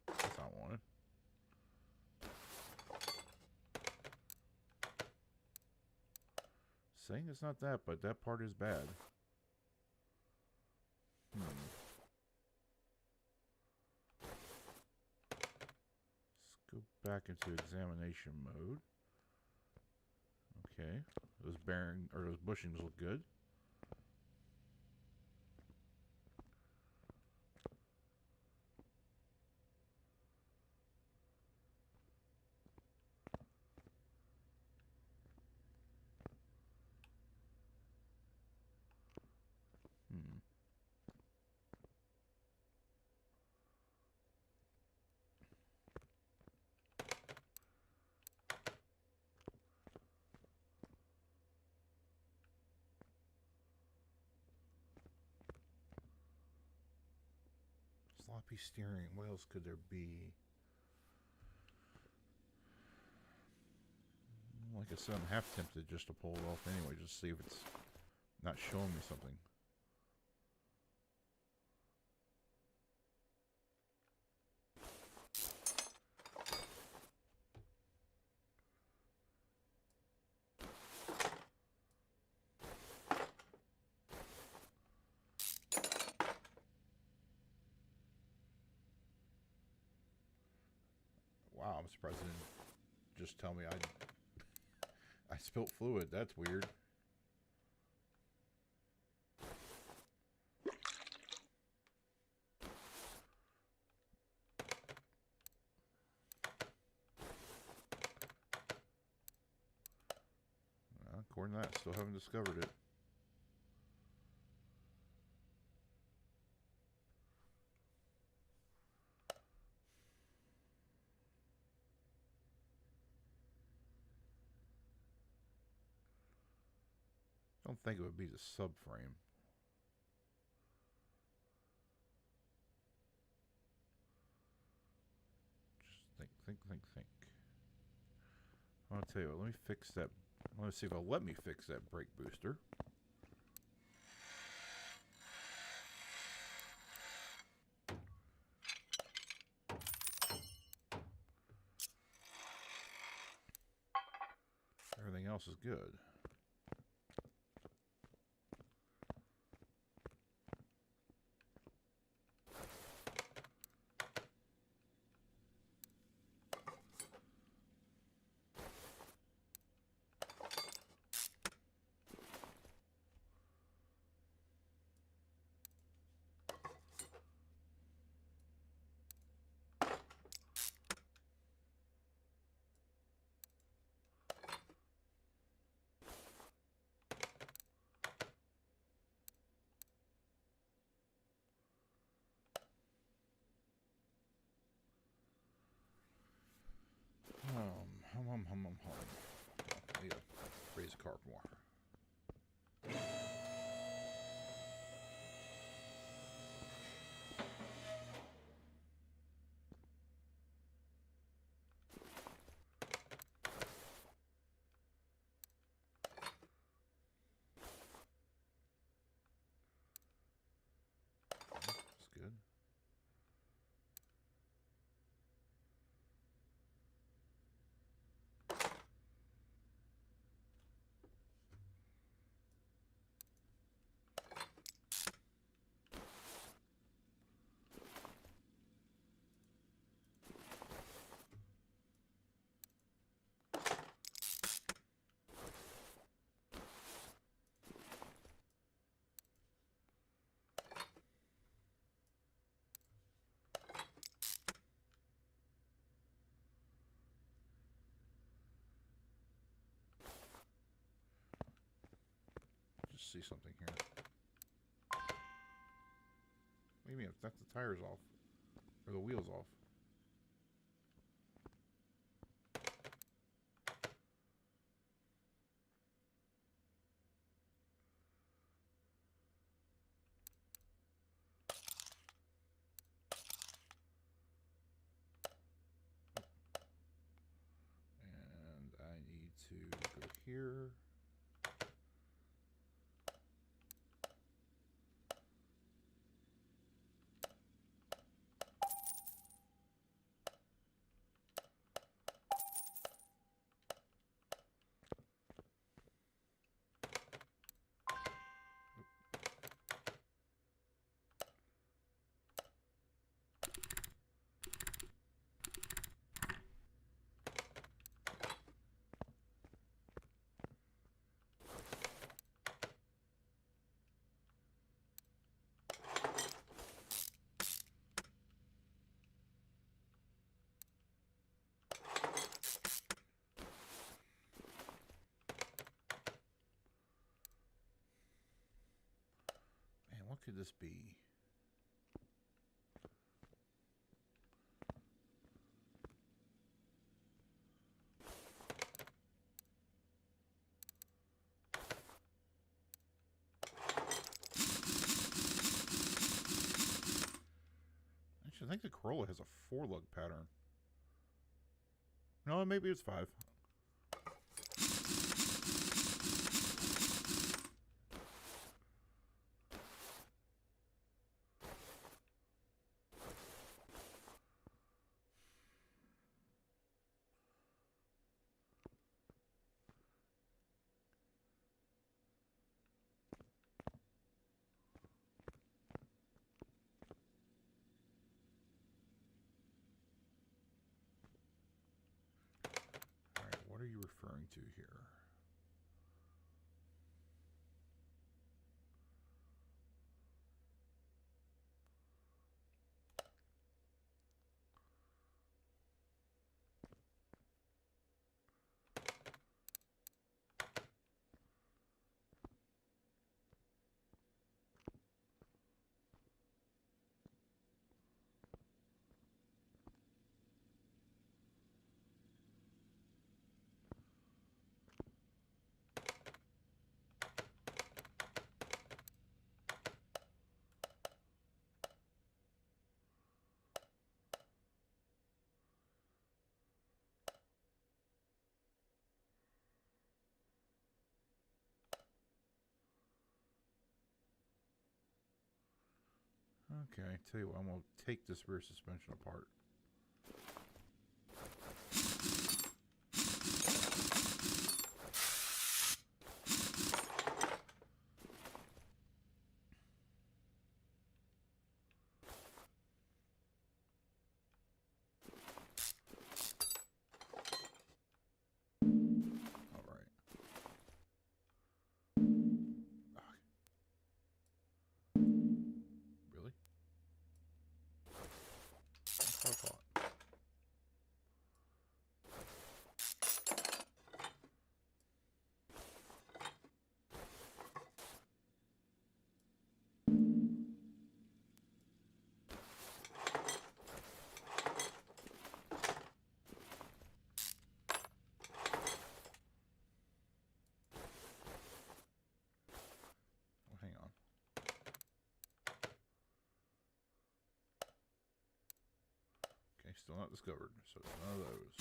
That's not wanted. Saying it's not that, but that part is bad. Let's go back into examination mode. Okay, those bearing or those bushings look good. Floppy steering. What else could there be? Like I said, I'm half tempted just to pull it off anyway, just to see if it's not showing me something. Wow, I'm surprised it didn't just tell me I spilt fluid. That's weird. According to that, still haven't discovered it. I don't think it would be the subframe. Just think. I'll tell you what, let me fix that. Let's see if it'll let me fix that brake booster. Everything else is good. I need to raise the car more. That's good. Just see something here. What do you mean? That's the tires off. Or the wheels off. And I need to go here. Man, what could this be? has a 4-lug pattern. No, maybe it's 5. What are you referring to here? Okay, tell you what, I'm going to take this rear suspension apart. Hang on. Okay, still not discovered, so none of those.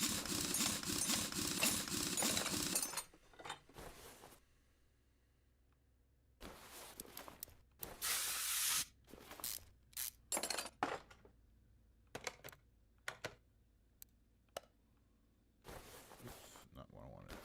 Oops, not what I wanted.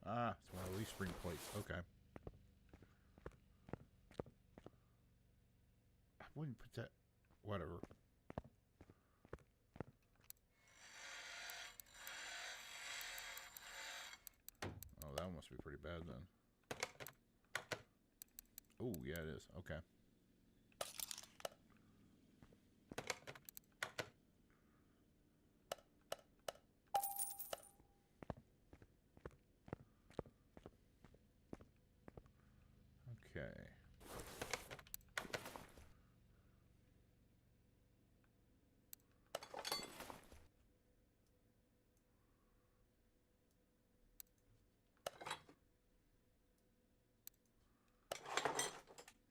Ah, it's one of the leaf spring plates. Okay. I wouldn't put that... Whatever. Oh, that must be pretty bad then. Oh, yeah, it is. Okay. Okay.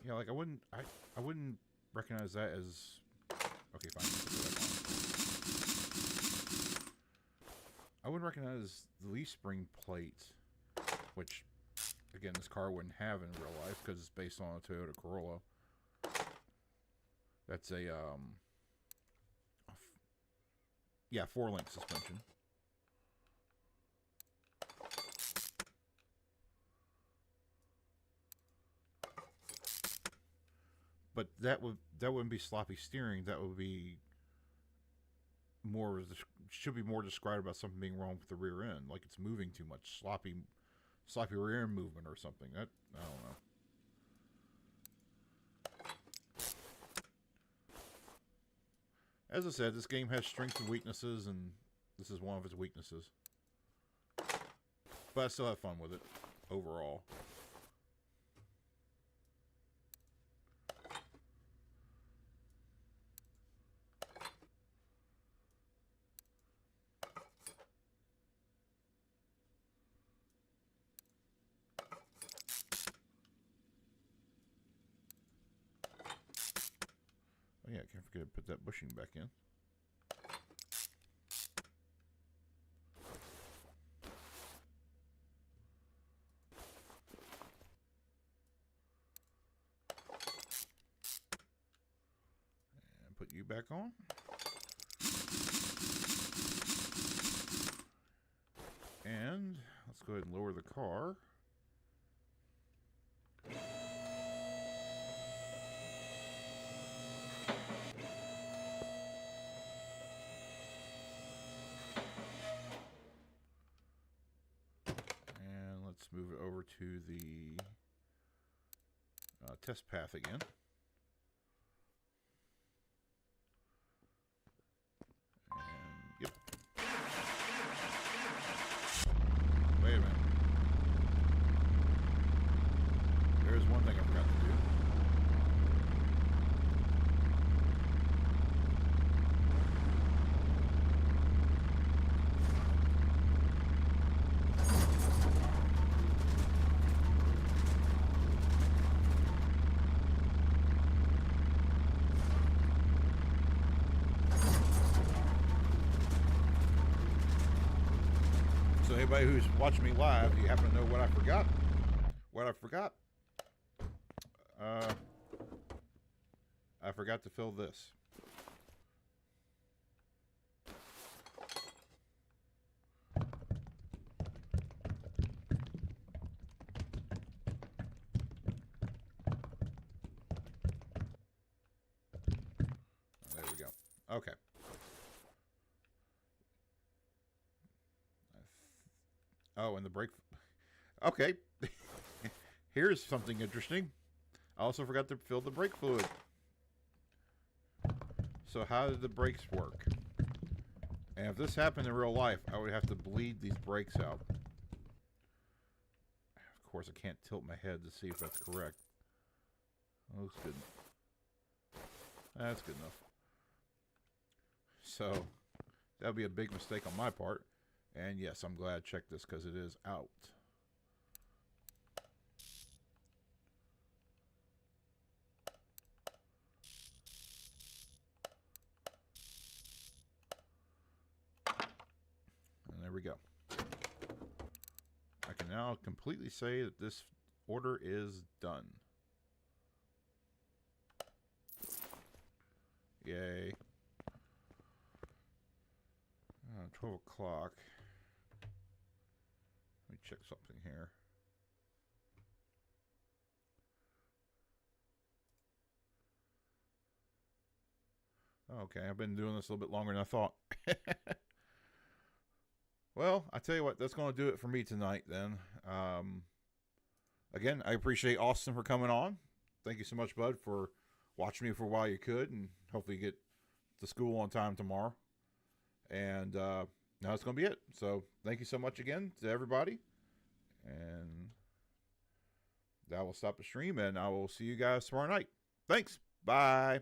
Yeah, like I wouldn't recognize that as... Okay, fine. I wouldn't recognize the leaf spring plate, which, again, this car wouldn't have in real life because it's based on a Toyota Corolla. That's a, yeah, 4-link suspension. But that wouldn't be sloppy steering. That would be should be more described about something being wrong with the rear end, like it's moving too much, sloppy rear end movement or something. That I don't know. As I said, this game has strengths and weaknesses, and this is one of its weaknesses. But I still have fun with it, overall. Oh yeah, can't forget to put that bushing back in. And put you back on. And let's go ahead and lower the car. And let's move it over to the test path again. And yep. Wait a minute. There's one thing I forgot to do. So anybody who's watching me live, you happen to know what I forgot? What I forgot? I forgot to fill this. There we go. Okay. Oh, and the brake. Okay. Here's something interesting. I also forgot to fill the brake fluid. So how did the brakes work? And if this happened in real life, I would have to bleed these brakes out. Of course, I can't tilt my head to see if that's correct. That looks good. That's good enough. So, that would be a big mistake on my part. And yes, I'm glad I checked this because it is out. And there we go. I can now completely say that this order is done. Yay. 12 o'clock. Let me check something here. Okay, I've been doing this a little bit longer than I thought. Well, I tell you what, that's going to do it for me tonight then. Again, I appreciate Austin for coming on. Thank you so much, bud, for watching me for a while you could, and hopefully you get to school on time tomorrow. And now that's going to be it. So thank you so much again to everybody. And that will stop the stream, and I will see you guys tomorrow night. Thanks. Bye.